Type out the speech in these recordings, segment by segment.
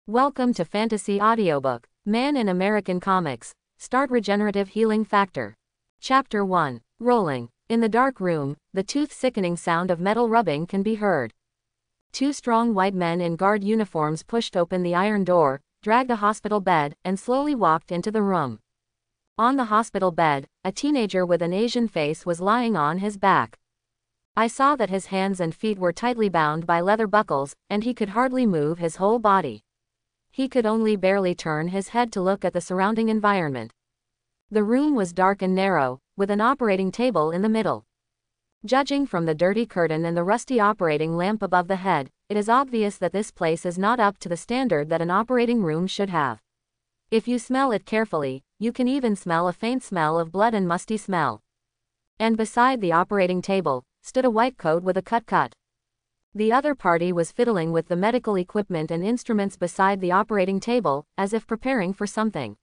Welcome to Fantasy Audiobook, Man in American Comics. Start Regenerative Healing Factor. Chapter 1. Rolling. In the dark room, the tooth-sickening sound of metal rubbing can be heard. Two strong white men in guard uniforms pushed open the iron door, dragged a hospital bed, and slowly walked into the room. On the hospital bed, a teenager with an Asian face was lying on his back. I saw that his hands and feet were tightly bound by leather buckles, and he could hardly move his whole body. He could only barely turn his head to look at the surrounding environment. The room was dark and narrow, with an operating table in the middle. Judging from the dirty curtain and the rusty operating lamp above the head, it is obvious that this place is not up to the standard that an operating room should have. If you smell it carefully, you can even smell a faint smell of blood and musty smell. And beside the operating table, stood a white coat with a cut. The other party was fiddling with the medical equipment and instruments beside the operating table, as if preparing for something.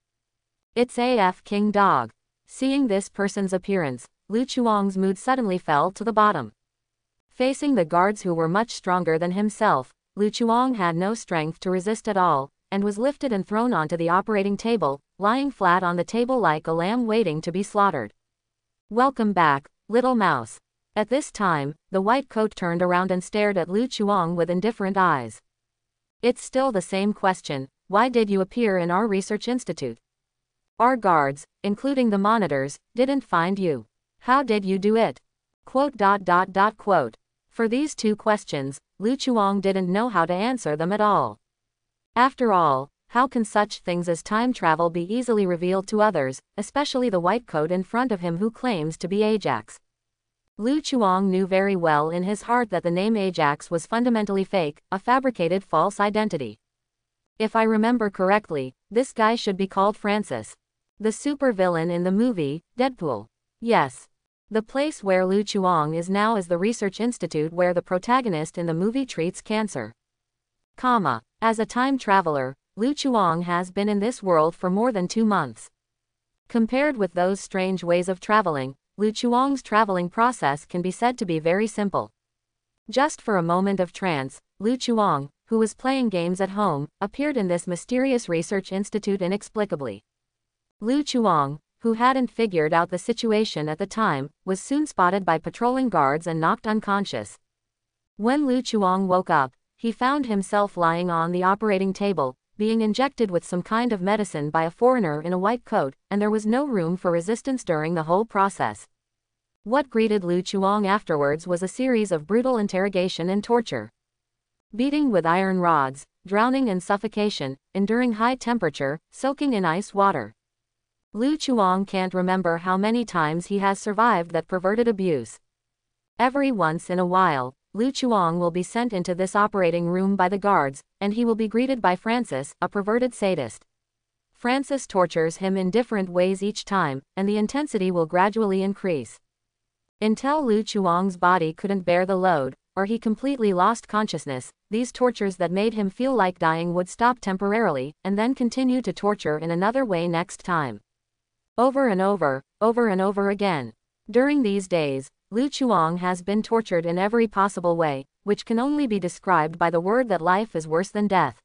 It's AF King Dog. Seeing this person's appearance, Lu Chuang's mood suddenly fell to the bottom. Facing the guards who were much stronger than himself, Lu Chuang had no strength to resist at all, and was lifted and thrown onto the operating table, lying flat on the table like a lamb waiting to be slaughtered. Welcome back, little mouse. At this time, the white coat turned around and stared at Lu Chuang with indifferent eyes. It's still the same question, why did you appear in our research institute? Our guards, including the monitors, didn't find you. How did you do it? For these two questions, Lu Chuang didn't know how to answer them at all. After all, how can such things as time travel be easily revealed to others, especially the white coat in front of him who claims to be Ajax? Lu Chuang knew very well in his heart that the name Ajax was fundamentally fake, a fabricated false identity. If I remember correctly, this guy should be called Francis. The supervillain in the movie, Deadpool. Yes. The place where Lu Chuang is now is the research institute where the protagonist in the movie treats cancer. As a time traveler, Lu Chuang has been in this world for more than 2 months. Compared with those strange ways of traveling, Lu Chuang's traveling process can be said to be very simple. Just for a moment of trance, Lu Chuang, who was playing games at home, appeared in this mysterious research institute inexplicably. Lu Chuang, who hadn't figured out the situation at the time, was soon spotted by patrolling guards and knocked unconscious. When Lu Chuang woke up, he found himself lying on the operating table, being injected with some kind of medicine by a foreigner in a white coat, and there was no room for resistance during the whole process. What greeted Lu Chuang afterwards was a series of brutal interrogation and torture. Beating with iron rods, drowning in suffocation, enduring high temperature, soaking in ice water. Lu Chuang can't remember how many times he has survived that perverted abuse. Every once in a while, Lu Chuang will be sent into this operating room by the guards, and he will be greeted by Francis, a perverted sadist. Francis tortures him in different ways each time, and the intensity will gradually increase. Until Lu Chuang's body couldn't bear the load, or he completely lost consciousness, these tortures that made him feel like dying would stop temporarily, and then continue to torture in another way next time. Over and over again. During these days, Lu Chuang has been tortured in every possible way, which can only be described by the word that life is worse than death.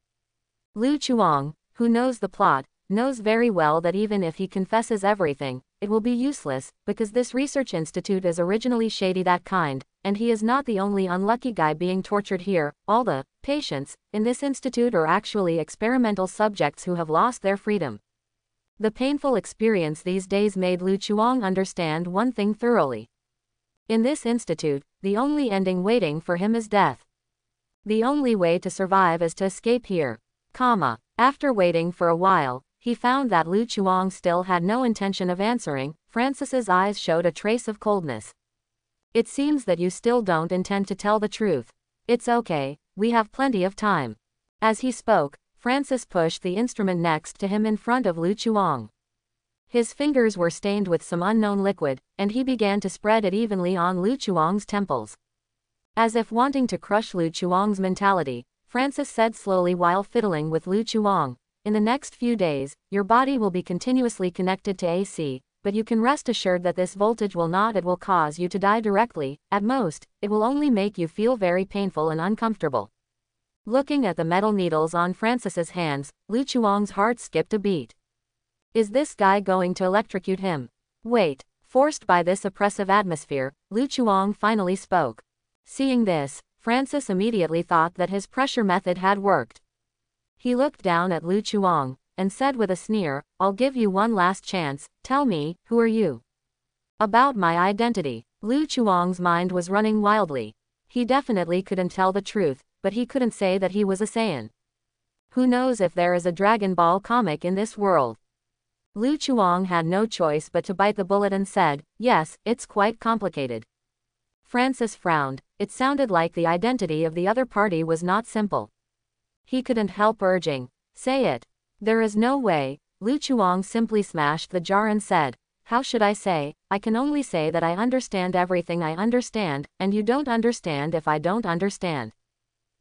Lu Chuang, who knows the plot, knows very well that even if he confesses everything, it will be useless, because this research institute is originally shady that kind, and he is not the only unlucky guy being tortured here. All the patients in this institute are actually experimental subjects who have lost their freedom. The painful experience these days made Lu Chuang understand one thing thoroughly. In this institute, the only ending waiting for him is death. The only way to survive is to escape here. After waiting for a while, he found that Lu Chuang still had no intention of answering. Francis's eyes showed a trace of coldness. It seems that you still don't intend to tell the truth. It's okay, we have plenty of time. As he spoke, Francis pushed the instrument next to him in front of Lu Chuang. His fingers were stained with some unknown liquid, and he began to spread it evenly on Lu Chuang's temples. As if wanting to crush Lu Chuang's mentality, Francis said slowly while fiddling with Lu Chuang, "In the next few days, your body will be continuously connected to AC, but you can rest assured that this voltage will cause you to die directly. At most, it will only make you feel very painful and uncomfortable. Looking at the metal needles on Francis's hands, Lu Chuang's heart skipped a beat. Is this guy going to electrocute him? Wait. Forced by this oppressive atmosphere, Lu Chuang finally spoke. Seeing this, Francis immediately thought that his pressure method had worked. He looked down at Lu Chuang, and said with a sneer, I'll give you one last chance, tell me, who are you? About my identity. Lu Chuang's mind was running wildly. He definitely couldn't tell the truth, but he couldn't say that he was a Saiyan. Who knows if there is a Dragon Ball comic in this world? Lu Chuang had no choice but to bite the bullet and said, yes, it's quite complicated. Francis frowned. It sounded like the identity of the other party was not simple. He couldn't help urging, say it. There is no way. Lu Chuang simply smashed the jar and said, how should I say? I can only say that I understand everything I understand, and you don't understand if I don't understand.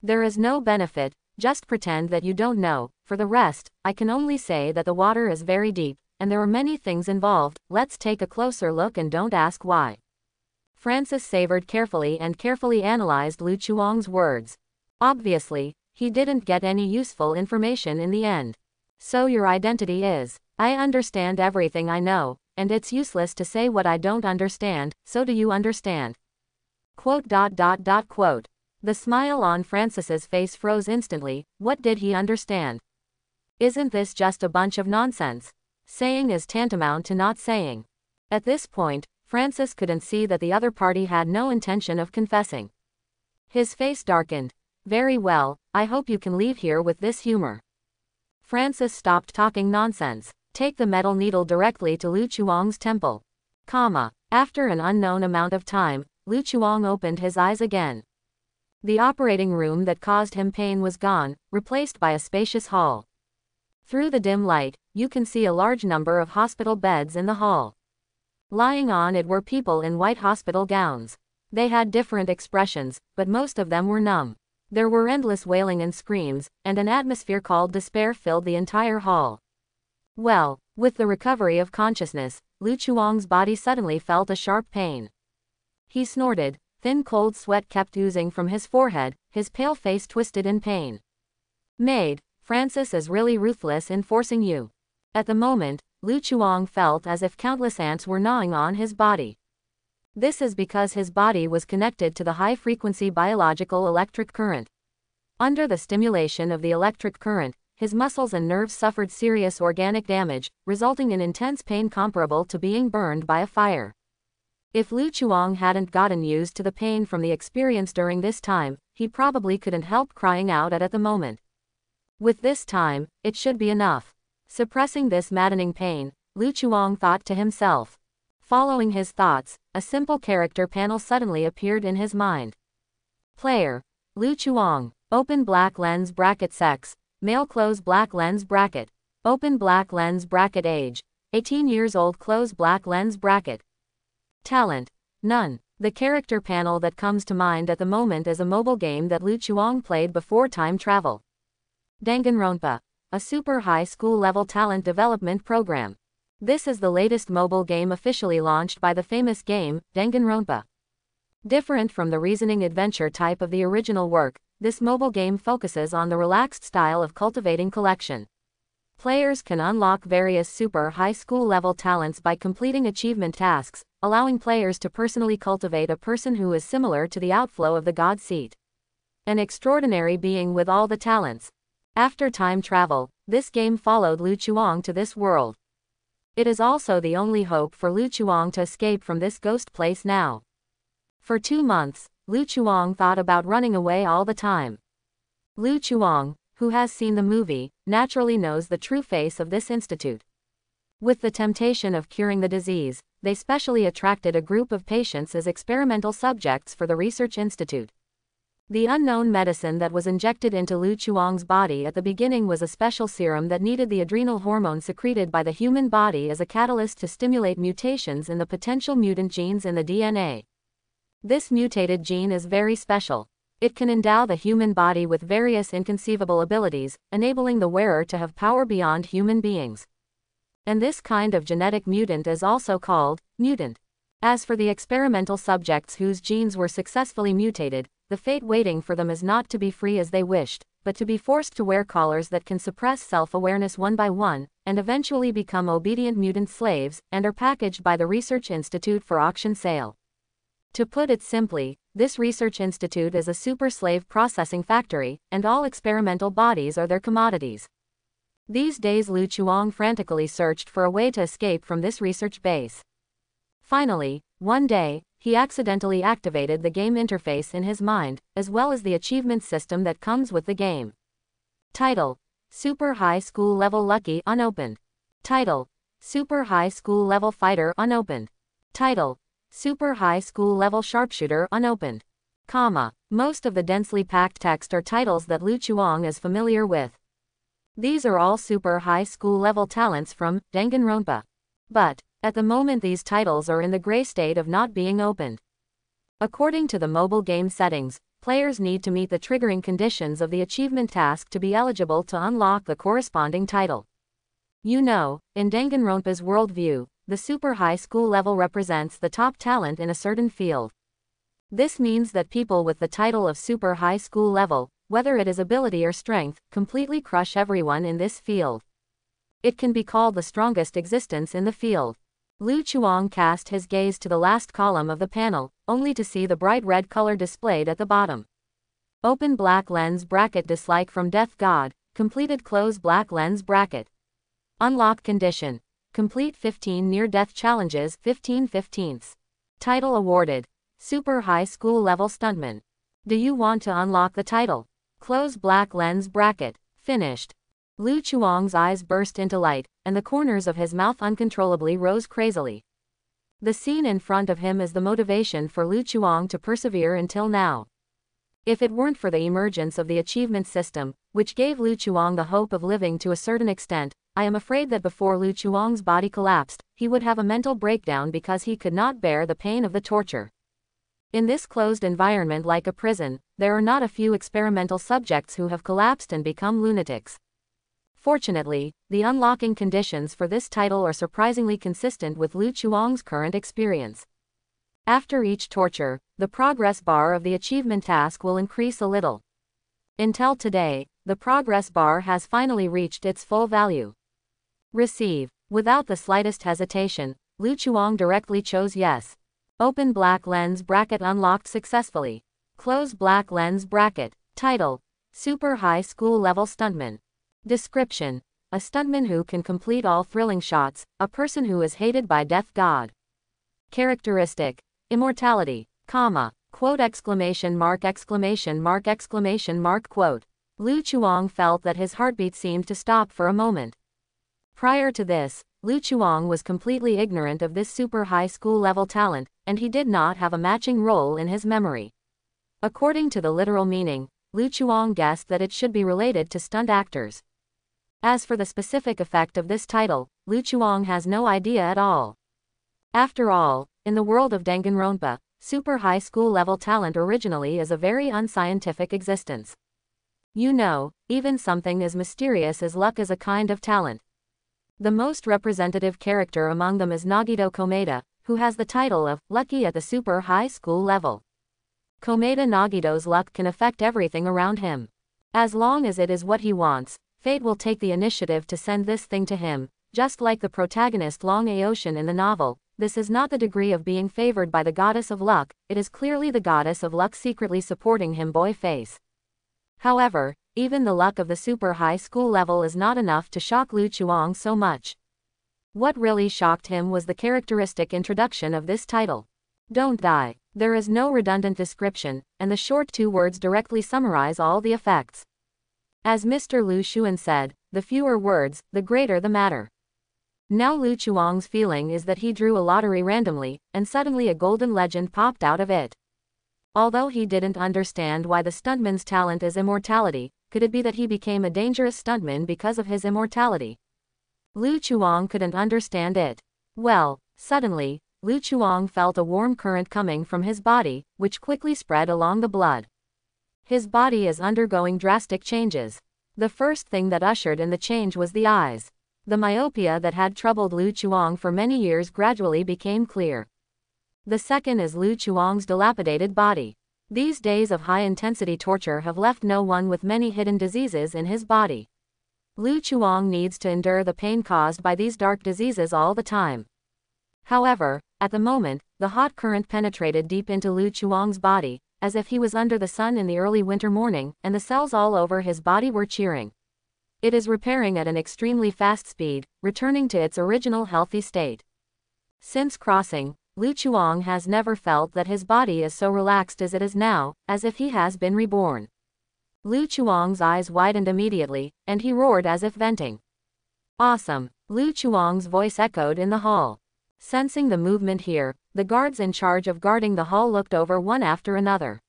There is no benefit, just pretend that you don't know. For the rest, I can only say that the water is very deep, and there are many things involved. Let's take a closer look and don't ask why. Francis savored carefully and carefully analyzed Lu Chuang's words. Obviously, he didn't get any useful information in the end. So your identity is, I understand everything I know, and it's useless to say what I don't understand, so do you understand? Quote. The smile on Francis's face froze instantly. What did he understand? Isn't this just a bunch of nonsense? Saying is tantamount to not saying. At this point, Francis couldn't see that the other party had no intention of confessing. His face darkened. Very well, I hope you can leave here with this humor. Francis stopped talking nonsense. Take the metal needle directly to Lu Chuang's temple. After an unknown amount of time, Lu Chuang opened his eyes again. The operating room that caused him pain was gone, replaced by a spacious hall. Through the dim light, you can see a large number of hospital beds in the hall. Lying on it were people in white hospital gowns. They had different expressions, but most of them were numb. There were endless wailing and screams, and an atmosphere called despair filled the entire hall. Well, with the recovery of consciousness, Lu Chuang's body suddenly felt a sharp pain. He snorted. Thin cold sweat kept oozing from his forehead, his pale face twisted in pain. Maid, Francis is really ruthless in forcing you. At the moment, Lu Chuang felt as if countless ants were gnawing on his body. This is because his body was connected to the high-frequency biological electric current. Under the stimulation of the electric current, his muscles and nerves suffered serious organic damage, resulting in intense pain comparable to being burned by a fire. If Lu Chuang hadn't gotten used to the pain from the experience during this time, he probably couldn't help crying out at the moment. With this time, it should be enough. Suppressing this maddening pain, Lu Chuang thought to himself. Following his thoughts, a simple character panel suddenly appeared in his mind. Player. Lu Chuang. Open black lens bracket sex. Male close black lens bracket. Open black lens bracket age. 18 years old close black lens bracket. Talent. None. The character panel that comes to mind at the moment is a mobile game that Lu Chuang played before time travel. Danganronpa. A super high school level talent development program. This is the latest mobile game officially launched by the famous game, Danganronpa. Different from the reasoning adventure type of the original work, this mobile game focuses on the relaxed style of cultivating collection. Players can unlock various super high school level talents by completing achievement tasks, allowing players to personally cultivate a person who is similar to the outflow of the god seat. An extraordinary being with all the talents. After time travel, this game followed Lu Chuang to this world. It is also the only hope for Lu Chuang to escape from this ghost place now. For 2 months, Lu Chuang thought about running away all the time. Lu Chuang, who has seen the movie, naturally knows the true face of this institute. With the temptation of curing the disease, they specially attracted a group of patients as experimental subjects for the research institute. The unknown medicine that was injected into Lu Chuang's body at the beginning was a special serum that needed the adrenal hormone secreted by the human body as a catalyst to stimulate mutations in the potential mutant genes in the DNA. This mutated gene is very special. It can endow the human body with various inconceivable abilities, enabling the wearer to have power beyond human beings. And this kind of genetic mutant is also called mutant. As for the experimental subjects whose genes were successfully mutated, the fate waiting for them is not to be free as they wished, but to be forced to wear collars that can suppress self-awareness one by one, and eventually become obedient mutant slaves, and are packaged by the Research Institute for auction sale. To put it simply, this research institute is a super slave processing factory, and all experimental bodies are their commodities. These days Lu Chuang frantically searched for a way to escape from this research base. Finally, one day, he accidentally activated the game interface in his mind, as well as the achievement system that comes with the game. Title: Super High School Level Lucky unopened. Title: Super High School Level Fighter unopened. Title: Super High School Level Sharpshooter unopened. Most of the densely packed text are titles that Lu Chuang is familiar with. These are all super high school level talents from Danganronpa. But, at the moment these titles are in the gray state of not being opened. According to the mobile game settings, players need to meet the triggering conditions of the achievement task to be eligible to unlock the corresponding title. You know, in Danganronpa's worldview, the super high school level represents the top talent in a certain field. This means that people with the title of super high school level, whether it is ability or strength, completely crush everyone in this field. It can be called the strongest existence in the field. Lu Chuang cast his gaze to the last column of the panel, only to see the bright red color displayed at the bottom. Open black lens bracket dislike from Death God, completed close black lens bracket. Unlock condition. Complete 15 near-death challenges 15/15. Title awarded. Super High School Level Stuntman. Do you want to unlock the title? Close black lens bracket. Finished. Lu Chuang's eyes burst into light, and the corners of his mouth uncontrollably rose crazily. The scene in front of him is the motivation for Lu Chuang to persevere until now. If it weren't for the emergence of the achievement system, which gave Lu Chuang the hope of living to a certain extent, I am afraid that before Lu Chuang's body collapsed, he would have a mental breakdown because he could not bear the pain of the torture. In this closed environment like a prison, there are not a few experimental subjects who have collapsed and become lunatics. Fortunately, the unlocking conditions for this title are surprisingly consistent with Lu Chuang's current experience. After each torture, the progress bar of the achievement task will increase a little. Until today, the progress bar has finally reached its full value. Receive. Without the slightest hesitation, Lu Chuang directly chose yes. Open black lens bracket unlocked successfully. Close black lens bracket. Title: Super High School Level Stuntman. Description: a stuntman who can complete all thrilling shots, a person who is hated by Death God. Characteristic: immortality, quote exclamation mark exclamation mark exclamation mark quote. Lu Chuang felt that his heartbeat seemed to stop for a moment. Prior to this, Lu Chuang was completely ignorant of this super high school level talent, and he did not have a matching role in his memory. According to the literal meaning, Lu Chuang guessed that it should be related to stunt actors. As for the specific effect of this title, Lu Chuang has no idea at all. After all, in the world of Danganronpa, super high school level talent originally is a very unscientific existence. You know, even something as mysterious as luck is a kind of talent. The most representative character among them is Nagito Komeda, who has the title of Lucky at the super high school level. Komeda Nagito's luck can affect everything around him. As long as it is what he wants, fate will take the initiative to send this thing to him, just like the protagonist Long Aocean in the novel. This is not the degree of being favored by the goddess of luck, it is clearly the goddess of luck secretly supporting him boy face. However, even the luck of the super high school level is not enough to shock Lu Chuang so much. What really shocked him was the characteristic introduction of this title. Don't die. There is no redundant description, and the short 2 words directly summarize all the effects. As Mr. Lu Xun said, the fewer words, the greater the matter. Now Lu Chuang's feeling is that he drew a lottery randomly, and suddenly a golden legend popped out of it. Although he didn't understand why the stuntman's talent is immortality, could it be that he became a dangerous stuntman because of his immortality? Lu Chuang couldn't understand it. Well, suddenly, Lu Chuang felt a warm current coming from his body, which quickly spread along the blood. His body is undergoing drastic changes. The first thing that ushered in the change was the eyes. The myopia that had troubled Lu Chuang for many years gradually became clear. The second is Lu Chuang's dilapidated body. These days of high-intensity torture have left no one with many hidden diseases in his body. Lu Chuang needs to endure the pain caused by these dark diseases all the time. However, at the moment, the hot current penetrated deep into Lu Chuang's body, as if he was under the sun in the early winter morning, and the cells all over his body were cheering. It is repairing at an extremely fast speed, returning to its original healthy state. Since crossing, Lu Chuang has never felt that his body is so relaxed as it is now, as if he has been reborn. Lu Chuang's eyes widened immediately, and he roared as if venting. Awesome! Lu Chuang's voice echoed in the hall. Sensing the movement here, the guards in charge of guarding the hall looked over one after another.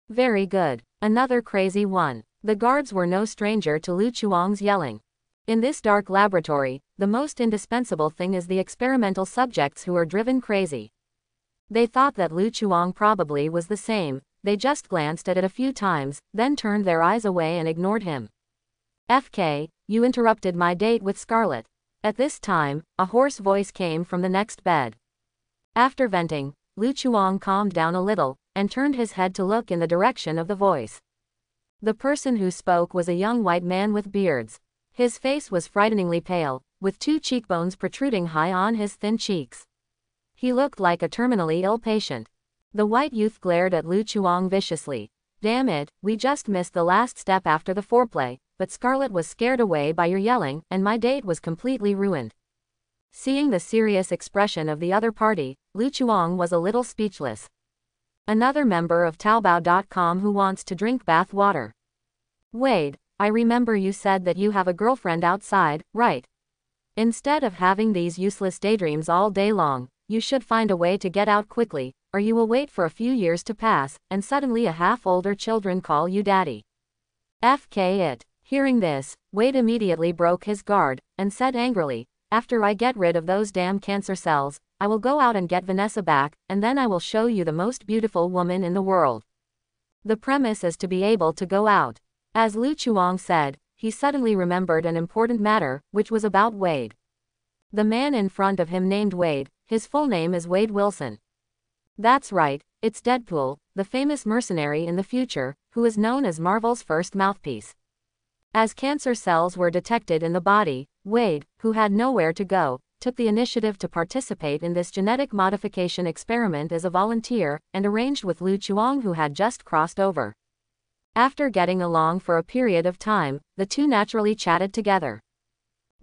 Very good. Another crazy one. The guards were no stranger to Lu Chuang's yelling. In this dark laboratory, the most indispensable thing is the experimental subjects who are driven crazy. They thought that Lu Chuang probably was the same. They just glanced at it a few times, then turned their eyes away and ignored him. "FK, you interrupted my date with Scarlett." At this time, a hoarse voice came from the next bed. After venting, Lu Chuang calmed down a little, and turned his head to look in the direction of the voice. The person who spoke was a young white man with beards. His face was frighteningly pale, with two cheekbones protruding high on his thin cheeks. He looked like a terminally ill patient. The white youth glared at Lu Chuang viciously. "Damn it, we just missed the last step after the foreplay, but Scarlett was scared away by your yelling, and my date was completely ruined." Seeing the serious expression of the other party, Lu Chuang was a little speechless. Another member of Taobao.com who wants to drink bath water. "Wade, I remember you said that you have a girlfriend outside, right? Instead of having these useless daydreams all day long, you should find a way to get out quickly, or you will wait for a few years to pass, and suddenly a half-older children call you daddy." FK it. Hearing this, Wade immediately broke his guard, and said angrily, "After I get rid of those damn cancer cells, I will go out and get Vanessa back, and then I will show you the most beautiful woman in the world." The premise is to be able to go out. As Lu Chuang said, he suddenly remembered an important matter, which was about Wade. The man in front of him named Wade, his full name is Wade Wilson. That's right, it's Deadpool, the famous mercenary in the future, who is known as Marvel's first mouthpiece. As cancer cells were detected in the body, Wade, who had nowhere to go, took the initiative to participate in this genetic modification experiment as a volunteer, and arranged with Lu Chuang, who had just crossed over. After getting along for a period of time, the two naturally chatted together.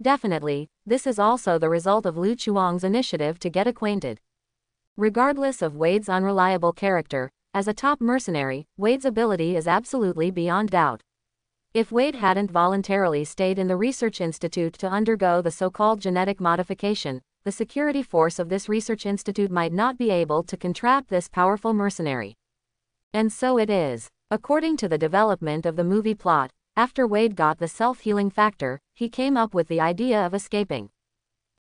Definitely, this is also the result of Lu Chuang's initiative to get acquainted. Regardless of Wade's unreliable character, as a top mercenary, Wade's ability is absolutely beyond doubt. If Wade hadn't voluntarily stayed in the research institute to undergo the so-called genetic modification, the security force of this research institute might not be able to entrap this powerful mercenary. And so it is. According to the development of the movie plot, after Wade got the self-healing factor, he came up with the idea of escaping.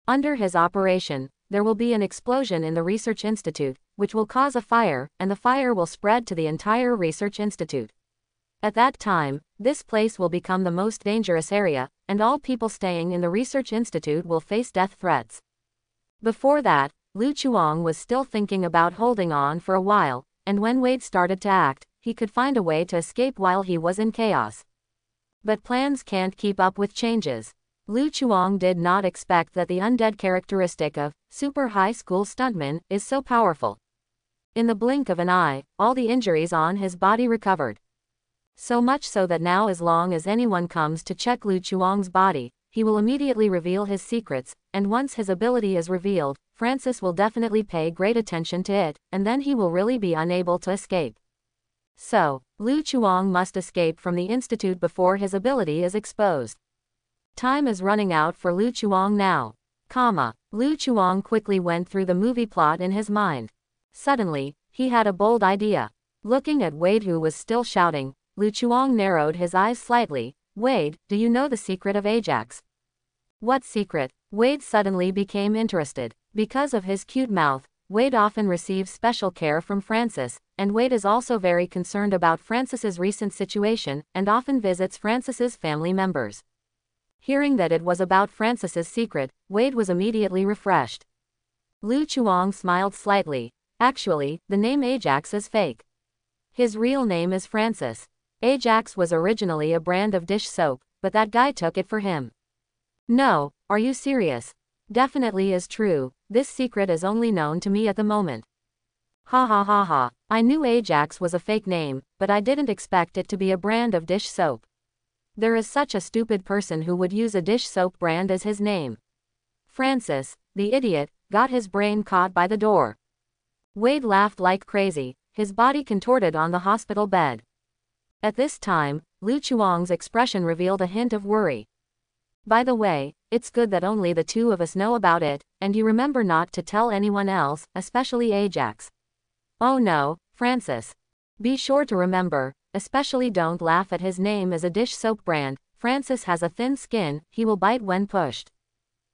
Under his operation, there will be an explosion in the research institute, which will cause a fire, and the fire will spread to the entire research institute. At that time, this place will become the most dangerous area, and all people staying in the research institute will face death threats. Before that, Lu Chuang was still thinking about holding on for a while, and when Wade started to act, he could find a way to escape while he was in chaos. But plans can't keep up with changes. Lu Chuang did not expect that the undead characteristic of super high school stuntman is so powerful. In the blink of an eye, all the injuries on his body recovered. So much so that now as long as anyone comes to check Lu Chuang's body, he will immediately reveal his secrets, and once his ability is revealed, Francis will definitely pay great attention to it, and then he will really be unable to escape. So, Lu Chuang must escape from the institute before his ability is exposed. Time is running out for Lu Chuang now. Lu Chuang quickly went through the movie plot in his mind. Suddenly, he had a bold idea. Looking at Wade, who was still shouting, Lu Chuang narrowed his eyes slightly. "Wade, do you know the secret of Ajax?" "What secret?" Wade suddenly became interested. Because of his cute mouth, Wade often receives special care from Francis, and Wade is also very concerned about Francis's recent situation, and often visits Francis's family members. Hearing that it was about Francis's secret, Wade was immediately refreshed. Lu Chuang smiled slightly. "Actually, the name Ajax is fake." His real name is Francis. Ajax was originally a brand of dish soap, but that guy took it for him. No, are you serious? Definitely is true, this secret is only known to me at the moment. Ha ha ha ha, I knew Ajax was a fake name, but I didn't expect it to be a brand of dish soap. There is such a stupid person who would use a dish soap brand as his name. Francis, the idiot, got his brain caught by the door. Wade laughed like crazy, his body contorted on the hospital bed. At this time, Lu Chuang's expression revealed a hint of worry. By the way, it's good that only the two of us know about it, and you remember not to tell anyone else, especially Ajax. Oh no, Francis. Be sure to remember, especially don't laugh at his name as a dish soap brand. Francis has a thin skin, he will bite when pushed.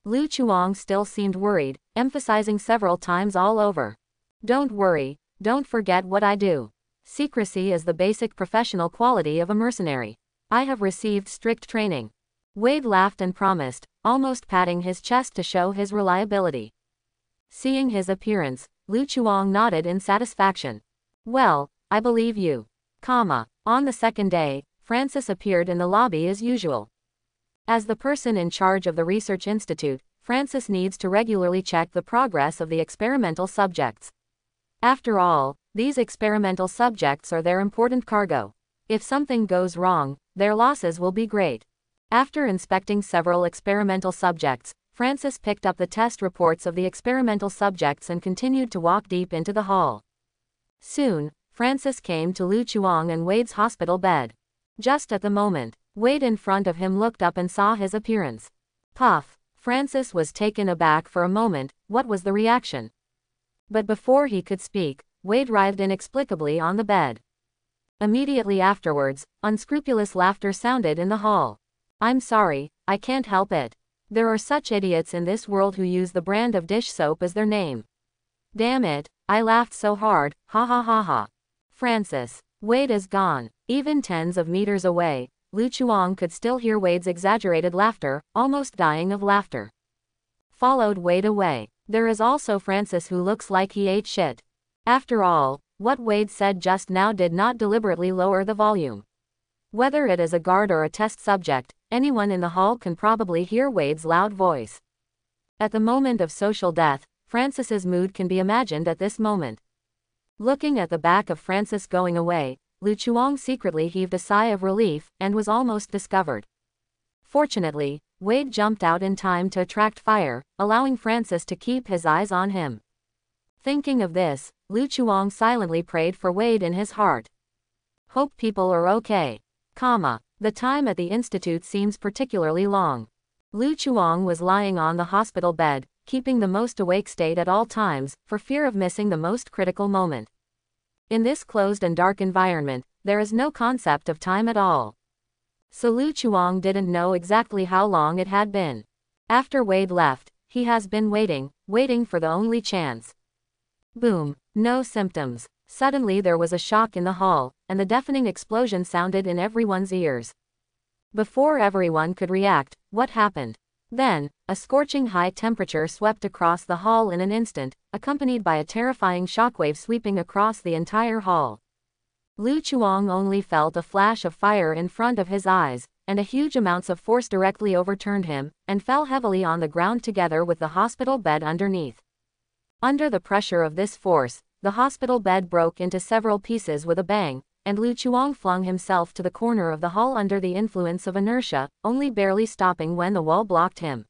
Lu Chuang still seemed worried, emphasizing several times all over. Don't worry, don't forget what I do. Secrecy is the basic professional quality of a mercenary. I have received strict training. Wade laughed and promised, almost patting his chest to show his reliability. Seeing his appearance, Lu Chuang nodded in satisfaction. Well, I believe you. On the second day, Francis appeared in the lobby as usual. As the person in charge of the research institute, Francis needs to regularly check the progress of the experimental subjects. After all, these experimental subjects are their important cargo. If something goes wrong, their losses will be great. After inspecting several experimental subjects, Francis picked up the test reports of the experimental subjects and continued to walk deep into the hall. Soon, Francis came to Lu Chuang and Wade's hospital bed. Just at the moment, Wade in front of him looked up and saw his appearance. Puff! Francis was taken aback for a moment. What was the reaction? But before he could speak, Wade writhed inexplicably on the bed. Immediately afterwards, unscrupulous laughter sounded in the hall. I'm sorry, I can't help it. There are such idiots in this world who use the brand of dish soap as their name. Damn it, I laughed so hard, ha ha ha ha. Francis. Wade is gone. Even tens of meters away, Lu Chuang could still hear Wade's exaggerated laughter, almost dying of laughter. Followed Wade away. There is also Francis who looks like he ate shit. After all, what Wade said just now did not deliberately lower the volume. Whether it is a guard or a test subject, anyone in the hall can probably hear Wade's loud voice. At the moment of social death, Francis's mood can be imagined at this moment. Looking at the back of Francis going away, Lu Chuang secretly heaved a sigh of relief, and was almost discovered. Fortunately, Wade jumped out in time to attract fire, allowing Francis to keep his eyes on him. Thinking of this, Lu Chuang silently prayed for Wade in his heart. Hope people are okay. The time at the institute seems particularly long. Lu Chuang was lying on the hospital bed, keeping the most awake state at all times, for fear of missing the most critical moment. In this closed and dark environment, there is no concept of time at all. So Lu Chuang didn't know exactly how long it had been. After Wade left, he has been waiting for the only chance. Boom. No symptoms. Suddenly there was a shock in the hall, and the deafening explosion sounded in everyone's ears. Before everyone could react, what happened? Then, a scorching high temperature swept across the hall in an instant, accompanied by a terrifying shockwave sweeping across the entire hall. Lu Chuang only felt a flash of fire in front of his eyes, and a huge amounts of force directly overturned him, and fell heavily on the ground together with the hospital bed underneath. Under the pressure of this force, the hospital bed broke into several pieces with a bang, and Lu Chuang flung himself to the corner of the hall under the influence of inertia, only barely stopping when the wall blocked him.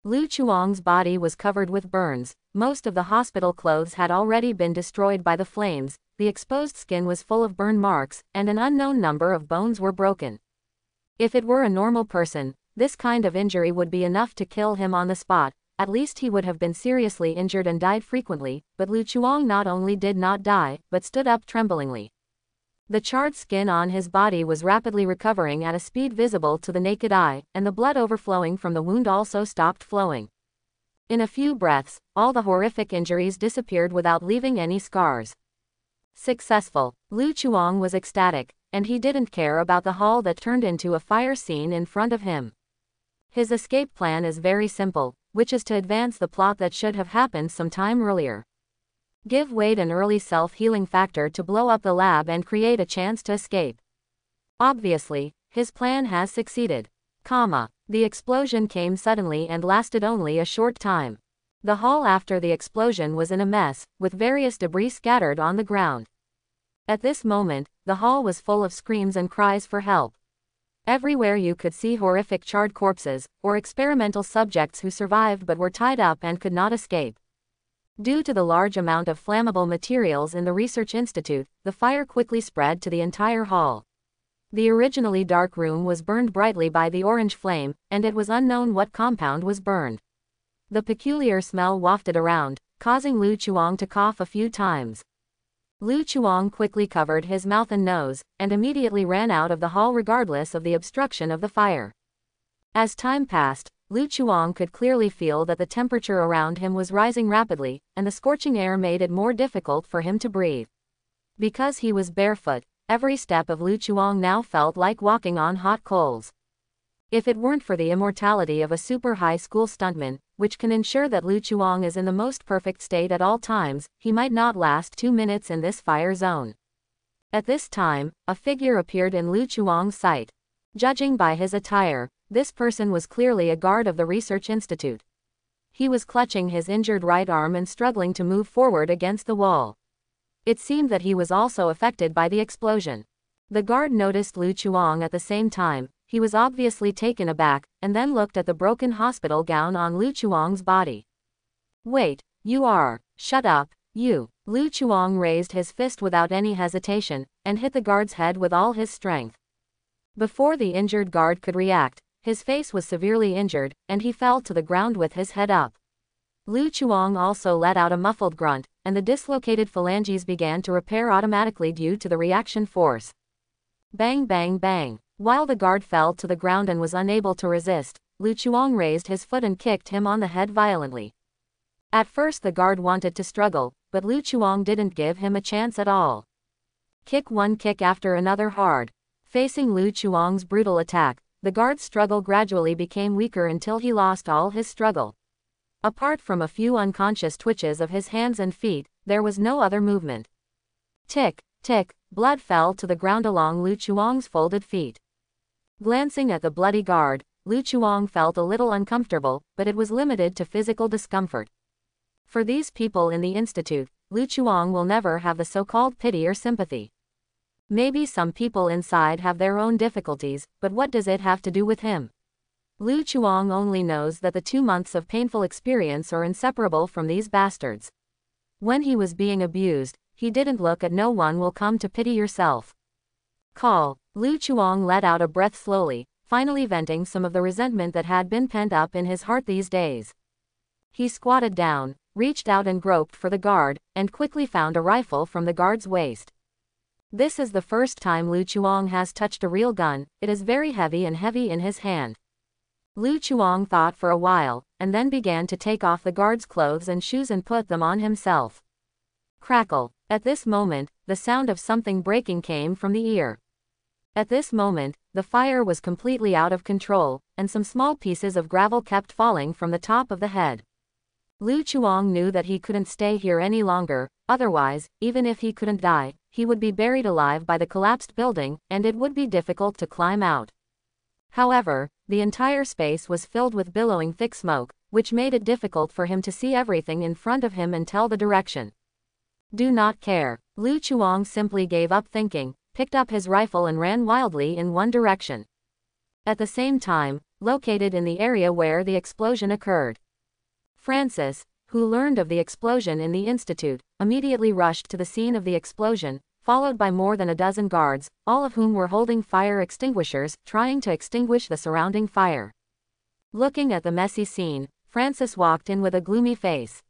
Lu Chuang's body was covered with burns, most of the hospital clothes had already been destroyed by the flames, the exposed skin was full of burn marks, and an unknown number of bones were broken. If it were a normal person, this kind of injury would be enough to kill him on the spot. At least he would have been seriously injured and died frequently, but Lu Chuang not only did not die, but stood up tremblingly. The charred skin on his body was rapidly recovering at a speed visible to the naked eye, and the blood overflowing from the wound also stopped flowing. In a few breaths, all the horrific injuries disappeared without leaving any scars. Successful. Lu Chuang was ecstatic, and he didn't care about the hall that turned into a fire scene in front of him. His escape plan is very simple, which is to advance the plot that should have happened some time earlier. Give Wade an early self-healing factor to blow up the lab and create a chance to escape. Obviously, his plan has succeeded. The explosion came suddenly and lasted only a short time. The hall after the explosion was in a mess, with various debris scattered on the ground. At this moment, the hall was full of screams and cries for help. Everywhere you could see horrific charred corpses, or experimental subjects who survived but were tied up and could not escape. Due to the large amount of flammable materials in the research institute, the fire quickly spread to the entire hall. The originally dark room was burned brightly by the orange flame, and it was unknown what compound was burned. The peculiar smell wafted around, causing Lu Chuang to cough a few times. Lu Chuang quickly covered his mouth and nose, and immediately ran out of the hall regardless of the obstruction of the fire. As time passed, Lu Chuang could clearly feel that the temperature around him was rising rapidly, and the scorching air made it more difficult for him to breathe. Because he was barefoot, every step of Lu Chuang now felt like walking on hot coals. If it weren't for the immortality of a super high school stuntman, which can ensure that Lu Chuang is in the most perfect state at all times, he might not last 2 minutes in this fire zone. At this time, a figure appeared in Lu Chuang's sight. Judging by his attire, this person was clearly a guard of the research institute. He was clutching his injured right arm and struggling to move forward against the wall. It seemed that he was also affected by the explosion. The guard noticed Lu Chuang at the same time. He was obviously taken aback, and then looked at the broken hospital gown on Lu Chuang's body. "Wait, you are. Shut up, you." Lu Chuang raised his fist without any hesitation, and hit the guard's head with all his strength. Before the injured guard could react, his face was severely injured, and he fell to the ground with his head up. Lu Chuang also let out a muffled grunt, and the dislocated phalanges began to repair automatically due to the reaction force. Bang bang bang. While the guard fell to the ground and was unable to resist, Lu Chuang raised his foot and kicked him on the head violently. At first the guard wanted to struggle, but Lu Chuang didn't give him a chance at all. One kick after another hard. Facing Lu Chuang's brutal attack, the guard's struggle gradually became weaker until he lost all his struggle. Apart from a few unconscious twitches of his hands and feet, there was no other movement. Tick, tick, blood fell to the ground along Lu Chuang's folded feet. Glancing at the bloody guard, Lu Chuang felt a little uncomfortable, but it was limited to physical discomfort. For these people in the institute, Lu Chuang will never have the so-called pity or sympathy. Maybe some people inside have their own difficulties, but what does it have to do with him? Lu Chuang only knows that the 2 months of painful experience are inseparable from these bastards. When he was being abused, he didn't look at "no one will come to pity yourself." Call. Lu Chuang let out a breath slowly, finally venting some of the resentment that had been pent up in his heart these days. He squatted down, reached out and groped for the guard, and quickly found a rifle from the guard's waist. This is the first time Lu Chuang has touched a real gun. It is very heavy and heavy in his hand. Lu Chuang thought for a while, and then began to take off the guard's clothes and shoes and put them on himself. Crackle. At this moment, the sound of something breaking came from the ear. At this moment, the fire was completely out of control, and some small pieces of gravel kept falling from the top of the head. Lu Chuang knew that he couldn't stay here any longer, otherwise, even if he couldn't die, he would be buried alive by the collapsed building, and it would be difficult to climb out. However, the entire space was filled with billowing thick smoke, which made it difficult for him to see everything in front of him and tell the direction. Do not care. Lu Chuang simply gave up thinking, picked up his rifle and ran wildly in one direction. At the same time, located in the area where the explosion occurred, Francis, who learned of the explosion in the institute, immediately rushed to the scene of the explosion, followed by more than a dozen guards, all of whom were holding fire extinguishers, trying to extinguish the surrounding fire. Looking at the messy scene, Francis walked in with a gloomy face.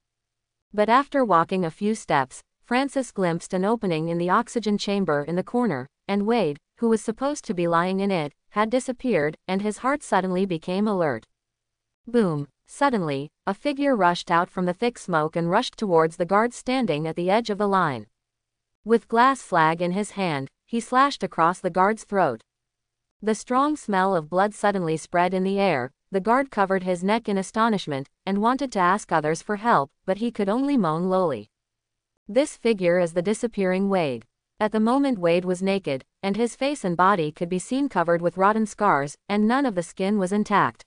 But after walking a few steps, Francis glimpsed an opening in the oxygen chamber in the corner, and Wade, who was supposed to be lying in it, had disappeared, and his heart suddenly became alert. Boom! Suddenly, a figure rushed out from the thick smoke and rushed towards the guard standing at the edge of the line. With glass flag in his hand, he slashed across the guard's throat. The strong smell of blood suddenly spread in the air. The guard covered his neck in astonishment, and wanted to ask others for help, but he could only moan lowly. This figure is the disappearing Wade. At the moment Wade was naked, and his face and body could be seen covered with rotten scars, and none of the skin was intact.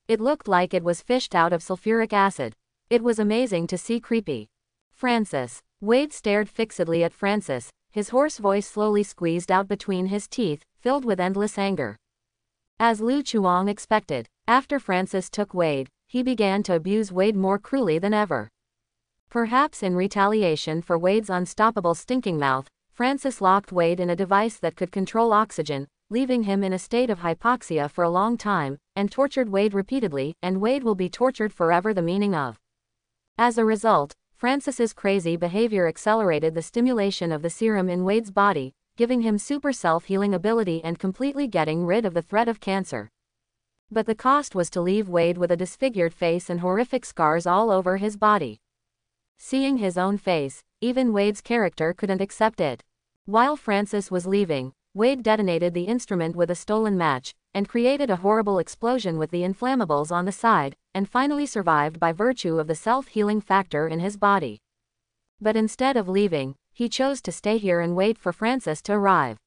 It looked like it was fished out of sulfuric acid. It was amazing to see. Creepy. Francis. Wade stared fixedly at Francis, his hoarse voice slowly squeezed out between his teeth, filled with endless anger. As Lu Chuang expected, after Francis took Wade, he began to abuse Wade more cruelly than ever. Perhaps in retaliation for Wade's unstoppable stinking mouth, Francis locked Wade in a device that could control oxygen, leaving him in a state of hypoxia for a long time, and tortured Wade repeatedly, and Wade will be tortured forever. The meaning of. As a result, Francis's crazy behavior accelerated the stimulation of the serum in Wade's body, giving him super self-healing ability and completely getting rid of the threat of cancer. But the cost was to leave Wade with a disfigured face and horrific scars all over his body. Seeing his own face, even Wade's character couldn't accept it. While Francis was leaving, Wade detonated the instrument with a stolen match, and created a horrible explosion with the inflammables on the side, and finally survived by virtue of the self-healing factor in his body. But instead of leaving, he chose to stay here and wait for Francis to arrive.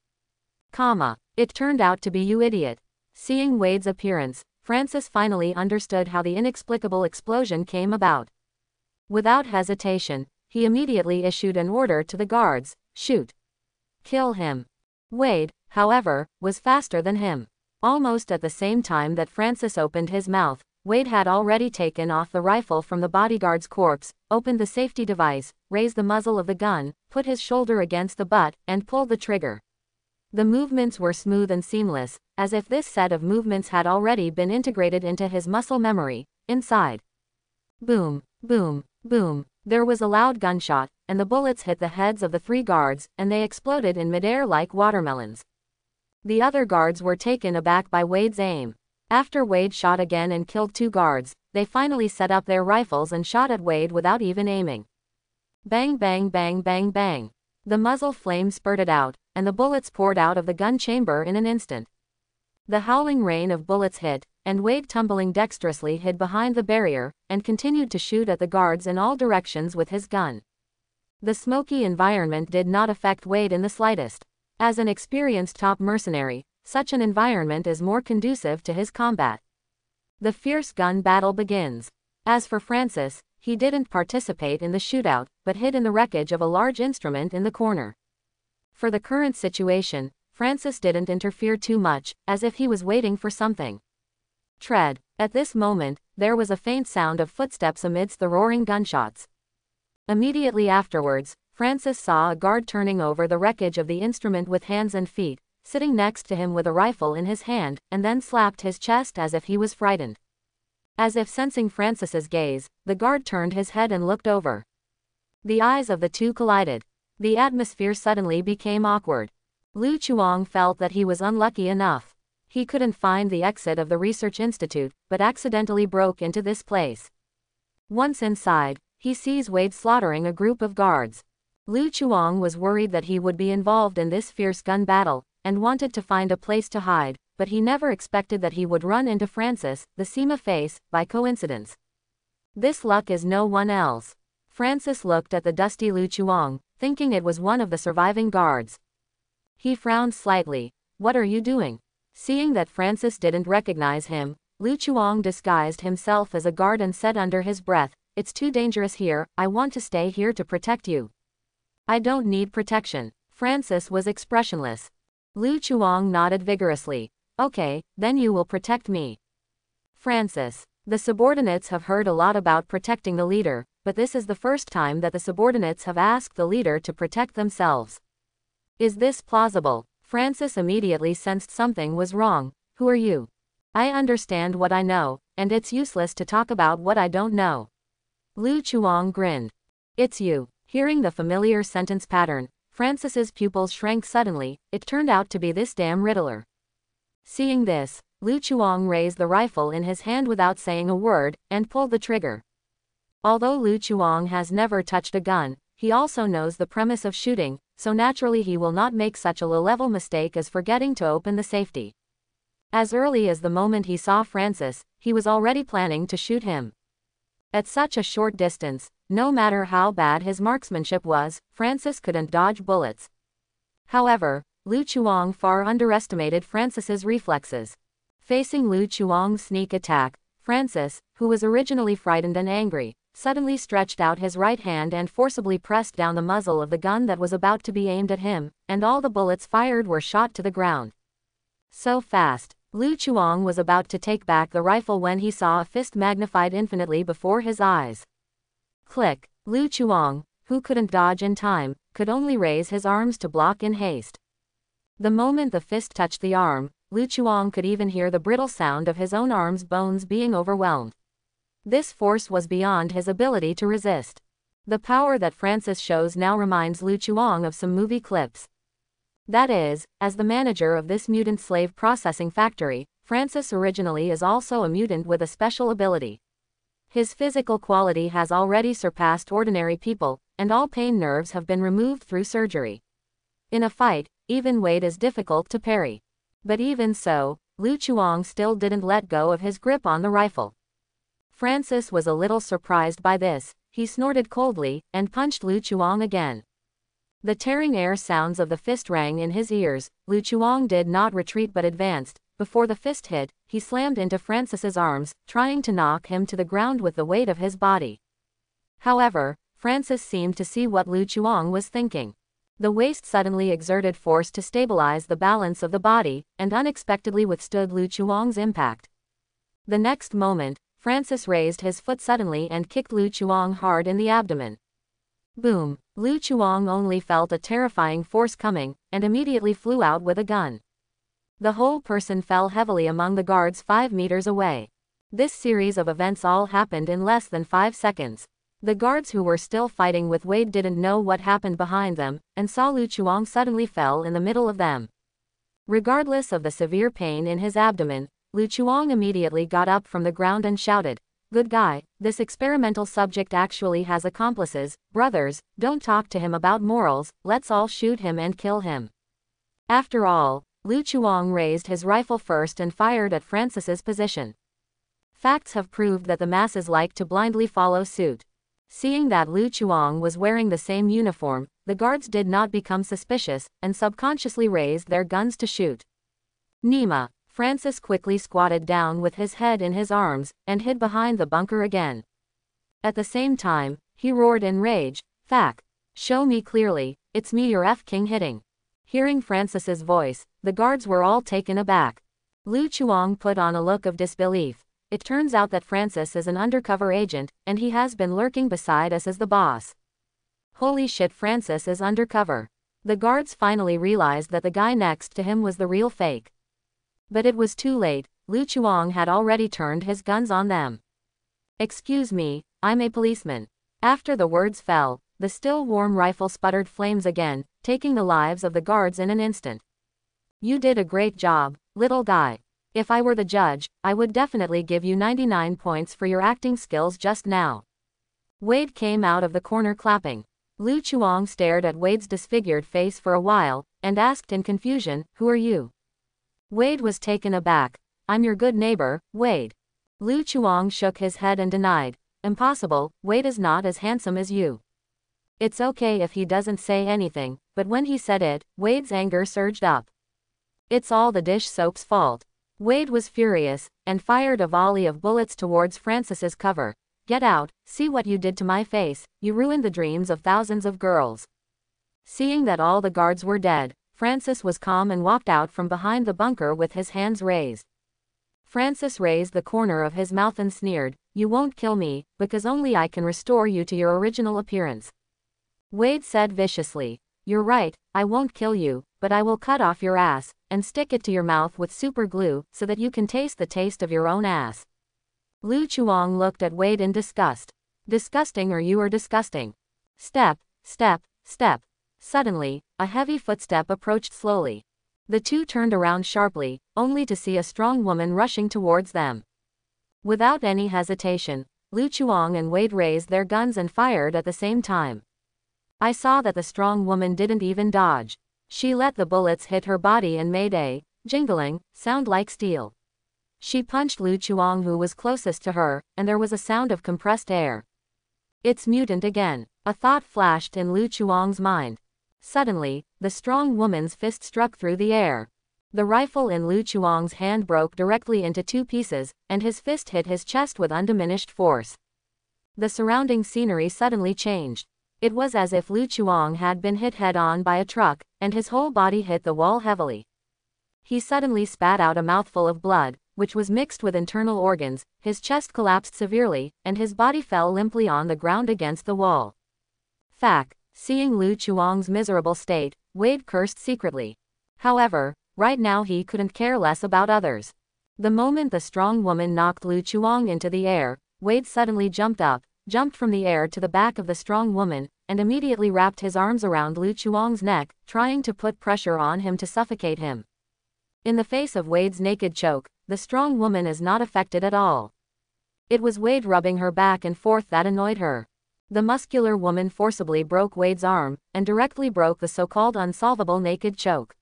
It turned out to be you, idiot. Seeing Wade's appearance, Francis finally understood how the inexplicable explosion came about. Without hesitation, he immediately issued an order to the guards: shoot. Kill him. Wade, however, was faster than him. Almost at the same time that Francis opened his mouth, Wade had already taken off the rifle from the bodyguard's corpse, opened the safety device, raised the muzzle of the gun, put his shoulder against the butt, and pulled the trigger. The movements were smooth and seamless, as if this set of movements had already been integrated into his muscle memory. Inside. Boom, boom, boom. There was a loud gunshot, and the bullets hit the heads of the 3 guards, and they exploded in midair like watermelons. The other guards were taken aback by Wade's aim. After Wade shot again and killed 2 guards, they finally set up their rifles and shot at Wade without even aiming. Bang bang bang bang bang. The muzzle flame spurted out, and the bullets poured out of the gun chamber in an instant. The howling rain of bullets hit, and Wade, tumbling dexterously, hid behind the barrier, and continued to shoot at the guards in all directions with his gun. The smoky environment did not affect Wade in the slightest. As an experienced top mercenary, such an environment is more conducive to his combat. The fierce gun battle begins. As for Francis, he didn't participate in the shootout, but hid in the wreckage of a large instrument in the corner. For the current situation, Francis didn't interfere too much, as if he was waiting for something. Tread. At this moment, there was a faint sound of footsteps amidst the roaring gunshots. Immediately afterwards, Francis saw a guard turning over the wreckage of the instrument with hands and feet, sitting next to him with a rifle in his hand, and then slapped his chest as if he was frightened. As if sensing Francis's gaze, the guard turned his head and looked over. The eyes of the two collided. The atmosphere suddenly became awkward. Lu Chuang felt that he was unlucky enough. He couldn't find the exit of the research institute, but accidentally broke into this place. Once inside, he sees Wade slaughtering a group of guards. Lu Chuang was worried that he would be involved in this fierce gun battle, and wanted to find a place to hide, but he never expected that he would run into Francis, the Sima face, by coincidence. This luck is no one else. Francis looked at the dusty Lu Chuang, thinking it was one of the surviving guards. He frowned slightly. What are you doing? Seeing that Francis didn't recognize him, Lu Chuang disguised himself as a guard and said under his breath, "It's too dangerous here, I want to stay here to protect you." "I don't need protection." Francis was expressionless. Lu Chuang nodded vigorously. "Okay, then you will protect me." Francis. The subordinates have heard a lot about protecting the leader, but this is the first time that the subordinates have asked the leader to protect themselves. Is this plausible? Francis immediately sensed something was wrong. "Who are you?" "I understand what I know, and it's useless to talk about what I don't know." Lu Chuang grinned. "It's you." Hearing the familiar sentence pattern, Francis's pupils shrank suddenly. It turned out to be this damn Riddler. Seeing this, Lu Chuang raised the rifle in his hand without saying a word, and pulled the trigger. Although Lu Chuang has never touched a gun, he also knows the premise of shooting, so naturally he will not make such a low-level mistake as forgetting to open the safety. As early as the moment he saw Francis, he was already planning to shoot him. At such a short distance, no matter how bad his marksmanship was, Francis couldn't dodge bullets. However, Lu Chuang far underestimated Francis's reflexes. Facing Lu Chuang's sneak attack, Francis, who was originally frightened and angry, suddenly stretched out his right hand and forcibly pressed down the muzzle of the gun that was about to be aimed at him, and all the bullets fired were shot to the ground. So fast, Lu Chuang was about to take back the rifle when he saw a fist magnified infinitely before his eyes. Click. Lu Chuang, who couldn't dodge in time, could only raise his arms to block in haste. The moment the fist touched the arm, Lu Chuang could even hear the brittle sound of his own arm's bones being overwhelmed. This force was beyond his ability to resist. The power that Francis shows now reminds Lu Chuang of some movie clips. That is, as the manager of this mutant slave processing factory, Francis originally is also a mutant with a special ability. His physical quality has already surpassed ordinary people, and all pain nerves have been removed through surgery. In a fight, even Wade is difficult to parry. But even so, Lu Chuang still didn't let go of his grip on the rifle. Francis was a little surprised by this. He snorted coldly, and punched Lu Chuang again. The tearing air sounds of the fist rang in his ears. Lu Chuang did not retreat but advanced. Before the fist hit, he slammed into Francis's arms, trying to knock him to the ground with the weight of his body. However, Francis seemed to see what Lu Chuang was thinking. The waist suddenly exerted force to stabilize the balance of the body, and unexpectedly withstood Lu Chuang's impact. The next moment, Francis raised his foot suddenly and kicked Lu Chuang hard in the abdomen. Boom! Lu Chuang only felt a terrifying force coming, and immediately flew out with a gun. The whole person fell heavily among the guards 5 meters away. This series of events all happened in less than 5 seconds. The guards who were still fighting with Wade didn't know what happened behind them, and saw Lu Chuang suddenly fell in the middle of them. Regardless of the severe pain in his abdomen, Lu Chuang immediately got up from the ground and shouted, "Good guy, this experimental subject actually has accomplices. Brothers, don't talk to him about morals, let's all shoot him and kill him." After all, Lu Chuang raised his rifle first and fired at Francis's position. Facts have proved that the masses like to blindly follow suit. Seeing that Lu Chuang was wearing the same uniform, the guards did not become suspicious, and subconsciously raised their guns to shoot. Nima. Francis quickly squatted down with his head in his arms, and hid behind the bunker again. At the same time, he roared in rage, "Fack! Show me clearly, it's me your F-King hitting." Hearing Francis's voice, the guards were all taken aback. Lu Chuang put on a look of disbelief. It turns out that Francis is an undercover agent, and he has been lurking beside us as the boss. Holy shit, Francis is undercover. The guards finally realized that the guy next to him was the real fake. But it was too late. Lu Chuang had already turned his guns on them. "Excuse me, I'm a policeman." After the words fell, the still warm rifle sputtered flames again, taking the lives of the guards in an instant. "You did a great job, little guy. If I were the judge, I would definitely give you 99 points for your acting skills just now." Wade came out of the corner clapping. Lu Chuang stared at Wade's disfigured face for a while, and asked in confusion, "Who are you?" Wade was taken aback. "I'm your good neighbor, Wade." Lu Chuang shook his head and denied, "Impossible, Wade is not as handsome as you." It's okay if he doesn't say anything, but when he said it, Wade's anger surged up. It's all the dish soap's fault. Wade was furious, and fired a volley of bullets towards Francis's cover. "Get out, see what you did to my face, you ruined the dreams of thousands of girls." Seeing that all the guards were dead, Francis was calm and walked out from behind the bunker with his hands raised. Francis raised the corner of his mouth and sneered, "You won't kill me, because only I can restore you to your original appearance." Wade said viciously, "You're right, I won't kill you, but I will cut off your ass, and stick it to your mouth with super glue, so that you can taste the taste of your own ass." Lu Chuang looked at Wade in disgust. "Disgusting or you are disgusting." Step, step, step. Suddenly, a heavy footstep approached slowly. The two turned around sharply, only to see a strong woman rushing towards them. Without any hesitation, Lu Chuang and Wade raised their guns and fired at the same time. I saw that the strong woman didn't even dodge. She let the bullets hit her body and made a jingling sound like steel. She punched Lu Chuang, who was closest to her, and there was a sound of compressed air. It's mutant again. A thought flashed in Lu Chuang's mind. Suddenly, the strong woman's fist struck through the air. The rifle in Lu Chuang's hand broke directly into two pieces, and his fist hit his chest with undiminished force. The surrounding scenery suddenly changed. It was as if Lu Chuang had been hit head-on by a truck, and his whole body hit the wall heavily. He suddenly spat out a mouthful of blood, which was mixed with internal organs, his chest collapsed severely, and his body fell limply on the ground against the wall. Fact. Seeing Lu Chuang's miserable state, Wade cursed secretly. However, right now he couldn't care less about others. The moment the strong woman knocked Lu Chuang into the air, Wade suddenly jumped from the air to the back of the strong woman, and immediately wrapped his arms around Lu Chuang's neck, trying to put pressure on him to suffocate him. In the face of Wade's naked choke, the strong woman is not affected at all. It was Wade rubbing her back and forth that annoyed her. The muscular woman forcibly broke Wade's arm, and directly broke the so-called unsolvable naked choke.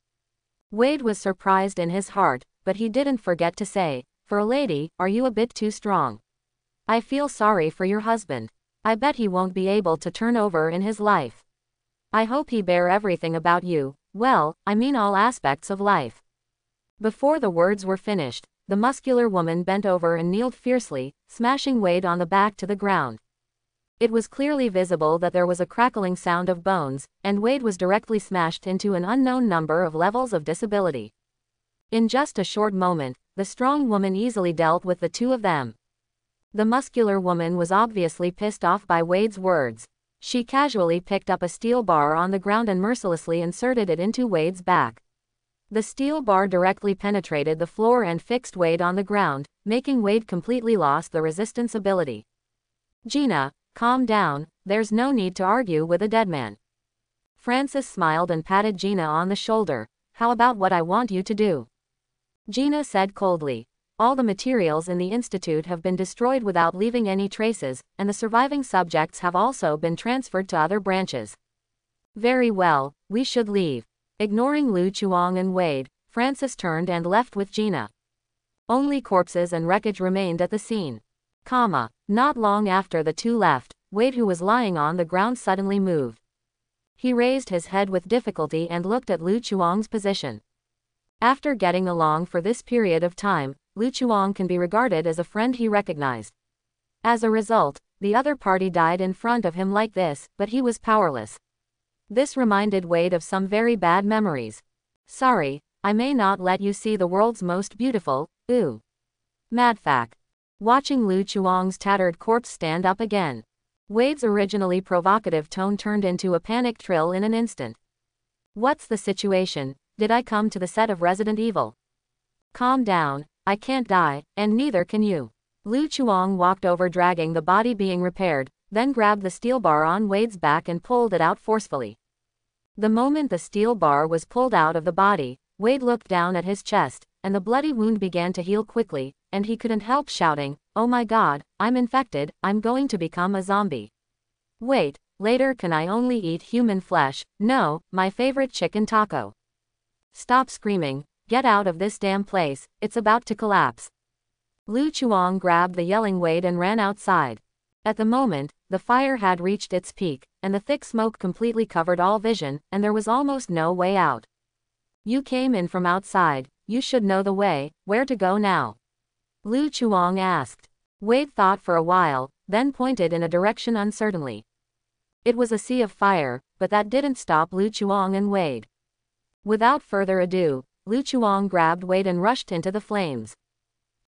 Wade was surprised in his heart, but he didn't forget to say, "For a lady, are you a bit too strong? I feel sorry for your husband. I bet he won't be able to turn over in his life. I hope he bear everything about you, well, I mean all aspects of life." Before the words were finished, the muscular woman bent over and kneeled fiercely, smashing Wade on the back to the ground. It was clearly visible that there was a crackling sound of bones, and Wade was directly smashed into an unknown number of levels of disability. In just a short moment, the strong woman easily dealt with the two of them. The muscular woman was obviously pissed off by Wade's words. She casually picked up a steel bar on the ground and mercilessly inserted it into Wade's back. The steel bar directly penetrated the floor and fixed Wade on the ground, making Wade completely lost the resistance ability. "Gina, calm down, there's no need to argue with a dead man." Francis smiled and patted Gina on the shoulder. "How about what I want you to do?" Gina said coldly. "All the materials in the institute have been destroyed without leaving any traces, and the surviving subjects have also been transferred to other branches." "Very well, we should leave." Ignoring Lu Chuang and Wade, Francis turned and left with Gina. Only corpses and wreckage remained at the scene. Not long after the two left, Wade, who was lying on the ground, suddenly moved. He raised his head with difficulty and looked at Lu Chuang's position. After getting along for this period of time, Lu Chuang can be regarded as a friend he recognized. As a result, the other party died in front of him like this, but he was powerless. This reminded Wade of some very bad memories. "Sorry, I may not let you see the world's most beautiful, Madfac." Watching Lu Chuang's tattered corpse stand up again, Wade's originally provocative tone turned into a panicked trill in an instant. "What's the situation? Did I come to the set of Resident Evil?" "Calm down, I can't die, and neither can you." Lu Chuang walked over, dragging the body being repaired, then grabbed the steel bar on Wade's back and pulled it out forcefully. The moment the steel bar was pulled out of the body, Wade looked down at his chest, and the bloody wound began to heal quickly, and he couldn't help shouting, "Oh my God, I'm infected, I'm going to become a zombie. Wait, later can I only eat human flesh? No, my favorite chicken taco. Stop screaming, get out of this damn place, it's about to collapse." Lu Chuang grabbed the yelling Wade and ran outside. At the moment, the fire had reached its peak, and the thick smoke completely covered all vision, and there was almost no way out. "You came in from outside, you should know the way, where to go now?" Lu Chuang asked. Wade thought for a while, then pointed in a direction uncertainly. It was a sea of fire, but that didn't stop Lu Chuang and Wade. Without further ado, Lu Chuang grabbed Wade and rushed into the flames.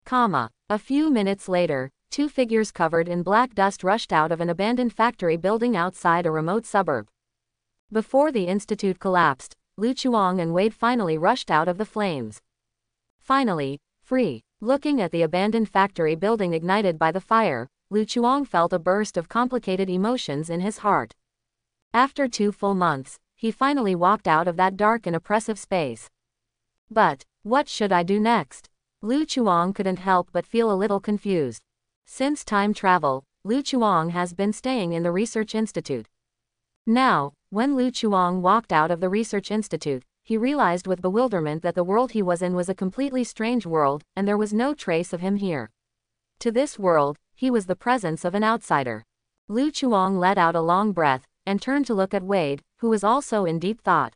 A few minutes later, two figures covered in black dust rushed out of an abandoned factory building outside a remote suburb. Before the institute collapsed, Lu Chuang and Wade finally rushed out of the flames. Finally, free. Looking at the abandoned factory building ignited by the fire, Lu Chuang felt a burst of complicated emotions in his heart. After 2 full months, he finally walked out of that dark and oppressive space. But, what should I do next? Lu Chuang couldn't help but feel a little confused. Since time travel, Lu Chuang has been staying in the research institute. Now, when Lu Chuang walked out of the research institute, he realized with bewilderment that the world he was in was a completely strange world, and there was no trace of him here. To this world, he was the presence of an outsider. Lu Chuang let out a long breath, and turned to look at Wade, who was also in deep thought.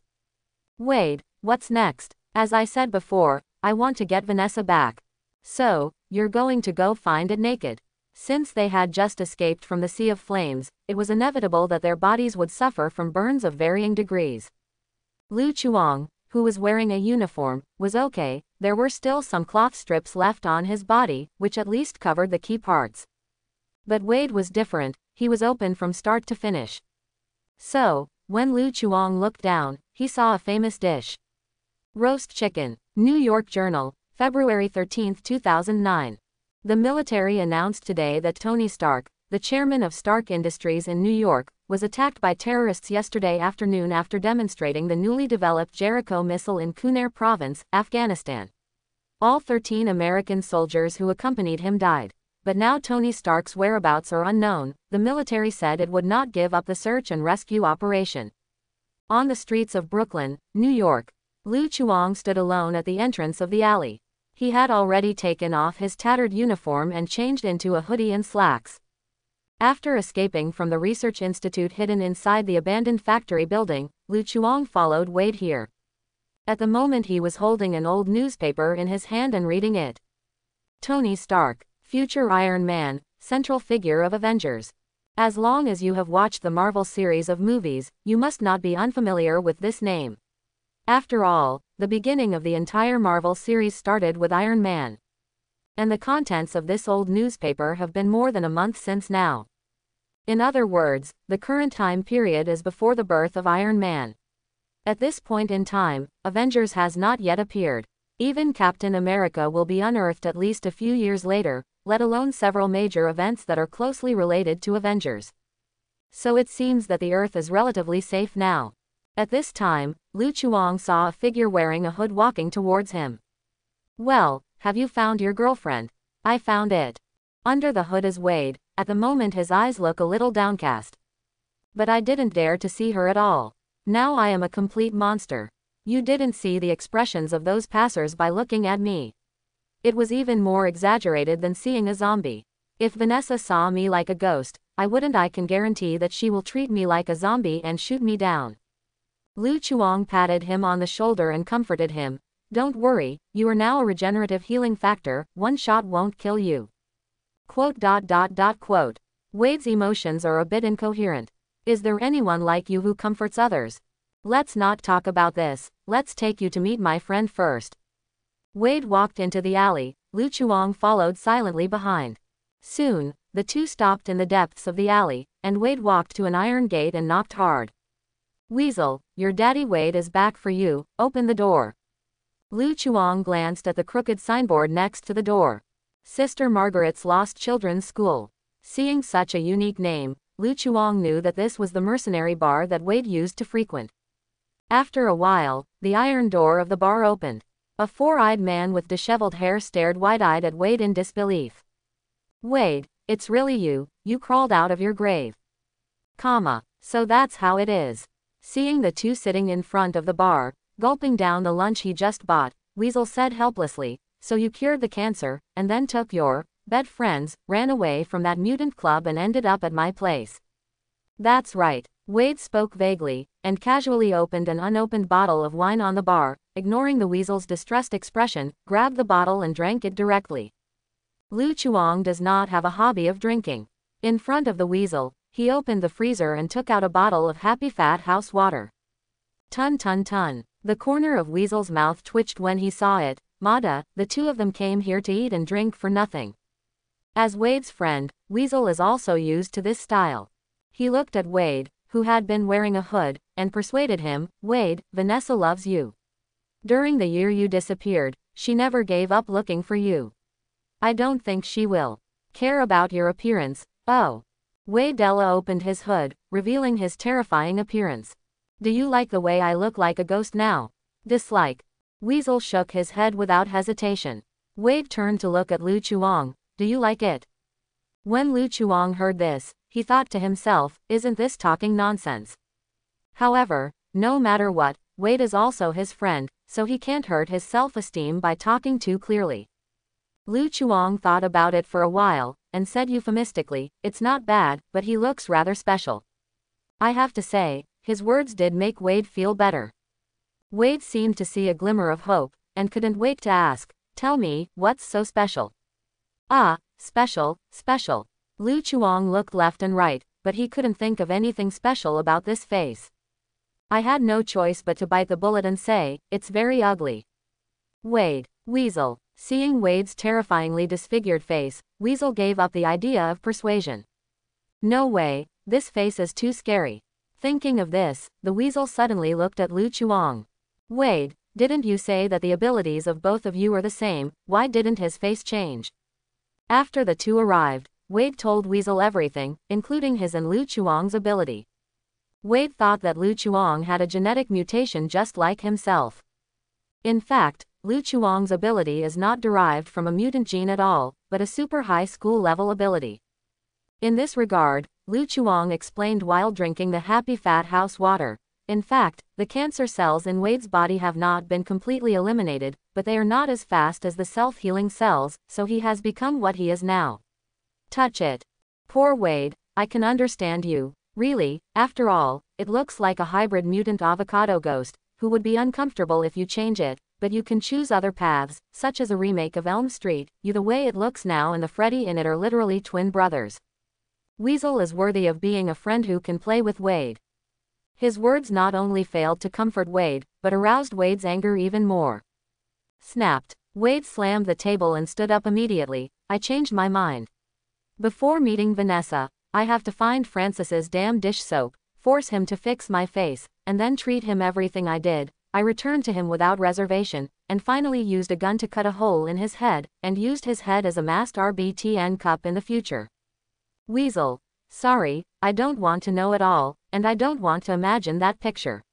Wade, what's next? As I said before, I want to get Vanessa back. So, you're going to go find it naked? Since they had just escaped from the sea of flames, it was inevitable that their bodies would suffer from burns of varying degrees. Lu Chuang, who was wearing a uniform, was okay. There were still some cloth strips left on his body, which at least covered the key parts. But Wade was different, he was open from start to finish. So, when Lu Chuang looked down, he saw a famous dish. Roast chicken. New York Journal, February 13, 2009. The military announced today that Tony Stark, the chairman of Stark Industries in New York, was attacked by terrorists yesterday afternoon after demonstrating the newly developed Jericho missile in Kunar Province, Afghanistan. All 13 American soldiers who accompanied him died. But now Tony Stark's whereabouts are unknown. The military said it would not give up the search and rescue operation. On the streets of Brooklyn, New York, Lu Chuang stood alone at the entrance of the alley. He had already taken off his tattered uniform and changed into a hoodie and slacks. After escaping from the research institute hidden inside the abandoned factory building, Lu Chuang followed Wade here. At the moment he was holding an old newspaper in his hand and reading it. Tony Stark, future Iron Man, central figure of Avengers. As long as you have watched the Marvel series of movies, you must not be unfamiliar with this name. After all, the beginning of the entire Marvel series started with Iron Man. And the contents of this old newspaper have been more than a month since now. In other words, the current time period is before the birth of Iron Man. At this point in time, Avengers has not yet appeared. Even Captain America will be unearthed at least a few years later, let alone several major events that are closely related to Avengers. So it seems that the Earth is relatively safe now. At this time, Lu Chuang saw a figure wearing a hood walking towards him. Well, have you found your girlfriend? I found it. Under the hood is Wade. At the moment his eyes look a little downcast. But I didn't dare to see her at all. Now I am a complete monster. You didn't see the expressions of those passers-by looking at me. It was even more exaggerated than seeing a zombie. If Vanessa saw me like a ghost, I can guarantee that she will treat me like a zombie and shoot me down. Lu Chuang patted him on the shoulder and comforted him. Don't worry, you are now a regenerative healing factor, one shot won't kill you. Quote. Wade's emotions are a bit incoherent. Is there anyone like you who comforts others? Let's not talk about this, let's take you to meet my friend first. Wade walked into the alley, Lu Chuang followed silently behind. Soon, the two stopped in the depths of the alley, and Wade walked to an iron gate and knocked hard. Weasel, your daddy Wade is back for you, open the door. Lu Chuang glanced at the crooked signboard next to the door. Sister Margaret's Lost Children's School. Seeing such a unique name, Lu Chuang knew that this was the mercenary bar that Wade used to frequent. After a while, the iron door of the bar opened. A four-eyed man with disheveled hair stared wide-eyed at Wade in disbelief. Wade, it's really you, you crawled out of your grave. So that's how it is. Seeing the two sitting in front of the bar, gulping down the lunch he just bought, Weasel said helplessly, so you cured the cancer, and then took your bed friends, ran away from that mutant club and ended up at my place. That's right. Wade spoke vaguely, and casually opened an unopened bottle of wine on the bar, ignoring the Weasel's distressed expression, grabbed the bottle and drank it directly. Lu Chuang does not have a hobby of drinking. In front of the Weasel, he opened the freezer and took out a bottle of Happy Fat House water. Ton. The corner of Weasel's mouth twitched when he saw it. Mada, the two of them came here to eat and drink for nothing. As Wade's friend, Weasel is also used to this style. He looked at Wade, who had been wearing a hood, and persuaded him, Wade, Vanessa loves you. During the year you disappeared, she never gave up looking for you. I don't think she will care about your appearance. Oh. Wade Della opened his hood, revealing his terrifying appearance. Do you like the way I look like a ghost now? Dislike. Weasel shook his head without hesitation. Wade turned to look at Lu Chuang. Do you like it? When Lu Chuang heard this, he thought to himself, isn't this talking nonsense? However, no matter what, Wade is also his friend, so he can't hurt his self-esteem by talking too clearly. Lu Chuang thought about it for a while, and said euphemistically, "It's not bad, but he looks rather special." I have to say, his words did make Wade feel better. Wade seemed to see a glimmer of hope, and couldn't wait to ask, "Tell me, what's so special?" "Ah, special, special." Lu Chuang looked left and right, but he couldn't think of anything special about this face. I had no choice but to bite the bullet and say, "It's very ugly." Wade. Weasel. Seeing Wade's terrifyingly disfigured face, Weasel gave up the idea of persuasion. "No way, this face is too scary." Thinking of this, the Weasel suddenly looked at Lu Chuang. "Wade, didn't you say that the abilities of both of you are the same? Why didn't his face change?" After the two arrived, Wade told Weasel everything, including his and Lu Chuang's ability. Wade thought that Lu Chuang had a genetic mutation just like himself. In fact, Lu Chuang's ability is not derived from a mutant gene at all, but a super high school level ability. In this regard, Lu Chuang explained while drinking the Happy Fat House water. In fact, the cancer cells in Wade's body have not been completely eliminated, but they are not as fast as the self-healing cells, so he has become what he is now. Touch it. Poor Wade, I can understand you. Really, after all, it looks like a hybrid mutant avocado ghost, who would be uncomfortable if you change it, but you can choose other paths, such as a remake of Elm Street. You, the way it looks now and the Freddy in it are literally twin brothers. Weasel is worthy of being a friend who can play with Wade. His words not only failed to comfort Wade, but aroused Wade's anger even more. Snapped. Wade slammed the table and stood up immediately. "I changed my mind. Before meeting Vanessa, I have to find Francis's damn dish soap, force him to fix my face, and then treat him everything I did. I returned to him without reservation, and finally used a gun to cut a hole in his head, and used his head as a masked RBTN cup in the future." Weasel. "Sorry, I don't want to know at all, and I don't want to imagine that picture.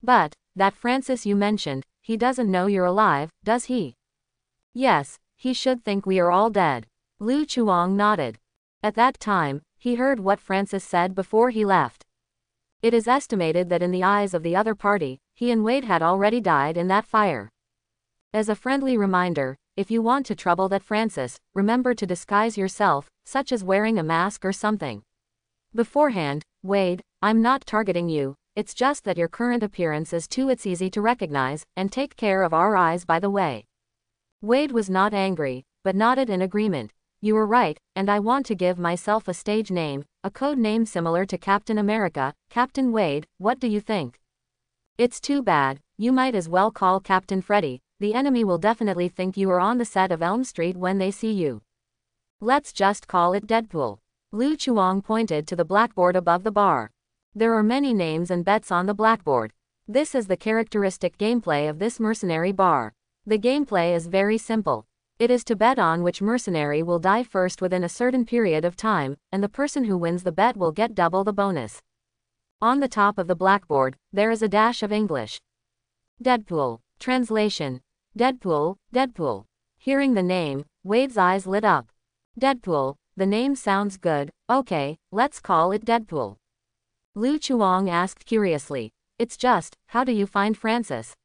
But, that Francis you mentioned, he doesn't know you're alive, does he?" "Yes, he should think we are all dead." Lu Chuang nodded. At that time, he heard what Francis said before he left. It is estimated that in the eyes of the other party, he and Wade had already died in that fire. As a friendly reminder, if you want to trouble that Francis, remember to disguise yourself, such as wearing a mask or something. Beforehand, Wade, I'm not targeting you, it's just that your current appearance is too easy to recognize, and take care of our eyes by the way. Wade was not angry, but nodded in agreement. "You were right, and I want to give myself a stage name, a code name similar to Captain America, Captain Wade. What do you think?" "It's too bad, you might as well call Captain Freddy. The enemy will definitely think you are on the set of Elm Street when they see you. Let's just call it Deadpool." Lu Chuang pointed to the blackboard above the bar. There are many names and bets on the blackboard. This is the characteristic gameplay of this mercenary bar. The gameplay is very simple. It is to bet on which mercenary will die first within a certain period of time, and the person who wins the bet will get double the bonus. On the top of the blackboard, there is a dash of English. Deadpool. Translation. Deadpool, Deadpool. Hearing the name, Wade's eyes lit up. Deadpool, the name sounds good. Okay, let's call it Deadpool. Lu Chuang asked curiously. "It's just, how do you find Francis?"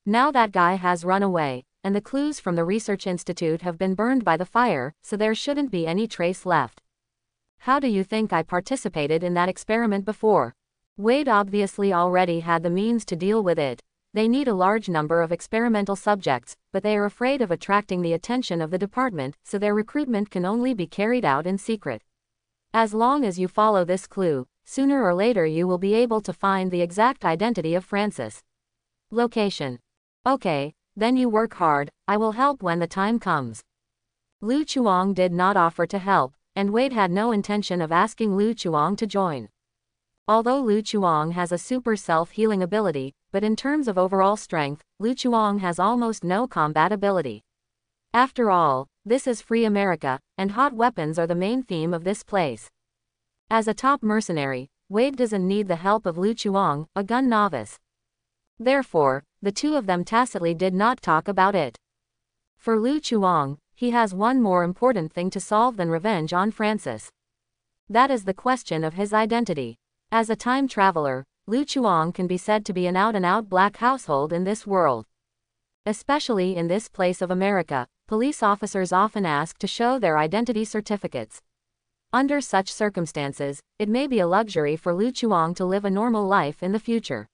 "Now that guy has run away, and the clues from the research institute have been burned by the fire, so there shouldn't be any trace left. How do you think I participated in that experiment before?" Wade obviously already had the means to deal with it. They need a large number of experimental subjects, but they are afraid of attracting the attention of the department, so their recruitment can only be carried out in secret. As long as you follow this clue, sooner or later you will be able to find the exact identity of Francis. Location. Okay, then you work hard, I will help when the time comes. Lu Chuang did not offer to help, and Wade had no intention of asking Lu Chuang to join. Although Lu Chuang has a super self-healing ability, but in terms of overall strength, Lu Chuang has almost no combat ability. After all, this is free America, and hot weapons are the main theme of this place. As a top mercenary, Wade doesn't need the help of Lu Chuang, a gun novice. Therefore, the two of them tacitly did not talk about it. For Lu Chuang, he has one more important thing to solve than revenge on Francis. That is the question of his identity. As a time traveler, Lu Chuang can be said to be an out-and-out black household in this world. Especially in this place of America, police officers often ask to show their identity certificates. Under such circumstances, it may be a luxury for Lu Chuang to live a normal life in the future.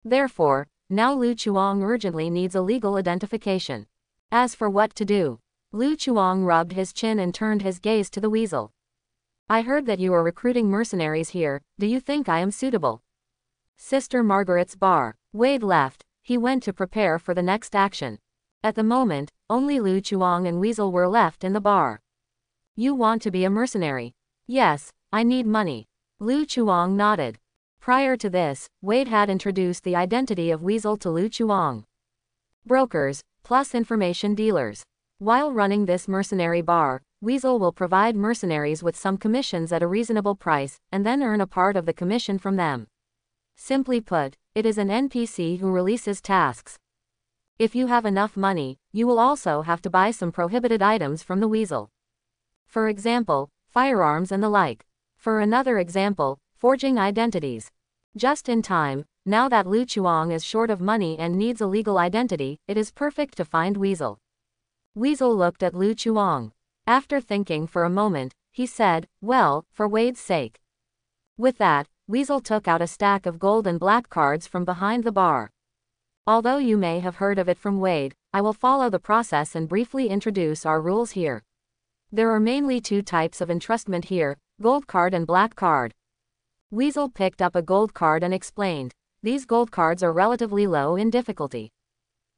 Therefore, now Lu Chuang urgently needs a legal identification. As for what to do, Lu Chuang rubbed his chin and turned his gaze to the weasel. I heard that you are recruiting mercenaries here. Do you think I am suitable? Sister Margaret's bar. Wade left. He went to prepare for the next action. At the moment, only Lu Chuang and Weasel were left in the bar. You want to be a mercenary? Yes, I need money. Lu Chuang nodded. Prior to this, Wade had introduced the identity of Weasel to Lu Chuang. Brokers, plus information dealers. While running this mercenary bar, Weasel will provide mercenaries with some commissions at a reasonable price, and then earn a part of the commission from them. Simply put, it is an NPC who releases tasks. If you have enough money, you will also have to buy some prohibited items from the Weasel. For example, firearms and the like. For another example, forging identities. Just in time, now that Lu Chuang is short of money and needs a legal identity, it is perfect to find Weasel. Weasel looked at Lu Chuang. After thinking for a moment, he said, well, for Wade's sake. With that, Weasel took out a stack of gold and black cards from behind the bar. Although you may have heard of it from Wade, I will follow the process and briefly introduce our rules here. There are mainly two types of entrustment here, gold card and black card. Weasel picked up a gold card and explained, these gold cards are relatively low in difficulty.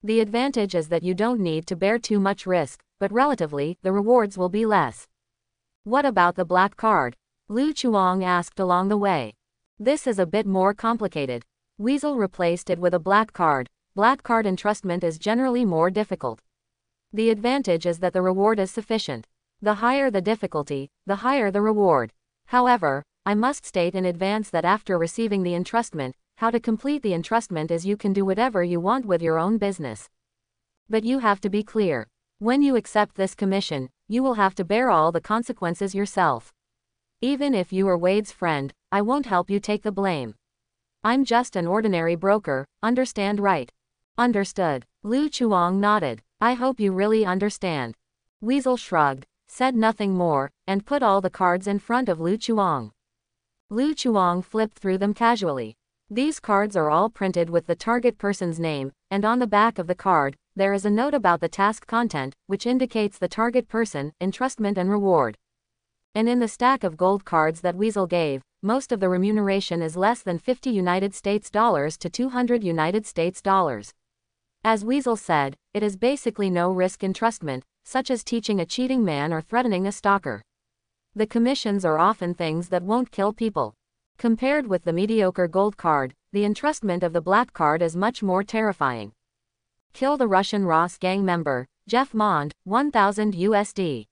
The advantage is that you don't need to bear too much risk, but relatively, the rewards will be less. What about the black card? Lu Chuang asked along the way. This is a bit more complicated. Weasel replaced it with a black card. Black card entrustment is generally more difficult. The advantage is that the reward is sufficient. The higher the difficulty, the higher the reward. However, I must state in advance that after receiving the entrustment, how to complete the entrustment is you can do whatever you want with your own business. But you have to be clear. When you accept this commission, you will have to bear all the consequences yourself. Even if you are Wade's friend, I won't help you take the blame. I'm just an ordinary broker, understand right? Understood. Lu Chuang nodded. I hope you really understand. Weasel shrugged, said nothing more, and put all the cards in front of Lu Chuang. Lu Chuang flipped through them casually. These cards are all printed with the target person's name, and on the back of the card, there is a note about the task content, which indicates the target person, entrustment and reward. And in the stack of gold cards that Weasel gave, most of the remuneration is less than $50 United States to $200 United States. As Weasel said, it is basically no risk entrustment, such as teaching a cheating man or threatening a stalker. The commissions are often things that won't kill people. Compared with the mediocre gold card, the entrustment of the black card is much more terrifying. Kill the Russian Ross gang member, Jeff Mond, 1,000 USD.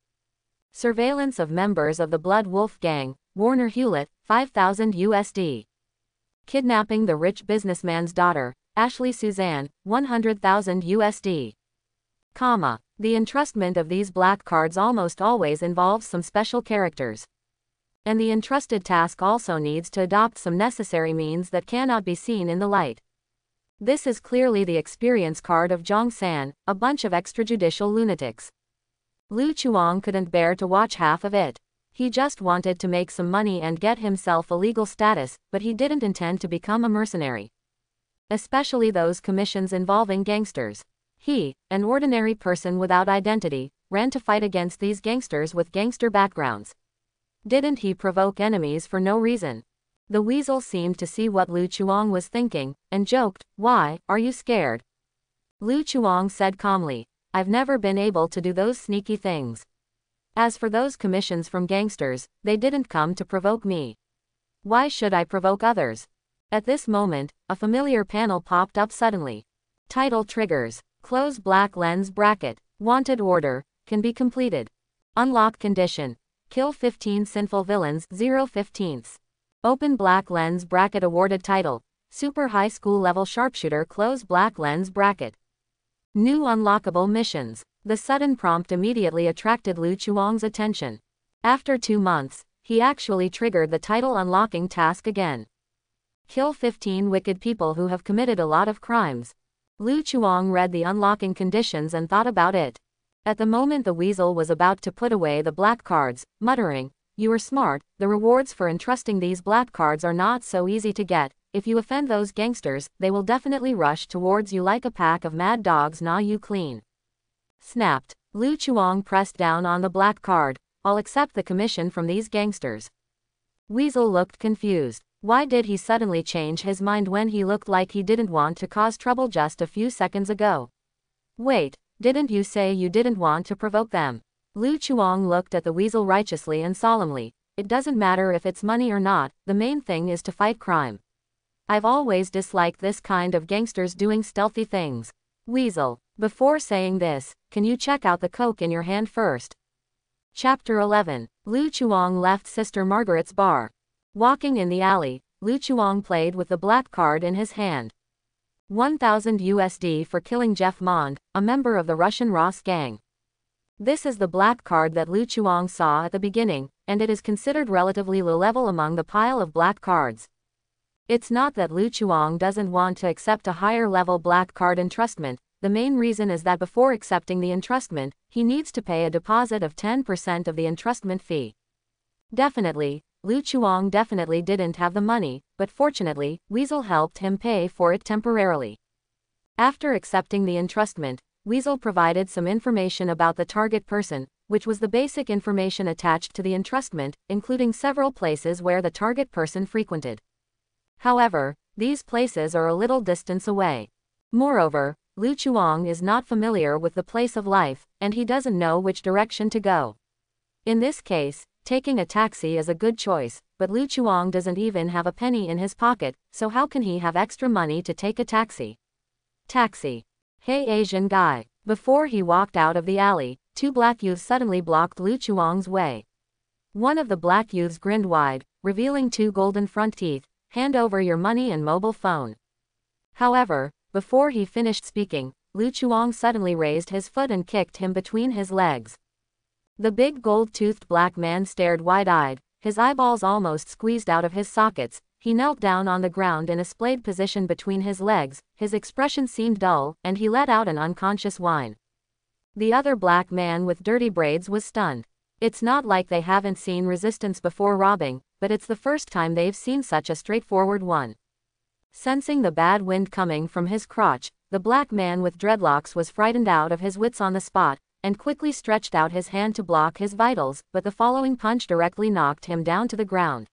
Surveillance of members of the Blood Wolf gang, Warner Hewlett, 5,000 USD. Kidnapping the rich businessman's daughter, Ashley Suzanne, 100,000 USD. The entrustment of these black cards almost always involves some special characters. And the entrusted task also needs to adopt some necessary means that cannot be seen in the light. This is clearly the experience card of Zhong San, a bunch of extrajudicial lunatics. Lu Chuang couldn't bear to watch half of it. He just wanted to make some money and get himself a legal status, but he didn't intend to become a mercenary. Especially those commissions involving gangsters. He, an ordinary person without identity, ran to fight against these gangsters with gangster backgrounds. Didn't he provoke enemies for no reason? The Weasel seemed to see what Lu Chuang was thinking, and joked, "Why, are you scared?" Lu Chuang said calmly, "I've never been able to do those sneaky things. As for those commissions from gangsters, they didn't come to provoke me. Why should I provoke others?" At this moment, a familiar panel popped up suddenly. Title triggers. Close black lens bracket. Wanted order. Can be completed. Unlock condition. Kill 15 sinful villains, 0/15. Open black lens bracket. Awarded title. Super high school level sharpshooter. Close black lens bracket. New unlockable missions. The sudden prompt immediately attracted Lu Chuang's attention. After 2 months, he actually triggered the title unlocking task again. Kill 15 wicked people who have committed a lot of crimes. Lu Chuang read the unlocking conditions and thought about it. At the moment the weasel was about to put away the black cards, muttering, "You are smart, the rewards for entrusting these black cards are not so easy to get. If you offend those gangsters, they will definitely rush towards you like a pack of mad dogs gnaw you clean." Snapped. Lu Chuang pressed down on the black card. "I'll accept the commission from these gangsters." Weasel looked confused. Why did he suddenly change his mind when he looked like he didn't want to cause trouble just a few seconds ago? "Wait, didn't you say you didn't want to provoke them?" Lu Chuang looked at the weasel righteously and solemnly. "It doesn't matter if it's money or not, the main thing is to fight crime. I've always disliked this kind of gangsters doing stealthy things." Weasel. Before saying this, can you check out the coke in your hand first? Chapter 11. Lu Chuang left Sister Margaret's bar. Walking in the alley, Lu Chuang played with the black card in his hand. 1,000 USD for killing Jeff Mond, a member of the Russian Ross gang. This is the black card that Lu Chuang saw at the beginning, and it is considered relatively low level among the pile of black cards. It's not that Lu Chuang doesn't want to accept a higher level black card entrustment, the main reason is that before accepting the entrustment, he needs to pay a deposit of 10% of the entrustment fee. Definitely, Lu Chuang definitely didn't have the money, but fortunately, Weasel helped him pay for it temporarily. After accepting the entrustment, Weasel provided some information about the target person, which was the basic information attached to the entrustment, including several places where the target person frequented. However, these places are a little distance away. Moreover, Lu Chuang is not familiar with the place of life, and he doesn't know which direction to go. In this case, taking a taxi is a good choice, but Lu Chuang doesn't even have a penny in his pocket, so how can he have extra money to take a taxi? Taxi. Hey Asian guy. Before he walked out of the alley, two black youths suddenly blocked Lu Chuang's way. One of the black youths grinned wide, revealing two golden front teeth. "Hand over your money and mobile phone." However, before he finished speaking, Lu Chuang suddenly raised his foot and kicked him between his legs. The big gold-toothed black man stared wide-eyed, his eyeballs almost squeezed out of his sockets. He knelt down on the ground in a splayed position between his legs, his expression seemed dull, and he let out an unconscious whine. The other black man with dirty braids was stunned. It's not like they haven't seen resistance before robbing, but it's the first time they've seen such a straightforward one. Sensing the bad wind coming from his crotch, the black man with dreadlocks was frightened out of his wits on the spot, and quickly stretched out his hand to block his vitals, but the following punch directly knocked him down to the ground.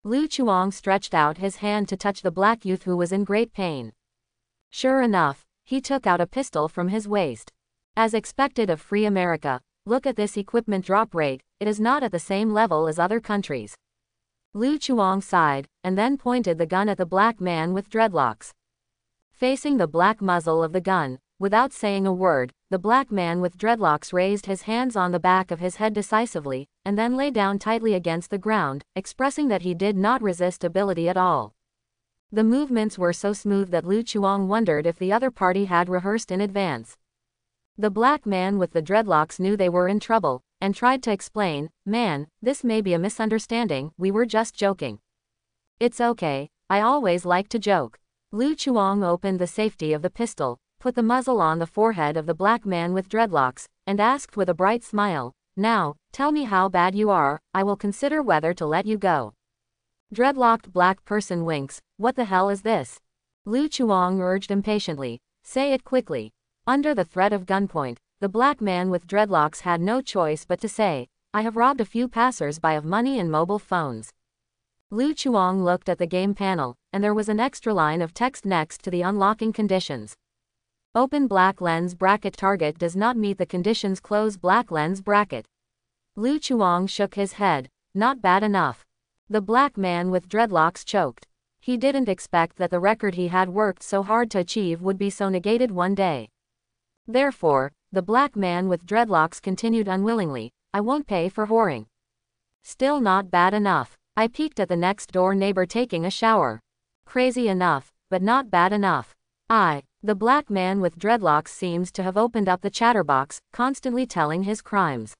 Lu Chuang stretched out his hand to touch the black youth who was in great pain. Sure enough, he took out a pistol from his waist. As expected of free America, look at this equipment drop rate, it is not at the same level as other countries. Lu Chuang sighed, and then pointed the gun at the black man with dreadlocks. Facing the black muzzle of the gun, without saying a word, the black man with dreadlocks raised his hands on the back of his head decisively, and then lay down tightly against the ground, expressing that he did not resist ability at all. The movements were so smooth that Lu Chuang wondered if the other party had rehearsed in advance. The black man with the dreadlocks knew they were in trouble, and tried to explain, "Man, this may be a misunderstanding, we were just joking." "It's okay, I always like to joke." Lu Chuang opened the safety of the pistol, put the muzzle on the forehead of the black man with dreadlocks, and asked with a bright smile, "Now, tell me how bad you are, I will consider whether to let you go." Dreadlocked black person winks, "What the hell is this?" Lu Chuang urged impatiently, "Say it quickly." Under the threat of gunpoint, the black man with dreadlocks had no choice but to say, "I have robbed a few passers-by of money and mobile phones." Lu Chuang looked at the game panel, and there was an extra line of text next to the unlocking conditions. Open black lens bracket target does not meet the conditions close black lens bracket. Lu Chuang shook his head, "Not bad enough." The black man with dreadlocks choked. He didn't expect that the record he had worked so hard to achieve would be so negated one day. Therefore, the black man with dreadlocks continued unwillingly, "I won't pay for whoring." Still not bad enough. I peeked at the next door neighbor taking a shower. Crazy enough, but not bad enough. The black man with dreadlocks seems to have opened up the chatterbox, constantly telling his crimes.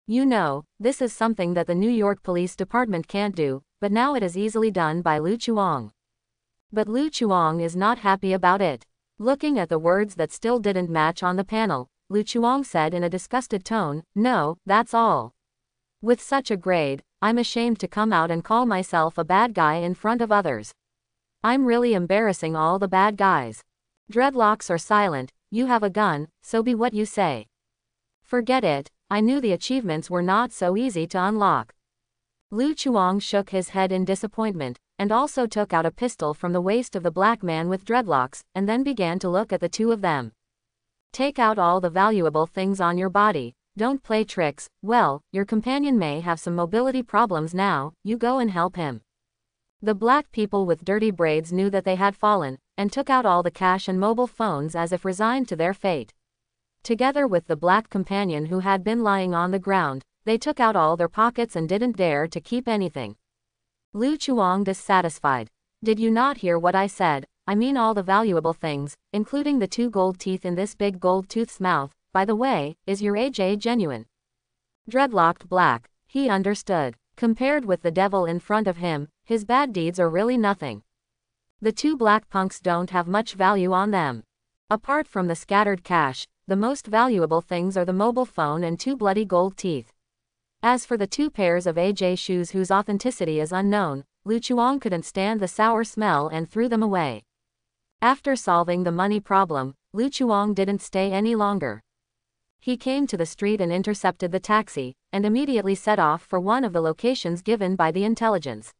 You know, this is something that the New York Police Department can't do, but now it is easily done by Lu Chuang. But Lu Chuang is not happy about it. Looking at the words that still didn't match on the panel, Lu Chuang said in a disgusted tone, "No, that's all. With such a grade, I'm ashamed to come out and call myself a bad guy in front of others. I'm really embarrassing all the bad guys. Dreadlocks are silent, you have a gun, so be what you say." Forget it, I knew the achievements were not so easy to unlock. Lu Chuang shook his head in disappointment, and also took out a pistol from the waist of the black man with dreadlocks, and then began to look at the two of them. "Take out all the valuable things on your body, don't play tricks. Well, your companion may have some mobility problems now, you go and help him." The black people with dirty braids knew that they had fallen, and took out all the cash and mobile phones as if resigned to their fate. Together with the black companion who had been lying on the ground, they took out all their pockets and didn't dare to keep anything. Lu Chuang dissatisfied. "Did you not hear what I said? I mean all the valuable things, including the 2 gold teeth in this big gold tooth's mouth. By the way, is your AJ genuine?" Dreadlocked black. He understood. Compared with the devil in front of him, his bad deeds are really nothing. The 2 black punks don't have much value on them. Apart from the scattered cash, the most valuable things are the mobile phone and 2 bloody gold teeth. As for the 2 pairs of AJ shoes whose authenticity is unknown, Lu Chuang couldn't stand the sour smell and threw them away. After solving the money problem, Lu Chuang didn't stay any longer. He came to the street and intercepted the taxi, and immediately set off for one of the locations given by the intelligence.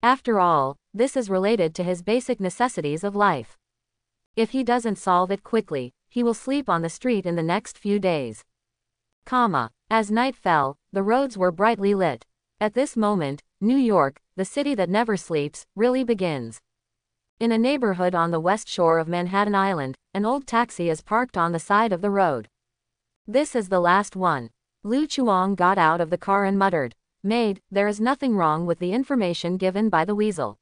After all, this is related to his basic necessities of life. If he doesn't solve it quickly, he will sleep on the street in the next few days. As night fell, the roads were brightly lit. At this moment, New York, the city that never sleeps, really begins. In a neighborhood on the west shore of Manhattan Island, an old taxi is parked on the side of the road. "This is the last one." Lu Chuang got out of the car and muttered, "Maid, there is nothing wrong with the information given by the weasel.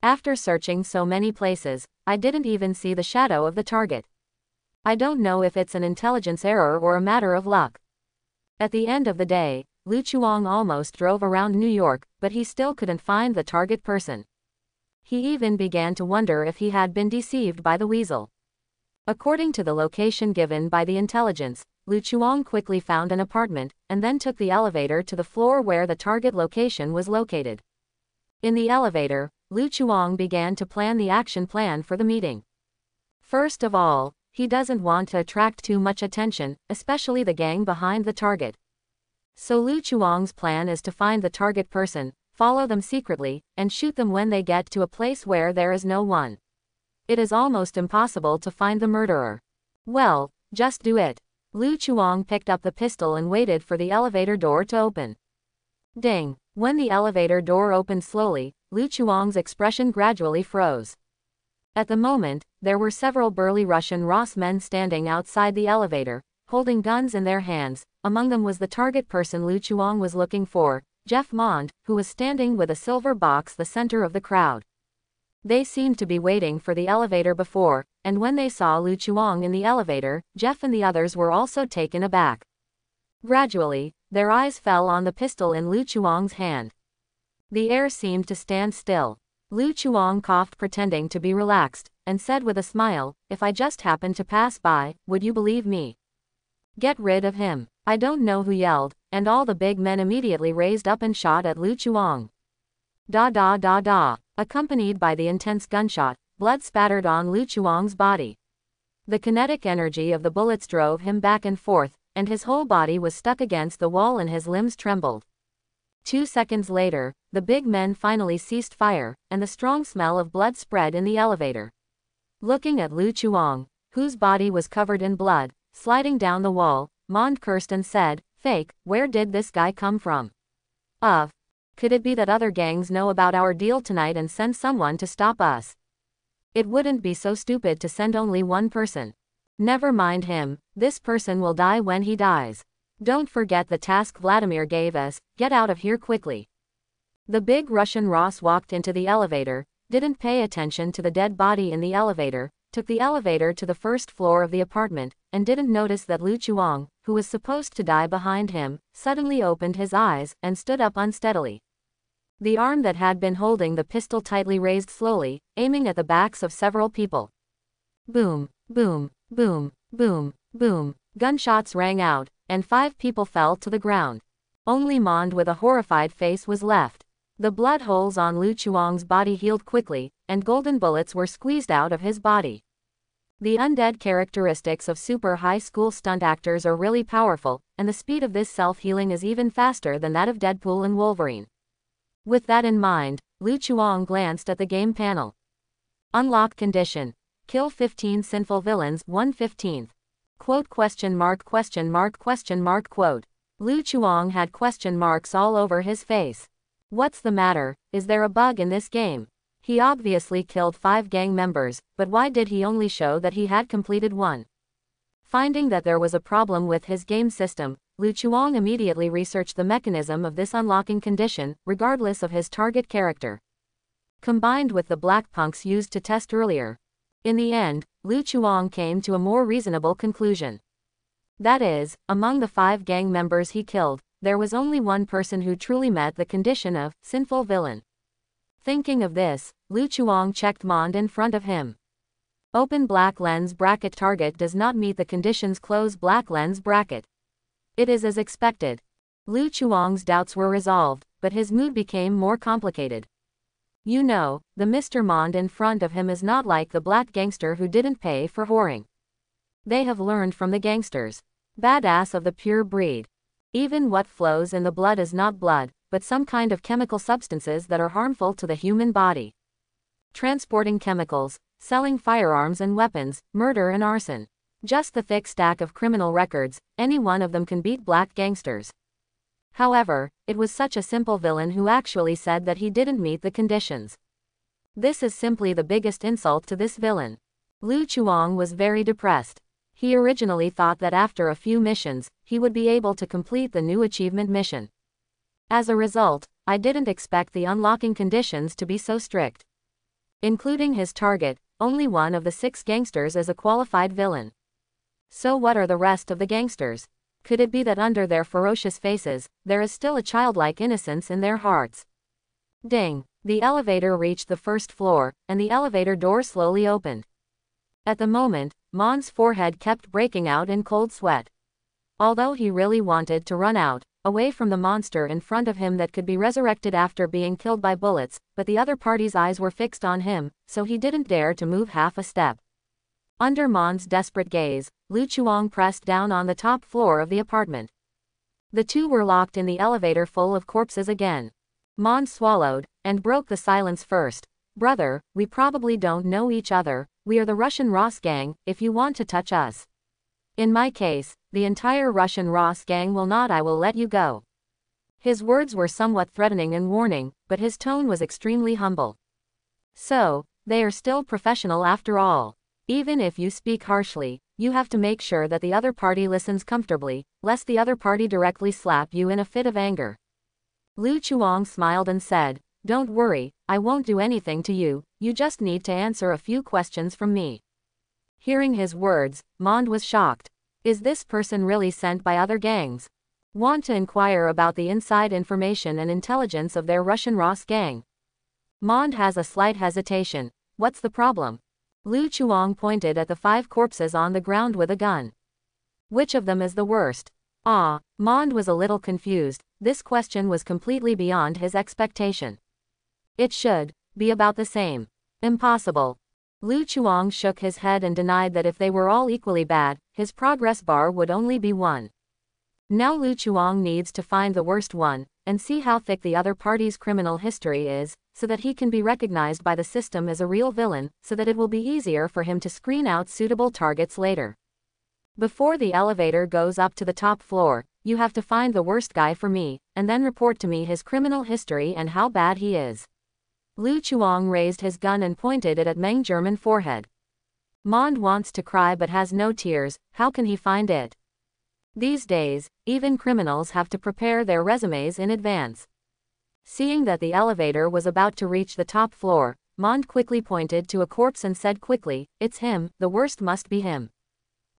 After searching so many places, I didn't even see the shadow of the target. I don't know if it's an intelligence error or a matter of luck." At the end of the day, Lu Chuang almost drove around New York, but he still couldn't find the target person. He even began to wonder if he had been deceived by the weasel. According to the location given by the intelligence, Lu Chuang quickly found an apartment, and then took the elevator to the floor where the target location was located. In the elevator, Lu Chuang began to plan the action plan for the meeting. First of all, he doesn't want to attract too much attention, especially the gang behind the target. So Lu Chuang's plan is to find the target person, follow them secretly, and shoot them when they get to a place where there is no one. It is almost impossible to find the murderer. Well, just do it. Lu Chuang picked up the pistol and waited for the elevator door to open. Ding! When the elevator door opened slowly, Lu Chuang's expression gradually froze. At the moment, there were several burly Russian Ross men standing outside the elevator, holding guns in their hands. Among them was the target person Lu Chuang was looking for, Jeff Mond, who was standing with a silver box the center of the crowd. They seemed to be waiting for the elevator before, and when they saw Lu Chuang in the elevator, Jeff and the others were also taken aback. Gradually, their eyes fell on the pistol in Lu Chuang's hand. The air seemed to stand still. Lu Chuang coughed, pretending to be relaxed, and said with a smile, "If I just happened to pass by, would you believe me? Get rid of him." I don't know who yelled, and all the big men immediately raised up and shot at Lu Chuang. Da da da da. Accompanied by the intense gunshot, blood spattered on Lu Chuang's body. The kinetic energy of the bullets drove him back and forth, and his whole body was stuck against the wall and his limbs trembled. 2 seconds later, the big men finally ceased fire, and the strong smell of blood spread in the elevator. Looking at Lu Chuang, whose body was covered in blood, sliding down the wall, Mond cursed and said, "Fake, where did this guy come from? Could it be that other gangs know about our deal tonight and send someone to stop us? It wouldn't be so stupid to send only one person. Never mind him, this person will die when he dies. Don't forget the task Vladimir gave us, get out of here quickly." The big Russian Ross walked into the elevator, didn't pay attention to the dead body in the elevator, took the elevator to the first floor of the apartment, and didn't notice that Lu Chuang, who was supposed to die behind him, suddenly opened his eyes and stood up unsteadily. The arm that had been holding the pistol tightly raised slowly, aiming at the backs of several people. Boom, boom, boom, boom, boom. Gunshots rang out, and 5 people fell to the ground. Only Mond with a horrified face was left. The blood holes on Lu Chuang's body healed quickly, and golden bullets were squeezed out of his body. The undead characteristics of super high school stunt actors are really powerful, and the speed of this self-healing is even faster than that of Deadpool and Wolverine. With that in mind, Lu Chuang glanced at the game panel. Unlock condition. Kill 15 sinful villains, 1/15. Quote question mark question mark question mark quote. Lu Chuang had question marks all over his face. What's the matter? Is there a bug in this game? He obviously killed 5 gang members, but why did he only show that he had completed 1? Finding that there was a problem with his game system, Lu Chuang immediately researched the mechanism of this unlocking condition, regardless of his target character. Combined with the black punks used to test earlier. In the end, Lu Chuang came to a more reasonable conclusion. That is, among the 5 gang members he killed, there was only one person who truly met the condition of sinful villain. Thinking of this, Lu Chuang checked Mond in front of him. Open black lens bracket target does not meet the conditions close black lens bracket. It is as expected. Lu Chuang's doubts were resolved, but his mood became more complicated. You know, the Mr. Mond in front of him is not like the black gangster who didn't pay for whoring. They have learned from the gangsters. Badass of the pure breed. Even what flows in the blood is not blood, but some kind of chemical substances that are harmful to the human body. Transporting chemicals, selling firearms and weapons, murder and arson. Just the thick stack of criminal records, any one of them can beat black gangsters. However, it was such a simple villain who actually said that he didn't meet the conditions. This is simply the biggest insult to this villain. Lu Chuang was very depressed. He originally thought that after a few missions, he would be able to complete the new achievement mission. As a result, I didn't expect the unlocking conditions to be so strict. Including his target, only one of the 6 gangsters is a qualified villain. So what are the rest of the gangsters? Could it be that under their ferocious faces, there is still a childlike innocence in their hearts? Ding! The elevator reached the first floor, and the elevator door slowly opened. At the moment, Mond's forehead kept breaking out in cold sweat. Although he really wanted to run out, away from the monster in front of him that could be resurrected after being killed by bullets, but the other party's eyes were fixed on him, so he didn't dare to move half a step. Under Mond's desperate gaze, Lu Chuang pressed down on the top floor of the apartment. The two were locked in the elevator full of corpses again. Mond swallowed, and broke the silence first. Brother, we probably don't know each other, we are the Russian Ross gang, if you want to touch us. In my case, the entire Russian Ross gang will not. I will let you go. His words were somewhat threatening and warning, but his tone was extremely humble. So, they are still professional after all. Even if you speak harshly, you have to make sure that the other party listens comfortably, lest the other party directly slap you in a fit of anger. Lu Chuang smiled and said, "Don't worry, I won't do anything to you, you just need to answer a few questions from me." Hearing his words, Mond was shocked. Is this person really sent by other gangs? Want to inquire about the inside information and intelligence of their Russian Ross gang? Mond has a slight hesitation. What's the problem? Lu Chuang pointed at the 5 corpses on the ground with a gun. Which of them is the worst? Mond was a little confused. This question was completely beyond his expectation. It should be about the same. Impossible. Lu Chuang shook his head and denied that if they were all equally bad, his progress bar would only be 1. Now Lu Chuang needs to find the worst one, and see how thick the other party's criminal history is, so that he can be recognized by the system as a real villain, so that it will be easier for him to screen out suitable targets later. Before the elevator goes up to the top floor, you have to find the worst guy for me, and then report to me his criminal history and how bad he is. Lu Chuang raised his gun and pointed it at Meng German forehead. Mond wants to cry but has no tears. How can he find it? These days, even criminals have to prepare their resumes in advance. Seeing that the elevator was about to reach the top floor, Mond quickly pointed to a corpse and said quickly, "It's him, the worst must be him.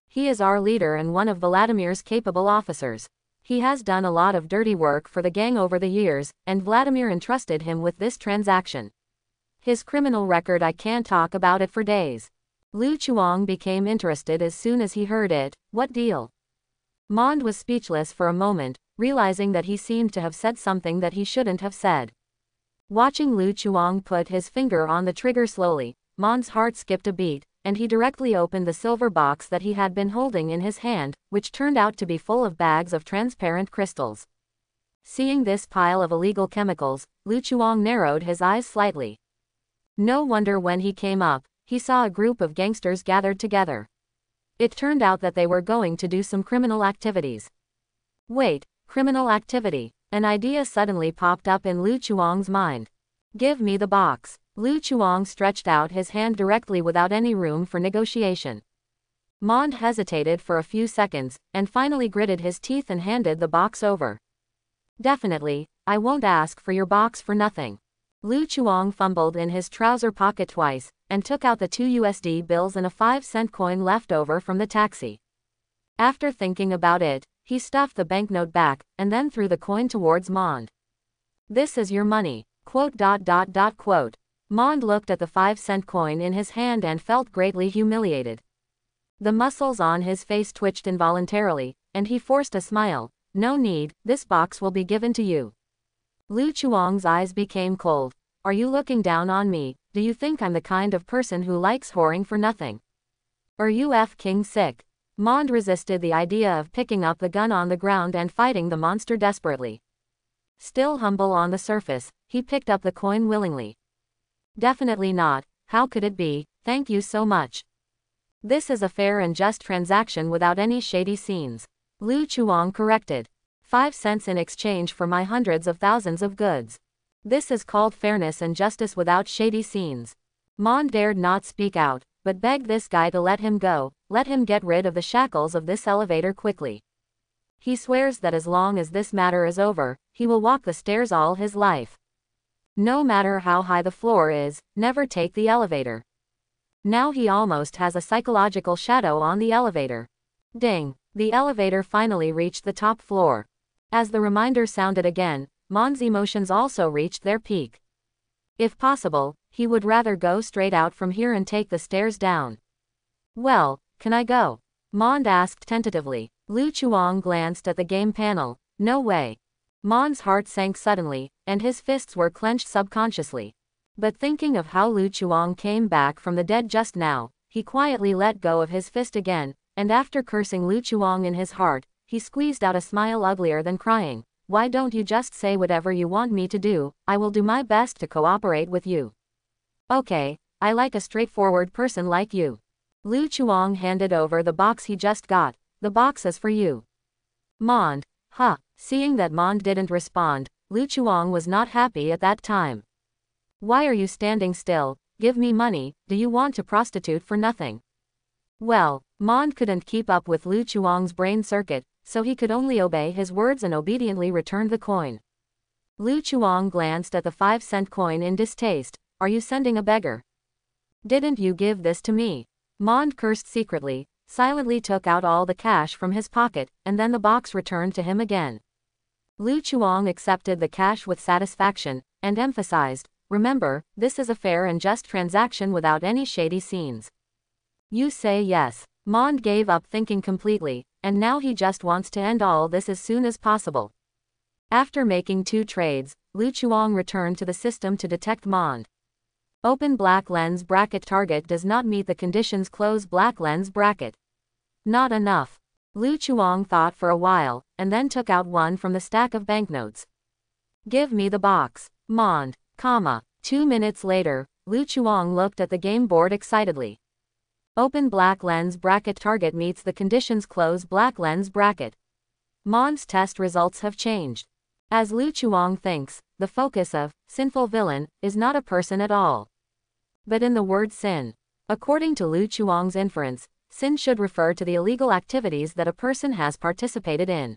He is our leader and one of Vladimir's capable officers." He has done a lot of dirty work for the gang over the years, and Vladimir entrusted him with this transaction. His criminal record, I can't talk about it for days. Lu Chuang became interested as soon as he heard it. What deal? Mond was speechless for a moment, realizing that he seemed to have said something that he shouldn't have said. Watching Lu Chuang put his finger on the trigger slowly, Mond's heart skipped a beat, and he directly opened the silver box that he had been holding in his hand, which turned out to be full of bags of transparent crystals. Seeing this pile of illegal chemicals, Lu Chuang narrowed his eyes slightly. No wonder when he came up, he saw a group of gangsters gathered together. It turned out that they were going to do some criminal activities. Wait, criminal activity? An idea suddenly popped up in Lu Chuang's mind. Give me the box. Lu Chuang stretched out his hand directly without any room for negotiation. Mond hesitated for a few seconds, and finally gritted his teeth and handed the box over. Definitely, I won't ask for your box for nothing. Lu Chuang fumbled in his trouser pocket twice, and took out the 2 USD bills and a 5-cent coin left over from the taxi. After thinking about it, he stuffed the banknote back, and then threw the coin towards Mond. This is your money. Quote. Mond looked at the 5-cent coin in his hand and felt greatly humiliated. The muscles on his face twitched involuntarily, and he forced a smile. No need, this box will be given to you. Lu Chuang's eyes became cold. Are you looking down on me? Do you think I'm the kind of person who likes whoring for nothing? Are you f***ing sick? Mond resisted the idea of picking up the gun on the ground and fighting the monster desperately. Still humble on the surface, he picked up the coin willingly. Definitely not. How could it be? Thank you so much. This is a fair and just transaction without any shady scenes. Lu Chuang corrected. 5 cents in exchange for my hundreds of thousands of goods. This is called fairness and justice without shady scenes. Mond dared not speak out, but begged this guy to let him go, let him get rid of the shackles of this elevator quickly. He swears that as long as this matter is over, he will walk the stairs all his life. No matter how high the floor is, never take the elevator. Now he almost has a psychological shadow on the elevator. Ding! The elevator finally reached the top floor. As the reminder sounded again, Mond's emotions also reached their peak. If possible, he would rather go straight out from here and take the stairs down. Well, can I go? Mond asked tentatively. Lu Chuang glanced at the game panel. No way. Mond's heart sank suddenly, and his fists were clenched subconsciously. But thinking of how Lu Chuang came back from the dead just now, he quietly let go of his fist again, and after cursing Lu Chuang in his heart, he squeezed out a smile uglier than crying. Why don't you just say whatever you want me to do? I will do my best to cooperate with you. Okay, I like a straightforward person like you. Lu Chuang handed over the box he just got. The box is for you. Mond. Huh. Seeing that Mond didn't respond, Lu Chuang was not happy at that time. Why are you standing still? Give me money. Do you want to prostitute for nothing? Well, Mond couldn't keep up with Lu Chuang's brain circuit, so he could only obey his words and obediently returned the coin. Lu Chuang glanced at the 5-cent coin in distaste. Are you sending a beggar? Didn't you give this to me? Mond cursed secretly, silently took out all the cash from his pocket, and then the box returned to him again. Lu Chuang accepted the cash with satisfaction, and emphasized, remember, this is a fair and just transaction without any shady scenes. You say yes. Mond gave up thinking completely, and now he just wants to end all this as soon as possible. After making 2 trades, Lu Chuang returned to the system to detect Mond. Open black lens bracket target does not meet the conditions. Close black lens bracket. Not enough. Lu Chuang thought for a while, and then took out one from the stack of banknotes. Give me the box. Mond, 2 minutes later, Lu Chuang looked at the game board excitedly. Open black lens bracket target meets the conditions. Close black lens bracket. Mond's test results have changed. As Lu Chuang thinks, the focus of sinful villain is not a person at all, but in the word sin. According to Lu Chuang's inference, sin should refer to the illegal activities that a person has participated in.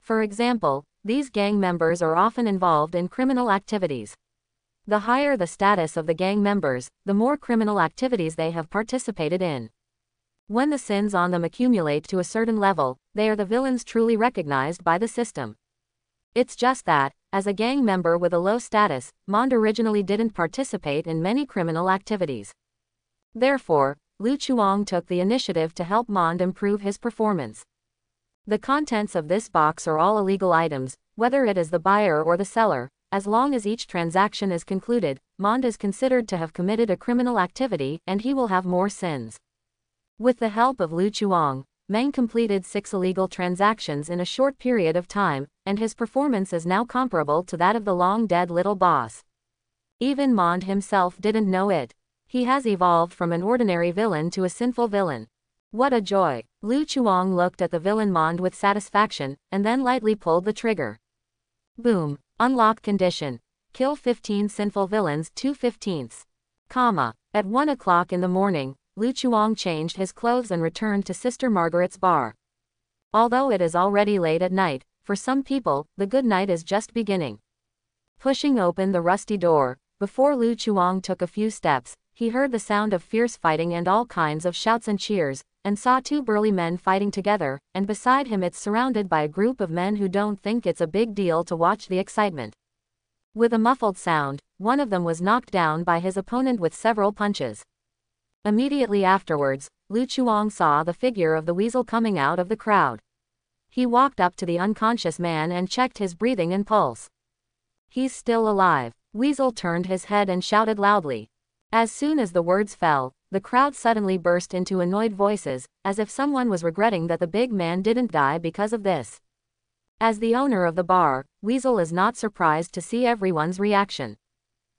For example, these gang members are often involved in criminal activities. The higher the status of the gang members, the more criminal activities they have participated in. When the sins on them accumulate to a certain level, they are the villains truly recognized by the system. It's just that, as a gang member with a low status, Mond originally didn't participate in many criminal activities. Therefore, Lu Chuang took the initiative to help Mond improve his performance. The contents of this box are all illegal items, whether it is the buyer or the seller. As long as each transaction is concluded, Mond is considered to have committed a criminal activity and he will have more sins. With the help of Lu Chuang, Meng completed 6 illegal transactions in a short period of time, and his performance is now comparable to that of the long-dead little boss. Even Mond himself didn't know it. He has evolved from an ordinary villain to a sinful villain. What a joy! Lu Chuang looked at the villain Mond with satisfaction, and then lightly pulled the trigger. Boom. Unlock condition. Kill 15 sinful villains 2/15. At 1 o'clock in the morning, Lu Chuang changed his clothes and returned to Sister Margaret's bar. Although it is already late at night, for some people, the good night is just beginning. Pushing open the rusty door, before Lu Chuang took a few steps, he heard the sound of fierce fighting and all kinds of shouts and cheers, and saw 2 burly men fighting together, and beside him it's surrounded by a group of men who don't think it's a big deal to watch the excitement. With a muffled sound, one of them was knocked down by his opponent with several punches. Immediately afterwards, Lu Chuang saw the figure of the weasel coming out of the crowd. He walked up to the unconscious man and checked his breathing and pulse. He's still alive. Weasel turned his head and shouted loudly. As soon as the words fell, the crowd suddenly burst into annoyed voices, as if someone was regretting that the big man didn't die because of this. As the owner of the bar, Weasel is not surprised to see everyone's reaction.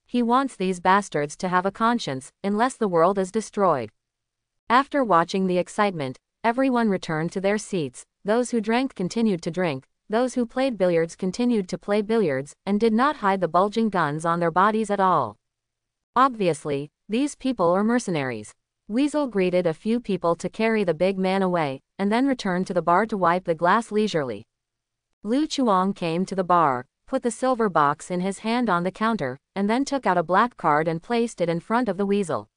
He wants these bastards to have a conscience, unless the world is destroyed. After watching the excitement, everyone returned to their seats. Those who drank continued to drink, those who played billiards continued to play billiards, and did not hide the bulging guns on their bodies at all. Obviously, these people are mercenaries. Weasel greeted a few people to carry the big man away, and then returned to the bar to wipe the glass leisurely. Lu Chuang came to the bar, put the silver box in his hand on the counter, and then took out a black card and placed it in front of the weasel.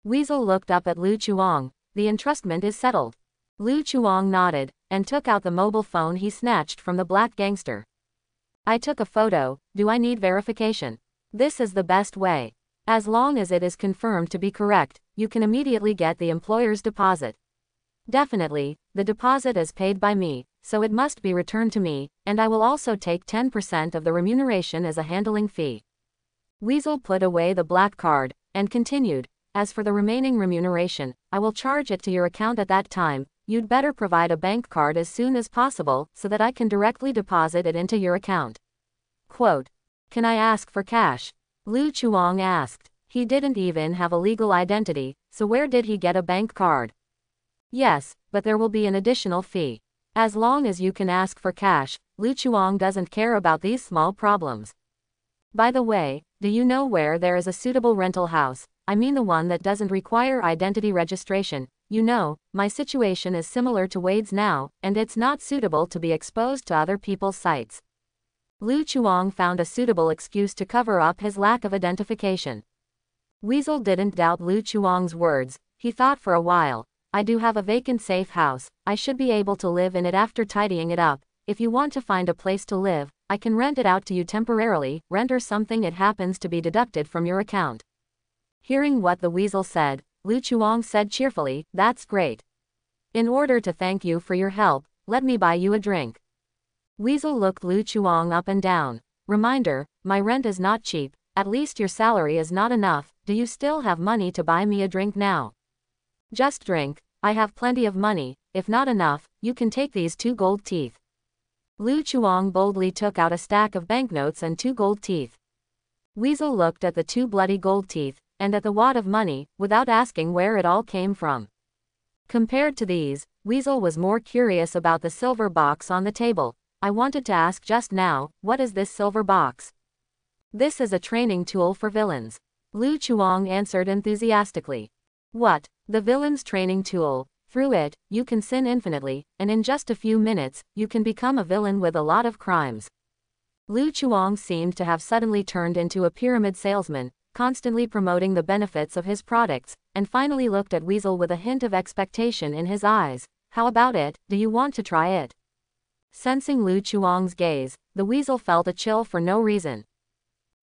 Weasel looked up at Lu Chuang. The entrustment is settled. Lu Chuang nodded, and took out the mobile phone he snatched from the black gangster. I took a photo. Do I need verification? This is the best way. As long as it is confirmed to be correct, you can immediately get the employer's deposit. Definitely, the deposit is paid by me, so it must be returned to me, and I will also take 10% of the remuneration as a handling fee. Weasel put away the black card, and continued, as for the remaining remuneration, I will charge it to your account at that time. You'd better provide a bank card as soon as possible so that I can directly deposit it into your account. Quote, can I ask for cash? Lu Chuang asked. He didn't even have a legal identity, so where did he get a bank card? Yes, but there will be an additional fee. As long as you can ask for cash, Lu Chuang doesn't care about these small problems. By the way, do you know where there is a suitable rental house? I mean the one that doesn't require identity registration. You know, my situation is similar to Wade's now, and it's not suitable to be exposed to other people's sites. Lu Chuang found a suitable excuse to cover up his lack of identification. Weasel didn't doubt Lu Chuang's words. He thought for a while. I do have a vacant safe house. I should be able to live in it after tidying it up. If you want to find a place to live, I can rent it out to you temporarily. Rent or something, it happens to be deducted from your account. Hearing what the weasel said, Lu Chuang said cheerfully, that's great. In order to thank you for your help, let me buy you a drink. Weasel looked Lu Chuang up and down. Reminder, my rent is not cheap, at least your salary is not enough. Do you still have money to buy me a drink now? Just drink, I have plenty of money. If not enough, you can take these 2 gold teeth. Lu Chuang boldly took out a stack of banknotes and 2 gold teeth. Weasel looked at the 2 bloody gold teeth, and at the wad of money, without asking where it all came from. Compared to these, Weasel was more curious about the silver box on the table. I wanted to ask just now, what is this silver box? This is a training tool for villains. Lu Chuang answered enthusiastically. What? The villain's training tool. Through it, you can sin infinitely, and in just a few minutes, you can become a villain with a lot of crimes. Lu Chuang seemed to have suddenly turned into a pyramid salesman, constantly promoting the benefits of his products, and finally looked at Weasel with a hint of expectation in his eyes. How about it, do you want to try it? Sensing Lu Chuang's gaze, the Weasel felt a chill for no reason.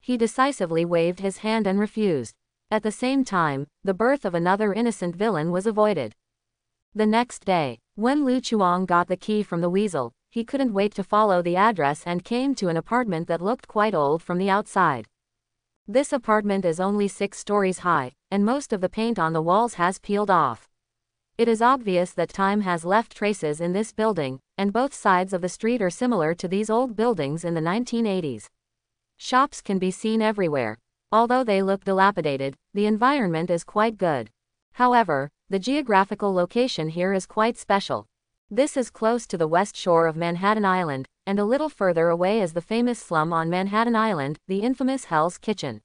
He decisively waved his hand and refused. At the same time, the birth of another innocent villain was avoided. The next day, when Lu Chuang got the key from the Weasel, he couldn't wait to follow the address and came to an apartment that looked quite old from the outside. This apartment is only 6 stories high, and most of the paint on the walls has peeled off. It is obvious that time has left traces in this building, and both sides of the street are similar to these old buildings in the 1980s. Shops can be seen everywhere. Although they look dilapidated, the environment is quite good. However, the geographical location here is quite special. This is close to the west shore of Manhattan Island, and a little further away is the famous slum on Manhattan Island, the infamous Hell's Kitchen.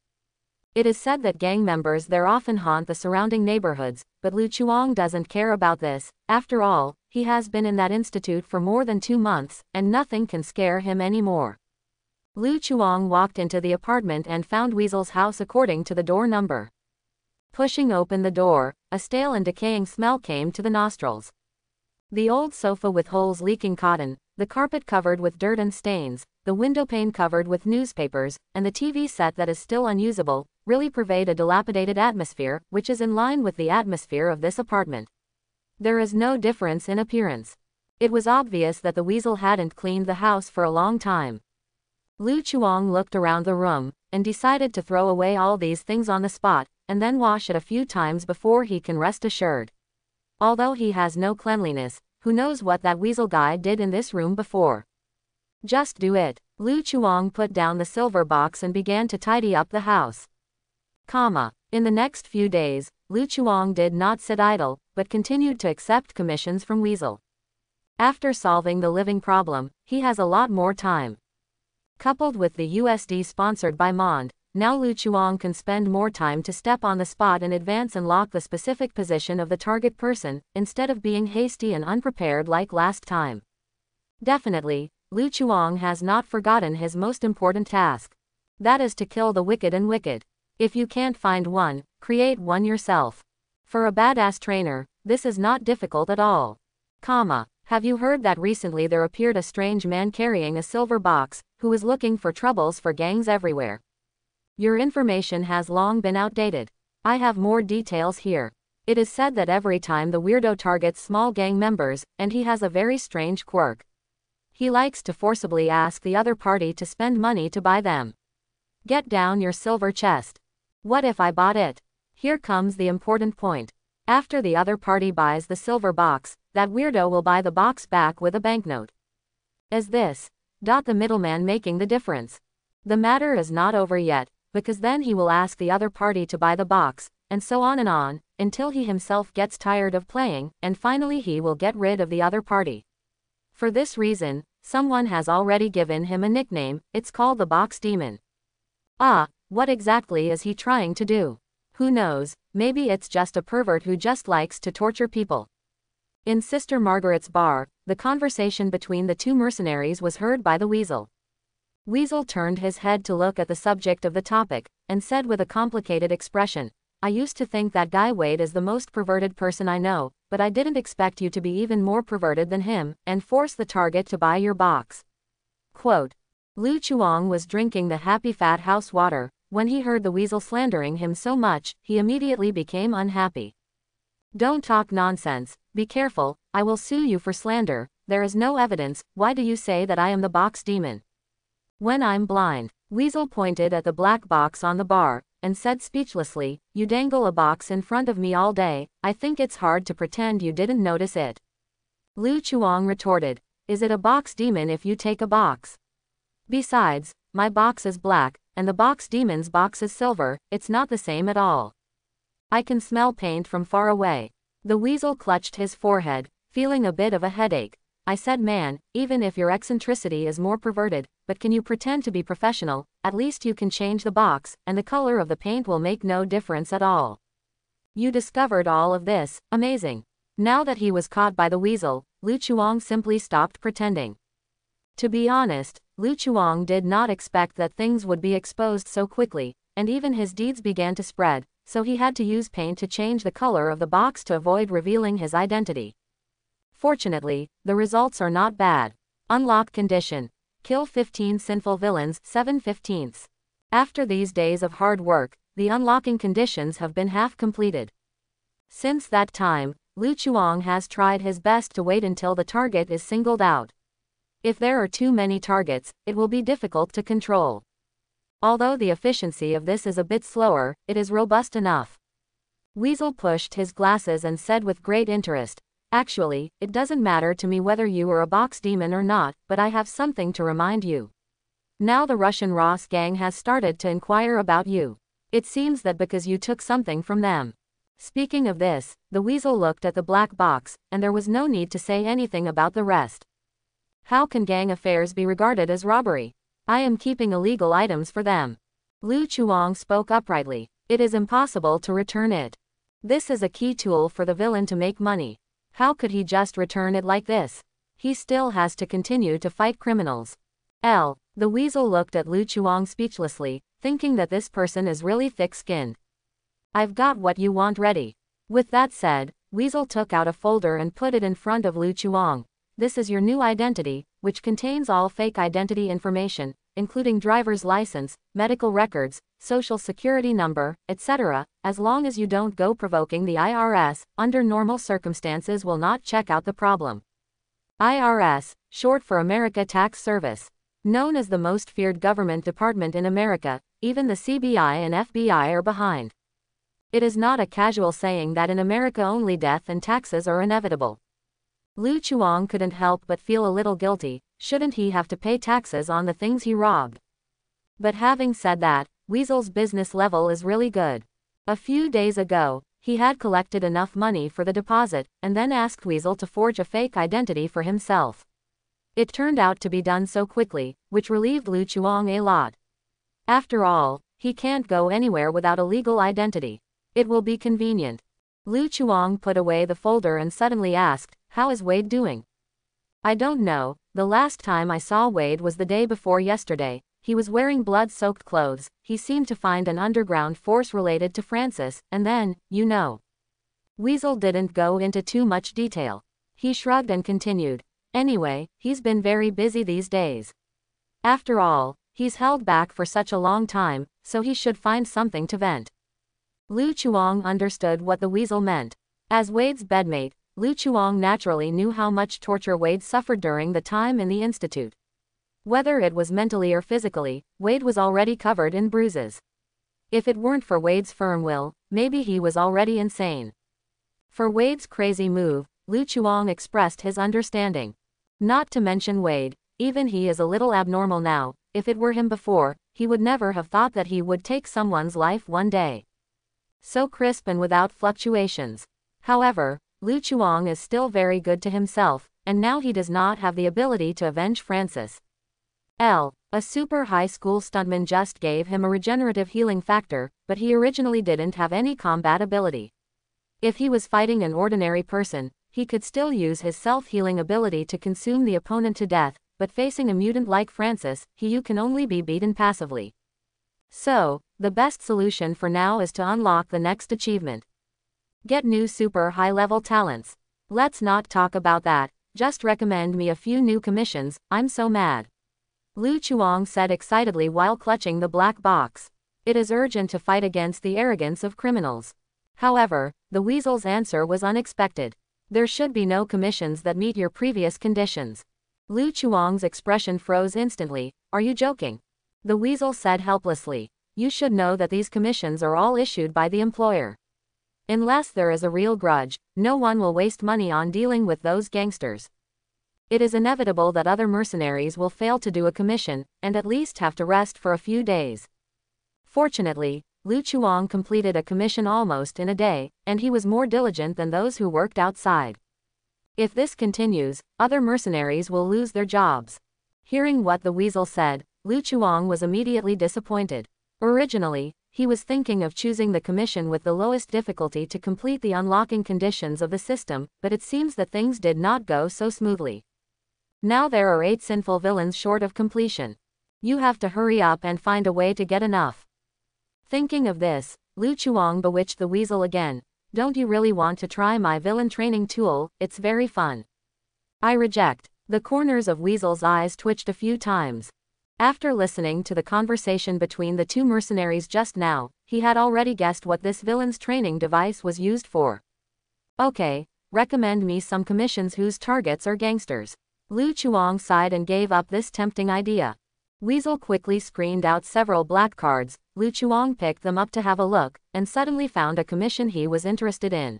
It is said that gang members there often haunt the surrounding neighborhoods, but Lu Chuang doesn't care about this. After all, he has been in that institute for more than 2 months, and nothing can scare him anymore. Lu Chuang walked into the apartment and found Weasel's house according to the door number. Pushing open the door, a stale and decaying smell came to the nostrils. The old sofa with holes leaking cotton, the carpet covered with dirt and stains, the windowpane covered with newspapers, and the TV set that is still unusable, really pervade a dilapidated atmosphere, which is in line with the atmosphere of this apartment. There is no difference in appearance. It was obvious that the Weasel hadn't cleaned the house for a long time. Lu Chuang looked around the room, and decided to throw away all these things on the spot, and then wash it a few times before he can rest assured. Although he has no cleanliness, who knows what that Weasel guy did in this room before? Just do it. Lu Chuang put down the silver box and began to tidy up the house. In the next few days, Lu Chuang did not sit idle, but continued to accept commissions from Weasel. After solving the living problem, he has a lot more time. Coupled with the USD sponsored by Mond, now Lu Chuang can spend more time to step on the spot in advance and lock the specific position of the target person, instead of being hasty and unprepared like last time. Definitely, Lu Chuang has not forgotten his most important task. That is to kill the wicked and wicked. If you can't find one, create one yourself. For a badass trainer, this is not difficult at all. Have you heard that recently there appeared a strange man carrying a silver box, who is looking for troubles for gangs everywhere? Your information has long been outdated. I have more details here. It is said that every time the weirdo targets small gang members, and he has a very strange quirk. He likes to forcibly ask the other party to spend money to buy them. Get down your silver chest. What if I bought it? Here comes the important point. After the other party buys the silver box, that weirdo will buy the box back with a banknote. Is this the middleman making the difference? The matter is not over yet, because then he will ask the other party to buy the box, and so on, until he himself gets tired of playing, and finally he will get rid of the other party. For this reason, someone has already given him a nickname. It's called the Box Demon. What exactly is he trying to do? Who knows, maybe it's just a pervert who just likes to torture people. In Sister Margaret's bar, the conversation between the two mercenaries was heard by the Weasel. Weasel turned his head to look at the subject of the topic, and said with a complicated expression, I used to think that guy Wade is the most perverted person I know, but I didn't expect you to be even more perverted than him, and force the target to buy your box. Quote. Lu Chuang was drinking the happy fat house water. When he heard the Weasel slandering him so much, he immediately became unhappy. Don't talk nonsense, be careful, I will sue you for slander. There is no evidence. Why do you say that I am the Box Demon? When I'm blind. Weasel pointed at the black box on the bar, and said speechlessly, you dangle a box in front of me all day, I think it's hard to pretend you didn't notice it. Lu Chuang retorted, is it a box demon if you take a box? Besides, my box is black, and the Box Demon's box is silver, it's not the same at all. I can smell paint from far away. The Weasel clutched his forehead, feeling a bit of a headache. I said, man, even if your eccentricity is more perverted, but can you pretend to be professional? At least you can change the box, and the color of the paint will make no difference at all. You discovered all of this, amazing. Now that he was caught by the Weasel, Lu Chuang simply stopped pretending. To be honest, Lu Chuang did not expect that things would be exposed so quickly, and even his deeds began to spread, so he had to use paint to change the color of the box to avoid revealing his identity. Fortunately, the results are not bad. Unlock condition. Kill 15 sinful villains, 7/15. After these days of hard work, the unlocking conditions have been half completed. Since that time, Lu Chuang has tried his best to wait until the target is singled out. If there are too many targets, it will be difficult to control. Although the efficiency of this is a bit slower, it is robust enough. Weasel pushed his glasses and said with great interest, "Actually, it doesn't matter to me whether you are a box demon or not, but I have something to remind you. Now the Russian Ross gang has started to inquire about you. It seems that because you took something from them." Speaking of this, the Weasel looked at the black box, and there was no need to say anything about the rest. How can gang affairs be regarded as robbery? I am keeping illegal items for them. Lu Chuang spoke uprightly. It is impossible to return it. This is a key tool for the villain to make money. How could he just return it like this? He still has to continue to fight criminals. The Weasel looked at Lu Chuang speechlessly, thinking that this person is really thick-skinned. I've got what you want ready. With that said, Weasel took out a folder and put it in front of Lu Chuang. This is your new identity, which contains all fake identity information, including driver's license, medical records, social security number, etc. As long as you don't go provoking the IRS, under normal circumstances will not check out the problem. IRS, short for America Tax Service. Known as the most feared government department in America, even the CBI and FBI are behind. It is not a casual saying that in America only death and taxes are inevitable. Lu Chuang couldn't help but feel a little guilty. Shouldn't he have to pay taxes on the things he robbed? But having said that, Weasel's business level is really good. A few days ago, he had collected enough money for the deposit, and then asked Weasel to forge a fake identity for himself. It turned out to be done so quickly, which relieved Lu Chuang a lot. After all, he can't go anywhere without a legal identity. It will be convenient. Lu Chuang put away the folder and suddenly asked, "How is Wade doing?" "I don't know. The last time I saw Wade was the day before yesterday. He was wearing blood-soaked clothes. He seemed to find an underground force related to Francis, and then, you know." Weasel didn't go into too much detail. He shrugged and continued, "Anyway, he's been very busy these days. After all, he's held back for such a long time, so he should find something to vent." Lu Chuang understood what the Weasel meant. As Wade's bedmate, Lu Chuang naturally knew how much torture Wade suffered during the time in the institute. Whether it was mentally or physically, Wade was already covered in bruises. If it weren't for Wade's firm will, maybe he was already insane. For Wade's crazy move, Lu Chuang expressed his understanding. Not to mention Wade, even he is a little abnormal now. If it were him before, he would never have thought that he would take someone's life one day. So crisp and without fluctuations. However, Lu Chuang is still very good to himself, and now he does not have the ability to avenge Francis. A super high school stuntman just gave him a regenerative healing factor, but he originally didn't have any combat ability. If he was fighting an ordinary person, he could still use his self-healing ability to consume the opponent to death, but facing a mutant like Francis, he can only be beaten passively. So, the best solution for now is to unlock the next achievement. Get new super high-level talents. Let's not talk about that, just recommend me a few new commissions, I'm so mad. Lu Chuang said excitedly while clutching the black box. It is urgent to fight against the arrogance of criminals. However, the Weasel's answer was unexpected. There should be no commissions that meet your previous conditions. Lu Chuang's expression froze instantly. Are you joking? The Weasel said helplessly. You should know that these commissions are all issued by the employer. Unless there is a real grudge, no one will waste money on dealing with those gangsters. It is inevitable that other mercenaries will fail to do a commission, and at least have to rest for a few days. Fortunately, Lu Chuang completed a commission almost in a day, and he was more diligent than those who worked outside. If this continues, other mercenaries will lose their jobs. Hearing what the Weasel said, Lu Chuang was immediately disappointed. Originally, he was thinking of choosing the commission with the lowest difficulty to complete the unlocking conditions of the system, but it seems that things did not go so smoothly. Now there are 8 sinful villains short of completion. You have to hurry up and find a way to get enough. Thinking of this, Lu Chuang bewitched the weasel again. Don't you really want to try my villain training tool? It's very fun. I reject. The corners of Weasel's eyes twitched a few times. After listening to the conversation between the two mercenaries just now, he had already guessed what this villain's training device was used for. Okay, recommend me some commissions whose targets are gangsters. Lu Chuang sighed and gave up this tempting idea. Weasel quickly screened out several black cards. Lu Chuang picked them up to have a look, and suddenly found a commission he was interested in.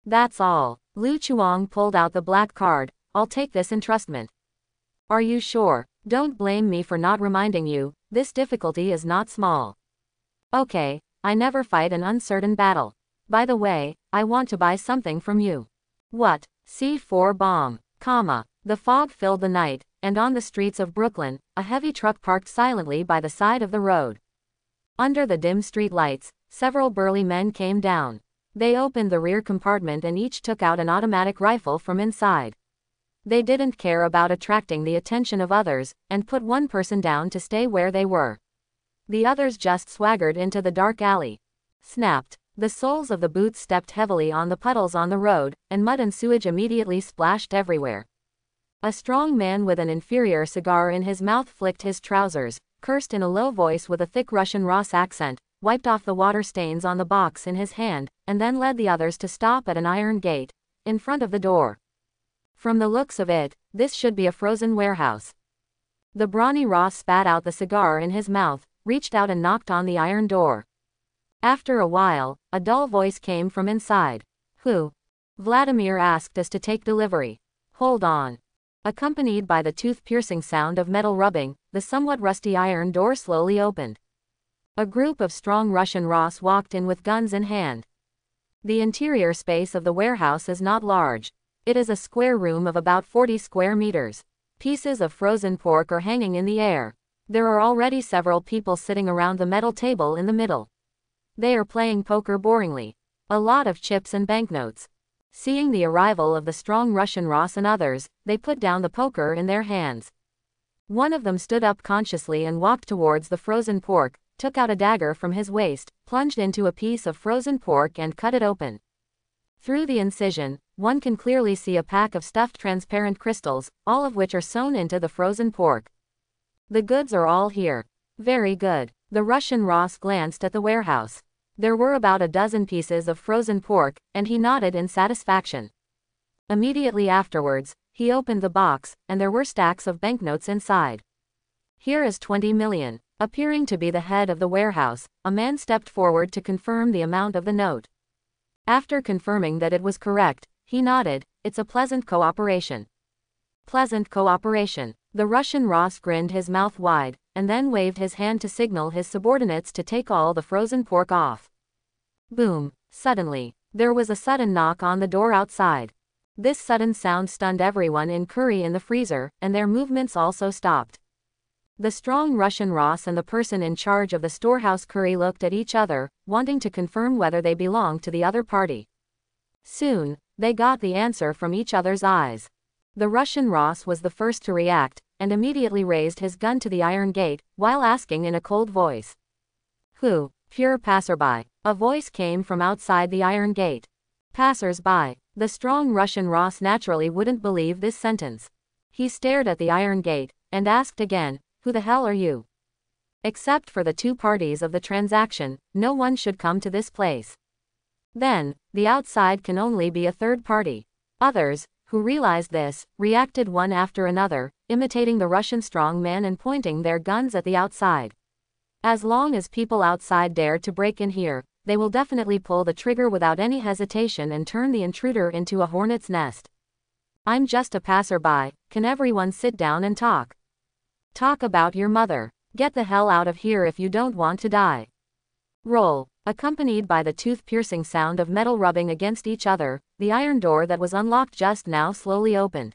That's all. Lu Chuang pulled out the black card. I'll take this entrustment. Are you sure? Don't blame me for not reminding you, this difficulty is not small. Okay, I never fight an uncertain battle. By the way, I want to buy something from you. What? C4 bomb, The fog filled the night, and on the streets of Brooklyn, a heavy truck parked silently by the side of the road. Under the dim street lights, several burly men came down. They opened the rear compartment and each took out an automatic rifle from inside. They didn't care about attracting the attention of others, and put one person down to stay where they were. The others just swaggered into the dark alley. Snapped. The soles of the boots stepped heavily on the puddles on the road, and mud and sewage immediately splashed everywhere. A strong man with an inferior cigar in his mouth flicked his trousers, cursed in a low voice with a thick Russian Ross accent, wiped off the water stains on the box in his hand, and then led the others to stop at an iron gate, in front of the door. From the looks of it, this should be a frozen warehouse. The brawny Ross spat out the cigar in his mouth, reached out and knocked on the iron door. After a while, a dull voice came from inside. Who? Vladimir asked us to take delivery. Hold on. Accompanied by the tooth-piercing sound of metal rubbing, the somewhat rusty iron door slowly opened. A group of strong Russian Ross walked in with guns in hand. The interior space of the warehouse is not large. It is a square room of about 40 square meters. Pieces of frozen pork are hanging in the air. There are already several people sitting around the metal table in the middle. They are playing poker boringly. A lot of chips and banknotes. Seeing the arrival of the strong Russian Ross and others, they put down the poker in their hands. One of them stood up consciously and walked towards the frozen pork, took out a dagger from his waist, plunged into a piece of frozen pork and cut it open. Through the incision, one can clearly see a pack of stuffed transparent crystals, all of which are sewn into the frozen pork. The goods are all here. Very good. The Russian Ross glanced at the warehouse. There were about a dozen pieces of frozen pork, and he nodded in satisfaction. Immediately afterwards, he opened the box, and there were stacks of banknotes inside. Here is 20 million. Appearing to be the head of the warehouse, a man stepped forward to confirm the amount of the note. After confirming that it was correct, he nodded. It's a pleasant cooperation. Pleasant cooperation. The Russian Ross grinned his mouth wide, and then waved his hand to signal his subordinates to take all the frozen pork off. Boom. Suddenly, there was a sudden knock on the door outside. This sudden sound stunned everyone in curry in the freezer, and their movements also stopped. The strong Russian Ross and the person in charge of the storehouse curry looked at each other, wanting to confirm whether they belonged to the other party. Soon, they got the answer from each other's eyes. The Russian Ross was the first to react, and immediately raised his gun to the iron gate, while asking in a cold voice. Who? Pure passerby. A voice came from outside the iron gate. Passers-by. The strong Russian Ross naturally wouldn't believe this sentence. He stared at the iron gate, and asked again, who the hell are you? Except for the two parties of the transaction, no one should come to this place. Then, the outside can only be a third party. Others, who realized this, reacted one after another, imitating the Russian strongman and pointing their guns at the outside. As long as people outside dare to break in here, they will definitely pull the trigger without any hesitation and turn the intruder into a hornet's nest. I'm just a passerby. Can everyone sit down and talk? Talk about your mother. Get the hell out of here if you don't want to die. Roll. Accompanied by the tooth-piercing sound of metal rubbing against each other, the iron door that was unlocked just now slowly opened.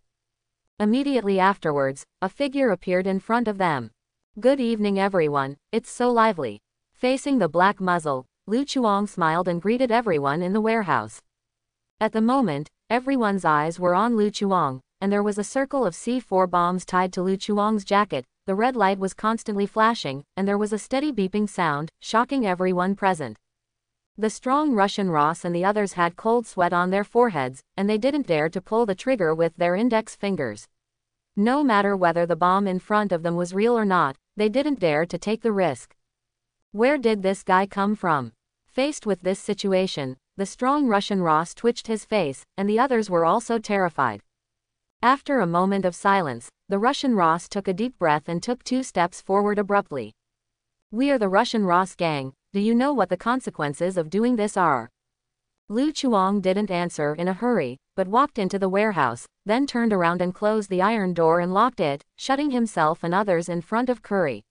Immediately afterwards, a figure appeared in front of them. Good evening everyone, it's so lively. Facing the black muzzle, Lu Chuang smiled and greeted everyone in the warehouse. At the moment, everyone's eyes were on Lu Chuang, and there was a circle of C4 bombs tied to Lu Chuang's jacket. the red light was constantly flashing, and there was a steady beeping sound, shocking everyone present. The strong Russian Ross and the others had cold sweat on their foreheads, and they didn't dare to pull the trigger with their index fingers. No matter whether the bomb in front of them was real or not, they didn't dare to take the risk. Where did this guy come from? Faced with this situation, the strong Russian Ross twitched his face, and the others were also terrified. After a moment of silence, the Russian Ross took a deep breath and took 2 steps forward abruptly. "We are the Russian Ross gang, do you know what the consequences of doing this are?" Lu Chuang didn't answer in a hurry, but walked into the warehouse, then turned around and closed the iron door and locked it, shutting himself and others in front of Curry.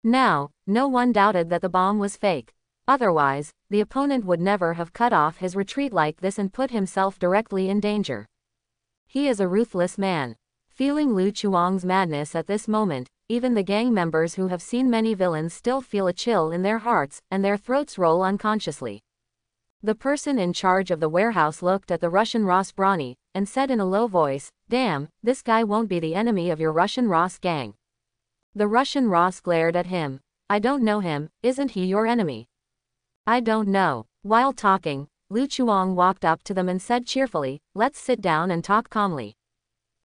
Now, no one doubted that the bomb was fake. Otherwise, the opponent would never have cut off his retreat like this and put himself directly in danger. He is a ruthless man. Feeling Lu Chuang's madness at this moment, even the gang members who have seen many villains still feel a chill in their hearts, and their throats roll unconsciously. The person in charge of the warehouse looked at the Russian Ross Brawny, and said in a low voice, "Damn, this guy won't be the enemy of your Russian Ross gang." The Russian Ross glared at him. "I don't know him, isn't he your enemy?" "I don't know." While talking, Lu Chuang walked up to them and said cheerfully, "Let's sit down and talk calmly."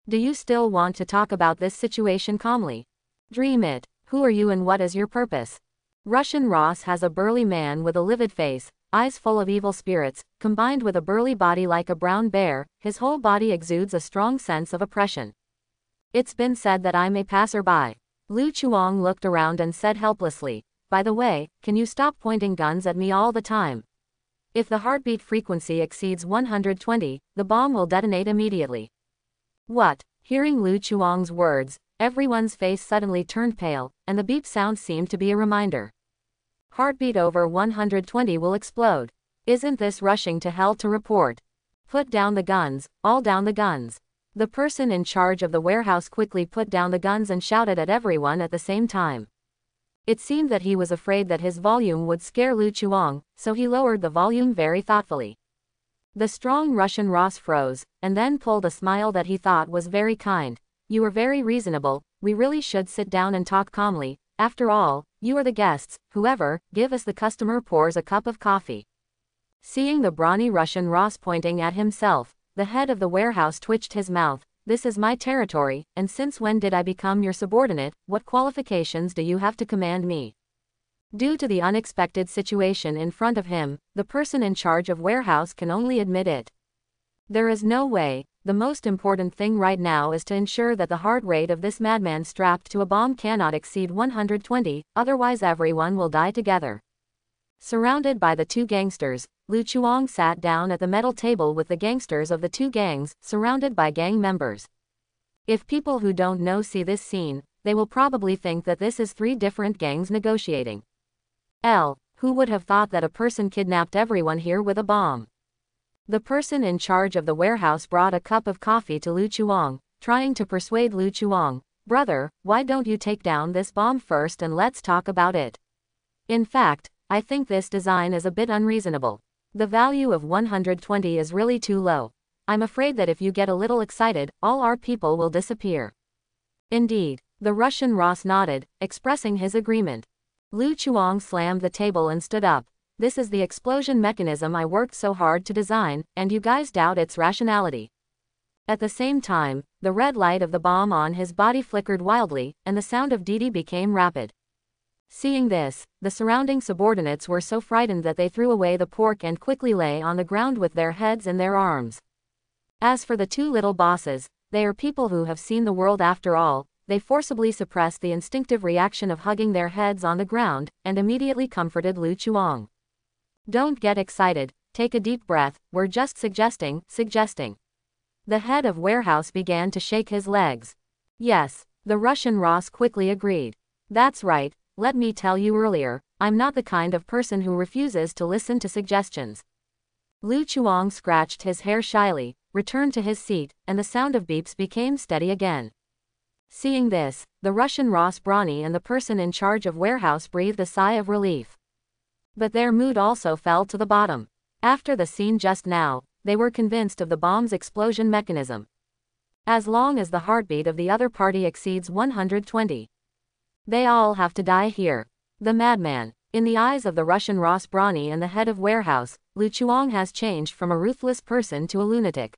"Do you still want to talk about this situation calmly?" "Dream it. Who are you and what is your purpose?" Russian Ross has a burly man with a livid face, eyes full of evil spirits, combined with a burly body like a brown bear. His whole body exudes a strong sense of oppression. "It's been said that I'm a passerby." Lu Chuang looked around and said helplessly, "By the way, can you stop pointing guns at me all the time? If the heartbeat frequency exceeds 120, the bomb will detonate immediately." "What?" Hearing Lu Chuang's words, everyone's face suddenly turned pale, and the beep sound seemed to be a reminder. "Heartbeat over 120 will explode. Isn't this rushing to hell to report? Put down the guns, all down the guns." The person in charge of the warehouse quickly put down the guns and shouted at everyone at the same time. It seemed that he was afraid that his volume would scare Lu Chuang, so he lowered the volume very thoughtfully. The strong Russian Ross froze, and then pulled a smile that he thought was very kind. "You are very reasonable, we really should sit down and talk calmly. After all, you are the guests. Whoever, give us the customer pours a cup of coffee." Seeing the brawny Russian Ross pointing at himself, the head of the warehouse twitched his mouth. "This is my territory, and since when did I become your subordinate? What qualifications do you have to command me?" Due to the unexpected situation in front of him, the person in charge of warehouse can only admit it. There is no way. The most important thing right now is to ensure that the heart rate of this madman strapped to a bomb cannot exceed 120, otherwise everyone will die together. Surrounded by the 2 gangsters, Lu Chuang sat down at the metal table with the gangsters of the 2 gangs, surrounded by gang members. If people who don't know see this scene, they will probably think that this is 3 different gangs negotiating. Who would have thought that a person kidnapped everyone here with a bomb? The person in charge of the warehouse brought a cup of coffee to Lu Chuang, trying to persuade Lu Chuang, "Brother, why don't you take down this bomb first and let's talk about it? In fact, I think this design is a bit unreasonable. The value of 120 is really too low. I'm afraid that if you get a little excited, all our people will disappear." "Indeed." The Russian Ross nodded, expressing his agreement. Lu Chuang slammed the table and stood up. "This is the explosion mechanism I worked so hard to design, and you guys doubt its rationality." At the same time, the red light of the bomb on his body flickered wildly, and the sound of Didi became rapid. Seeing this, the surrounding subordinates were so frightened that they threw away the pork and quickly lay on the ground with their heads in their arms. As for the 2 little bosses, they are people who have seen the world after all. They forcibly suppressed the instinctive reaction of hugging their heads on the ground, and immediately comforted Lu Chuang. "Don't get excited, take a deep breath, we're just suggesting. The head of warehouse began to shake his legs. "Yes," the Russian Ross quickly agreed. "That's right. Let me tell you earlier, I'm not the kind of person who refuses to listen to suggestions." Lu Chuang scratched his hair shyly, returned to his seat, and the sound of beeps became steady again. Seeing this, the Russian Ross Brawny and the person in charge of warehouse breathed a sigh of relief. But their mood also fell to the bottom. After the scene just now, they were convinced of the bomb's explosion mechanism. As long as the heartbeat of the other party exceeds 120, They all have to die here. The madman. In the eyes of the Russian Ross Brawny and the head of warehouse, Lu Chuang has changed from a ruthless person to a lunatic.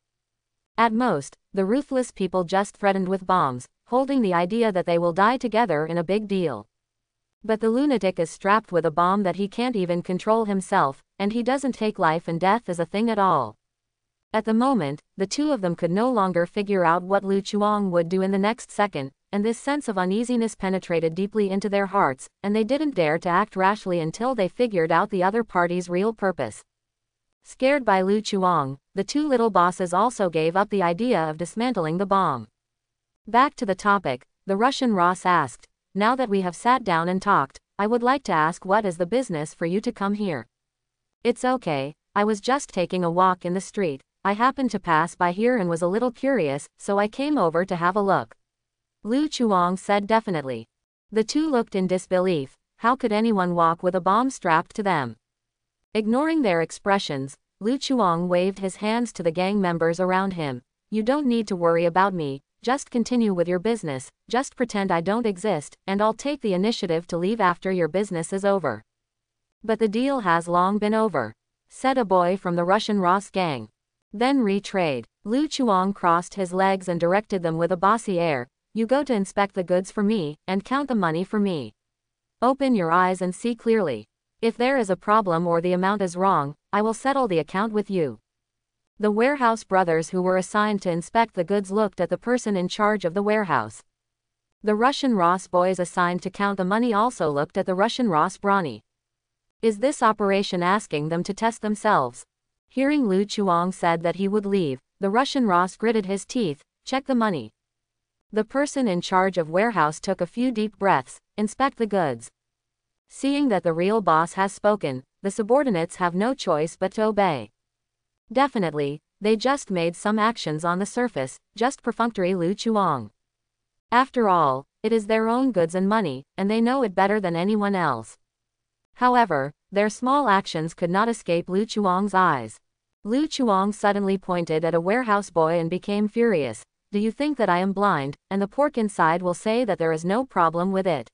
At most, the ruthless people just threatened with bombs, holding the idea that they will die together in a big deal. But the lunatic is strapped with a bomb that he can't even control himself, and he doesn't take life and death as a thing at all. At the moment, the two of them could no longer figure out what Lu Chuang would do in the next second, and this sense of uneasiness penetrated deeply into their hearts, and they didn't dare to act rashly until they figured out the other party's real purpose. Scared by Lu Chuang, the two little bosses also gave up the idea of dismantling the bomb. Back to the topic, the Russian Ross asked, "Now that we have sat down and talked, I would like to ask, what is the business for you to come here?" "It's okay, I was just taking a walk in the street. I happened to pass by here and was a little curious, so I came over to have a look," Lu Chuang said definitely. The two looked in disbelief. How could anyone walk with a bomb strapped to them? Ignoring their expressions, Lu Chuang waved his hands to the gang members around him. "You don't need to worry about me, just continue with your business, just pretend I don't exist, and I'll take the initiative to leave after your business is over." "But the deal has long been over," said a boy from the Russian Ross gang. "Then retrade." Lu Chuang crossed his legs and directed them with a bossy air. "You go to inspect the goods for me, and count the money for me. Open your eyes and see clearly. If there is a problem or the amount is wrong, I will settle the account with you." The warehouse brothers who were assigned to inspect the goods looked at the person in charge of the warehouse. The Russian Ross boys assigned to count the money also looked at the Russian Ross Brawny. Is this operation asking them to test themselves? Hearing Lu Chuang said that he would leave, the Russian Ross gritted his teeth. "Check the money." The person in charge of warehouse took a few deep breaths. "Inspect the goods." Seeing that the real boss has spoken, the subordinates have no choice but to obey. Definitely, they just made some actions on the surface, just perfunctory Lu Chuang. After all, it is their own goods and money, and they know it better than anyone else. However, their small actions could not escape Lu Chuang's eyes. Lu Chuang suddenly pointed at a warehouse boy and became furious. "Do you think that I am blind, and the pork inside will say that there is no problem with it?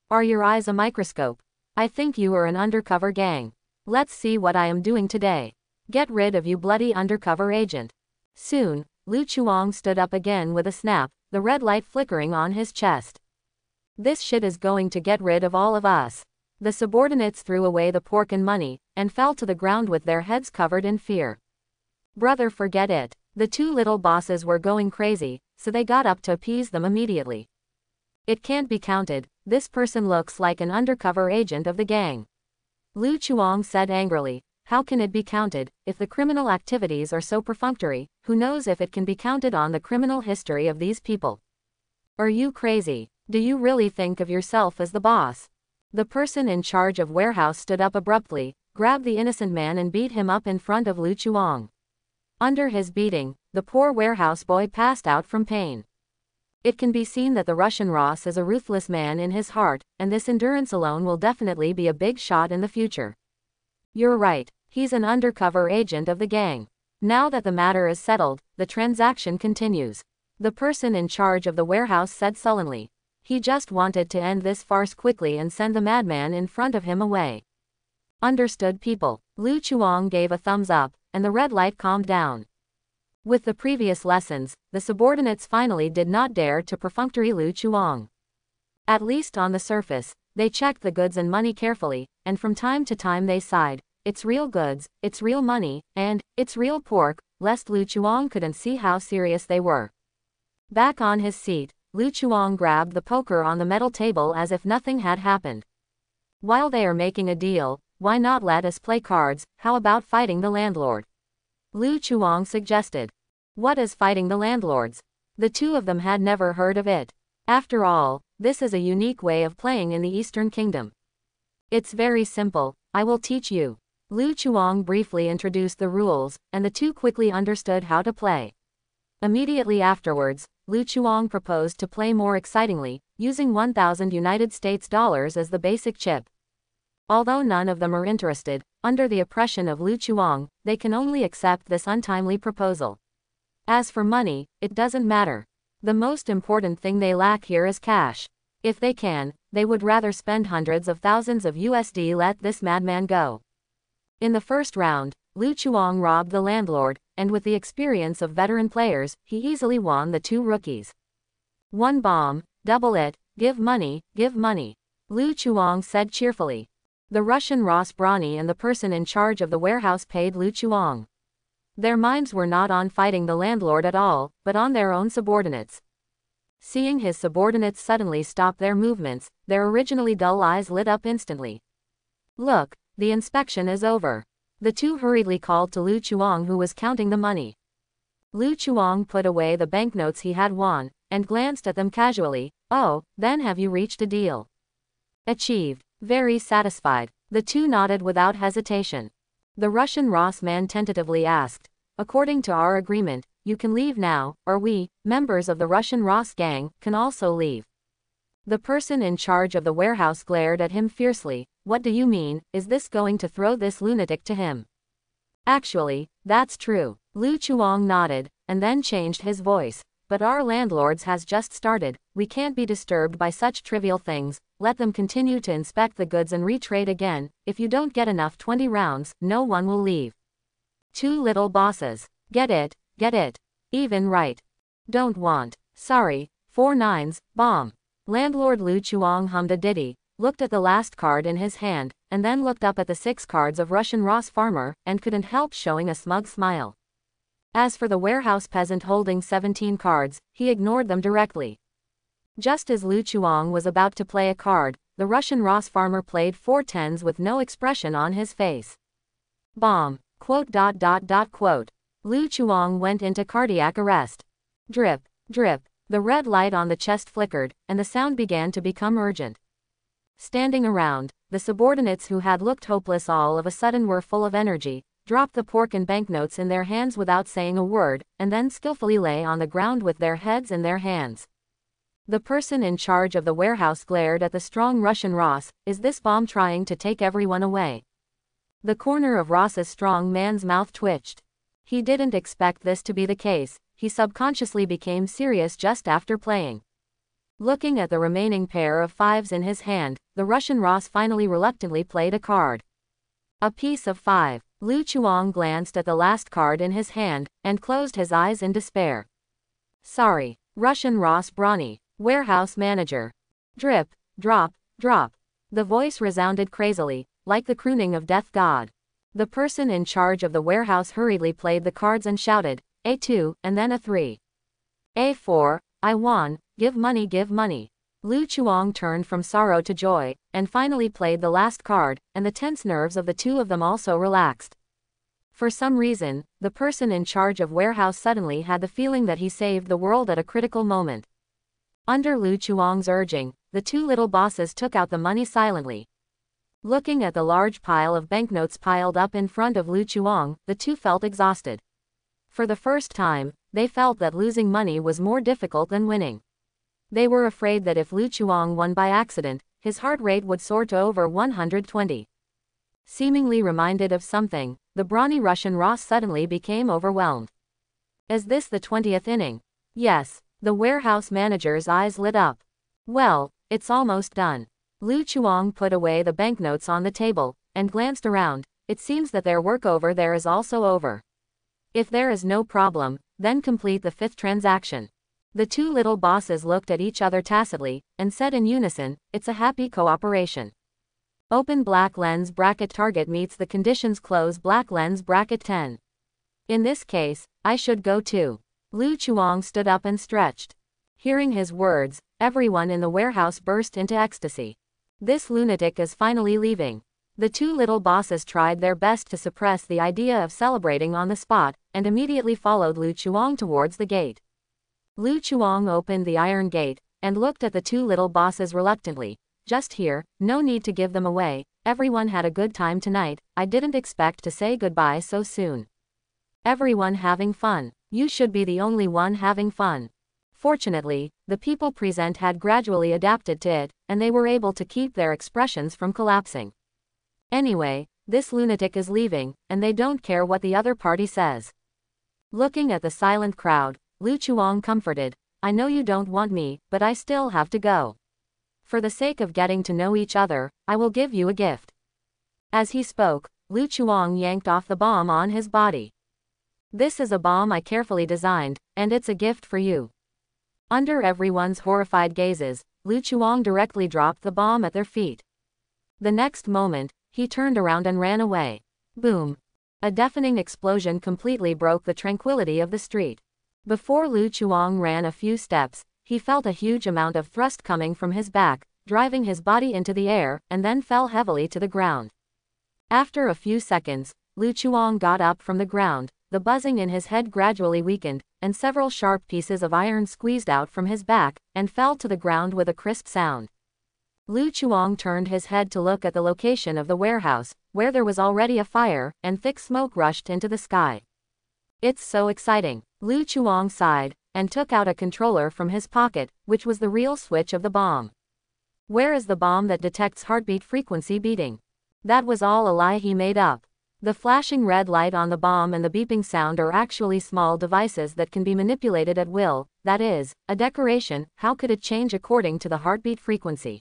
Are your eyes a microscope? I think you are an undercover gang. Let's see what I am doing today. Get rid of you bloody undercover agent." Soon, Lu Chuang stood up again with a snap, the red light flickering on his chest. "This shit is going to get rid of all of us." The subordinates threw away the pork and money, and fell to the ground with their heads covered in fear. "Brother, forget it." The two little bosses were going crazy, so they got up to appease them immediately. "It can't be counted, this person looks like an undercover agent of the gang," Lu Chuang said angrily. "How can it be counted, if the criminal activities are so perfunctory? Who knows if it can be counted on the criminal history of these people? Are you crazy? Do you really think of yourself as the boss?" The person in charge of warehouse stood up abruptly, grabbed the innocent man and beat him up in front of Lu Chuang. Under his beating, the poor warehouse boy passed out from pain. It can be seen that the Russian Ross is a ruthless man in his heart, and this endurance alone will definitely be a big shot in the future. "You're right, he's an undercover agent of the gang." Now that the matter is settled, the transaction continues. The person in charge of the warehouse said sullenly. He just wanted to end this farce quickly and send the madman in front of him away. "Understood, people." Lu Chuang gave a thumbs up, and the red light calmed down. With the previous lessons, the subordinates finally did not dare to perfunctory Lu Chuang. At least on the surface, they checked the goods and money carefully, and from time to time they sighed, "It's real goods, it's real money, and it's real pork," lest Lu Chuang couldn't see how serious they were. Back on his seat, Lu Chuang grabbed the poker on the metal table as if nothing had happened. "While they are making a deal, why not let us play cards? How about fighting the landlord?" Lu Chuang suggested. What is fighting the landlords? The two of them had never heard of it. After all, this is a unique way of playing in the Eastern Kingdom. "It's very simple, I will teach you." Lu Chuang briefly introduced the rules, and the two quickly understood how to play. Immediately afterwards, Lu Chuang proposed to play more excitingly, using 1,000 United States dollars as the basic chip. Although none of them are interested, under the oppression of Lu Chuang, they can only accept this untimely proposal. As for money, it doesn't matter. The most important thing they lack here is cash. If they can, they would rather spend hundreds of thousands of USD. Let this madman go. In the first round, Lu Chuang robbed the landlord, and with the experience of veteran players, he easily won the two rookies. One bomb, double it, give money, Lu Chuang said cheerfully. The Russian Ross Bronny and the person in charge of the warehouse paid Lu Chuang. Their minds were not on fighting the landlord at all, but on their own subordinates. Seeing his subordinates suddenly stop their movements, their originally dull eyes lit up instantly. Look, the inspection is over. The two hurriedly called to Lu Chuang, who was counting the money. Lu Chuang put away the banknotes he had won, and glanced at them casually. Oh, then have you reached a deal? Achieved. Very satisfied. The two nodded without hesitation. The Russian Ross man tentatively asked, according to our agreement, you can leave now, or we, members of the Russian Ross gang, can also leave. The person in charge of the warehouse glared at him fiercely. What do you mean? Is this going to throw this lunatic to him? Actually, that's true. Lu Chuang nodded, and then changed his voice. But our landlords has just started, we can't be disturbed by such trivial things, let them continue to inspect the goods and retrade again, if you don't get enough 20 rounds, no one will leave. Two little bosses. Get it, even right. Don't want. Sorry, 4 nines, bomb. Landlord Lu Chuang hummed a ditty, looked at the last card in his hand, and then looked up at the 6 cards of Russian Ross farmer, and couldn't help showing a smug smile. As for the warehouse peasant holding 17 cards, he ignored them directly. Just as Lu Chuang was about to play a card, the Russian Ross farmer played 4 tens with no expression on his face. Bomb. ... Lu Chuang went into cardiac arrest. Drip, drip. The red light on the chest flickered, and the sound began to become urgent. Standing around, the subordinates who had looked hopeless all of a sudden were full of energy, dropped the pork and banknotes in their hands without saying a word, and then skillfully lay on the ground with their heads in their hands. The person in charge of the warehouse glared at the strong Russian Ross. Is this bomb trying to take everyone away? The corner of Ross's strong man's mouth twitched. He didn't expect this to be the case. He subconsciously became serious just after playing. Looking at the remaining pair of 5s in his hand, the Russian Ross finally reluctantly played a card. A piece of 5. Lu Chuang glanced at the last card in his hand, and closed his eyes in despair. Sorry. Russian Ross Bronny. Warehouse manager. Drip, drop, drop. The voice resounded crazily, like the crooning of death god. The person in charge of the warehouse hurriedly played the cards and shouted, A2, and then a 3. A4, I won, give money. Lu Chuang turned from sorrow to joy, and finally played the last card, and the tense nerves of the two of them also relaxed. For some reason, the person in charge of warehouse suddenly had the feeling that he saved the world at a critical moment. Under Lu Chuang's urging, the two little bosses took out the money silently. Looking at the large pile of banknotes piled up in front of Lu Chuang, the two felt exhausted. For the first time, they felt that losing money was more difficult than winning. They were afraid that if Lu Chuang won by accident, his heart rate would soar to over 120. Seemingly reminded of something, the brawny Russian Ross suddenly became overwhelmed. Is this the 20th inning? Yes. The warehouse manager's eyes lit up. Well, it's almost done. Lu Chuang put away the banknotes on the table, and glanced around. It seems that their work over there is also over. If there is no problem, then complete the 5th transaction. The two little bosses looked at each other tacitly, and said in unison, it's a happy cooperation. Open black lens bracket target meets the conditions close black lens bracket 10. In this case, I should go too. Lu Chuang stood up and stretched. Hearing his words, everyone in the warehouse burst into ecstasy. This lunatic is finally leaving. The two little bosses tried their best to suppress the idea of celebrating on the spot, and immediately followed Lu Chuang towards the gate. Lu Chuang opened the iron gate, and looked at the two little bosses reluctantly. Just here, no need to give them away, everyone had a good time tonight, I didn't expect to say goodbye so soon. Everyone having fun. You should be the only one having fun. Fortunately, the people present had gradually adapted to it, and they were able to keep their expressions from collapsing. Anyway, this lunatic is leaving, and they don't care what the other party says. Looking at the silent crowd, Lu Chuang comforted, I know you don't want me, but I still have to go. For the sake of getting to know each other, I will give you a gift. As he spoke, Lu Chuang yanked off the bomb on his body. This is a bomb I carefully designed, and it's a gift for you. Under everyone's horrified gazes, Lu Chuang directly dropped the bomb at their feet. The next moment, he turned around and ran away. Boom! A deafening explosion completely broke the tranquility of the street. Before Lu Chuang ran a few steps, he felt a huge amount of thrust coming from his back, driving his body into the air, and then fell heavily to the ground. After a few seconds, Lu Chuang got up from the ground, the buzzing in his head gradually weakened, and several sharp pieces of iron squeezed out from his back, and fell to the ground with a crisp sound. Lu Chuang turned his head to look at the location of the warehouse, where there was already a fire, and thick smoke rushed into the sky. It's so exciting. Lu Chuang sighed, and took out a controller from his pocket, which was the real switch of the bomb. Where is the bomb that detects heartbeat frequency beating? That was all a lie he made up. The flashing red light on the bomb and the beeping sound are actually small devices that can be manipulated at will, that is, a decoration. How could it change according to the heartbeat frequency?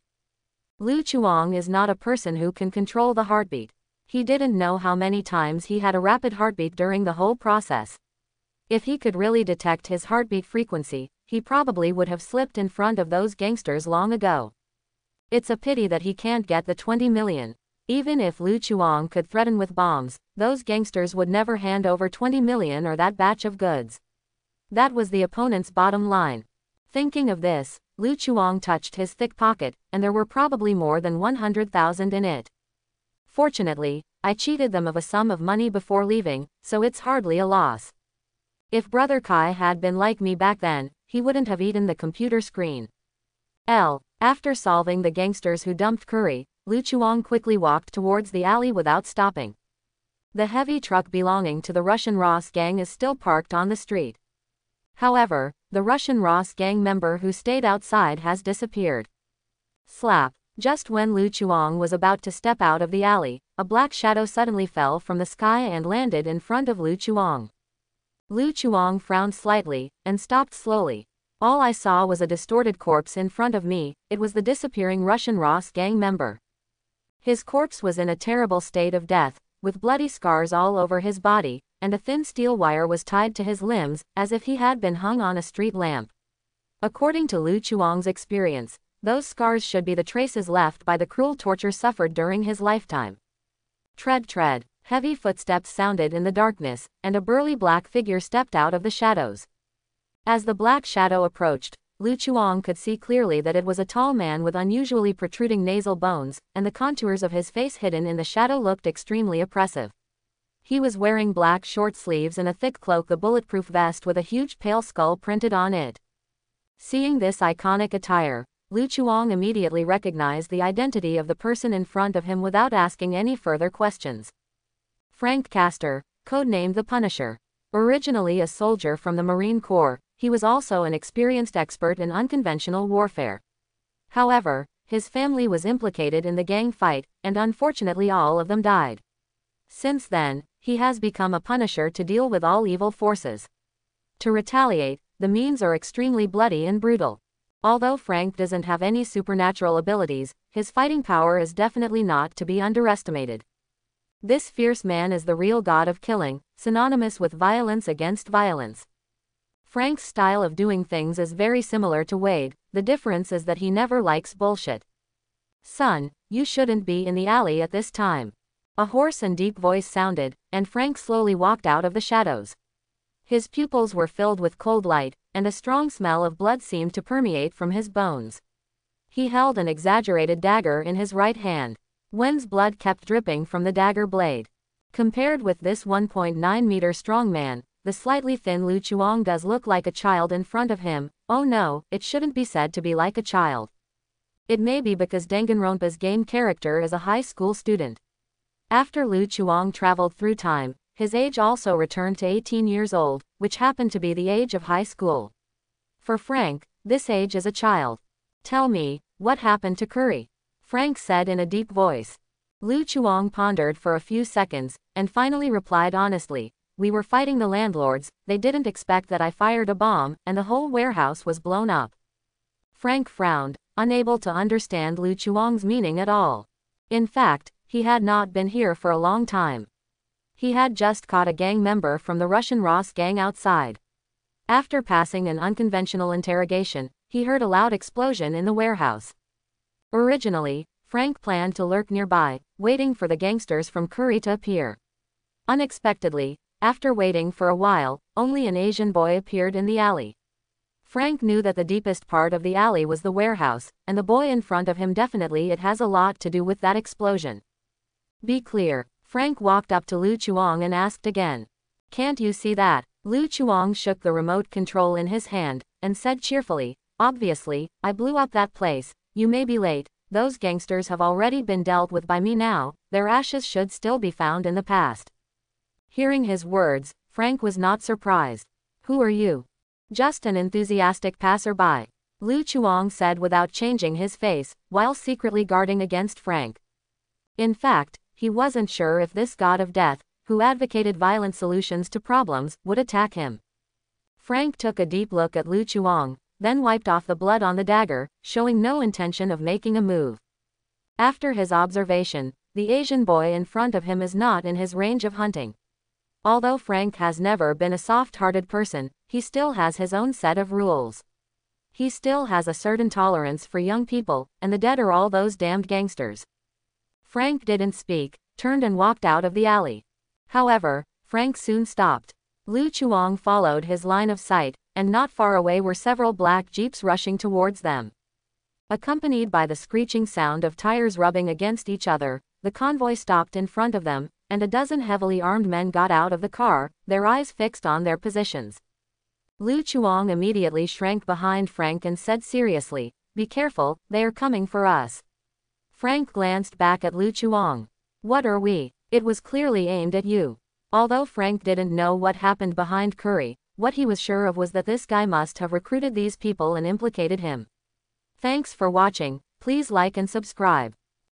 Lu Chuang is not a person who can control the heartbeat. He didn't know how many times he had a rapid heartbeat during the whole process. If he could really detect his heartbeat frequency, he probably would have slipped in front of those gangsters long ago. It's a pity that he can't get the 20 million. Even if Lu Chuang could threaten with bombs, those gangsters would never hand over 20 million or that batch of goods. That was the opponent's bottom line. Thinking of this, Lu Chuang touched his thick pocket, and there were probably more than 100,000 in it. Fortunately, I cheated them of a sum of money before leaving, so it's hardly a loss. If Brother Kai had been like me back then, he wouldn't have eaten the computer screen. After solving the gangsters who dumped Curry, Lu Chuang quickly walked towards the alley without stopping. The heavy truck belonging to the Russian Ross gang is still parked on the street. However, the Russian Ross gang member who stayed outside has disappeared. Slap! Just when Lu Chuang was about to step out of the alley, a black shadow suddenly fell from the sky and landed in front of Lu Chuang. Lu Chuang frowned slightly, and stopped slowly. All I saw was a distorted corpse in front of me. It was the disappearing Russian Ross gang member. His corpse was in a terrible state of death, with bloody scars all over his body, and a thin steel wire was tied to his limbs, as if he had been hung on a street lamp. According to Lu Chuang's experience, those scars should be the traces left by the cruel torture suffered during his lifetime. Tread, tread. Heavy footsteps sounded in the darkness, and a burly black figure stepped out of the shadows. As the black shadow approached, Lu Chuang could see clearly that it was a tall man with unusually protruding nasal bones, and the contours of his face hidden in the shadow looked extremely oppressive. He was wearing black short sleeves and a thick cloak, a bulletproof vest with a huge pale skull printed on it. Seeing this iconic attire, Lu Chuang immediately recognized the identity of the person in front of him without asking any further questions. Frank Castor, codenamed the Punisher. Originally a soldier from the Marine Corps, he was also an experienced expert in unconventional warfare. However, his family was implicated in the gang fight, and unfortunately all of them died. Since then, he has become a Punisher to deal with all evil forces. To retaliate, the means are extremely bloody and brutal. Although Frank doesn't have any supernatural abilities, his fighting power is definitely not to be underestimated. This fierce man is the real god of killing, synonymous with violence against violence. Frank's style of doing things is very similar to Wade, the difference is that he never likes bullshit. Son, you shouldn't be in the alley at this time. A hoarse and deep voice sounded, and Frank slowly walked out of the shadows. His pupils were filled with cold light, and a strong smell of blood seemed to permeate from his bones. He held an exaggerated dagger in his right hand. Wen's blood kept dripping from the dagger blade. Compared with this 1.9-meter strong man, the slightly thin Lu Chuang does look like a child in front of him. Oh no, it shouldn't be said to be like a child. It may be because Danganronpa's game character is a high school student. After Lu Chuang traveled through time, his age also returned to 18 years old, which happened to be the age of high school. For Frank, this age is a child. Tell me, what happened to Curry? Frank said in a deep voice. Lu Chuang pondered for a few seconds, and finally replied honestly, "We were fighting the landlords, they didn't expect that I fired a bomb, and the whole warehouse was blown up." Frank frowned, unable to understand Lu Chuang's meaning at all. In fact, he had not been here for a long time. He had just caught a gang member from the Russian Ross gang outside. After passing an unconventional interrogation, he heard a loud explosion in the warehouse. Originally, Frank planned to lurk nearby, waiting for the gangsters from Curry to appear. Unexpectedly, after waiting for a while, only an Asian boy appeared in the alley. Frank knew that the deepest part of the alley was the warehouse, and the boy in front of him definitely it has a lot to do with that explosion. Be clear. Frank walked up to Lu Chuang and asked again. Can't you see that? Lu Chuang shook the remote control in his hand, and said cheerfully, obviously, I blew up that place, you may be late, those gangsters have already been dealt with by me now, their ashes should still be found in the past. Hearing his words, Frank was not surprised. Who are you? Just an enthusiastic passerby, Lu Chuang said without changing his face, while secretly guarding against Frank. In fact, he wasn't sure if this god of death, who advocated violent solutions to problems, would attack him. Frank took a deep look at Lu Chuang, then wiped off the blood on the dagger, showing no intention of making a move. After his observation, the Asian boy in front of him is not in his range of hunting. Although Frank has never been a soft-hearted person, he still has his own set of rules. He still has a certain tolerance for young people, and the dead are all those damned gangsters. Frank didn't speak, turned and walked out of the alley. However, Frank soon stopped. Lu Chuang followed his line of sight, and not far away were several black jeeps rushing towards them. Accompanied by the screeching sound of tires rubbing against each other, the convoy stopped in front of them, and a dozen heavily armed men got out of the car, their eyes fixed on their positions. Lu Chuang immediately shrank behind Frank and said seriously, "Be careful, they are coming for us." Frank glanced back at Lu Chuang. "What are we?" It was clearly aimed at you. Although Frank didn't know what happened behind Curry, what he was sure of was that this guy must have recruited these people and implicated him. Thanks for watching, please like and subscribe.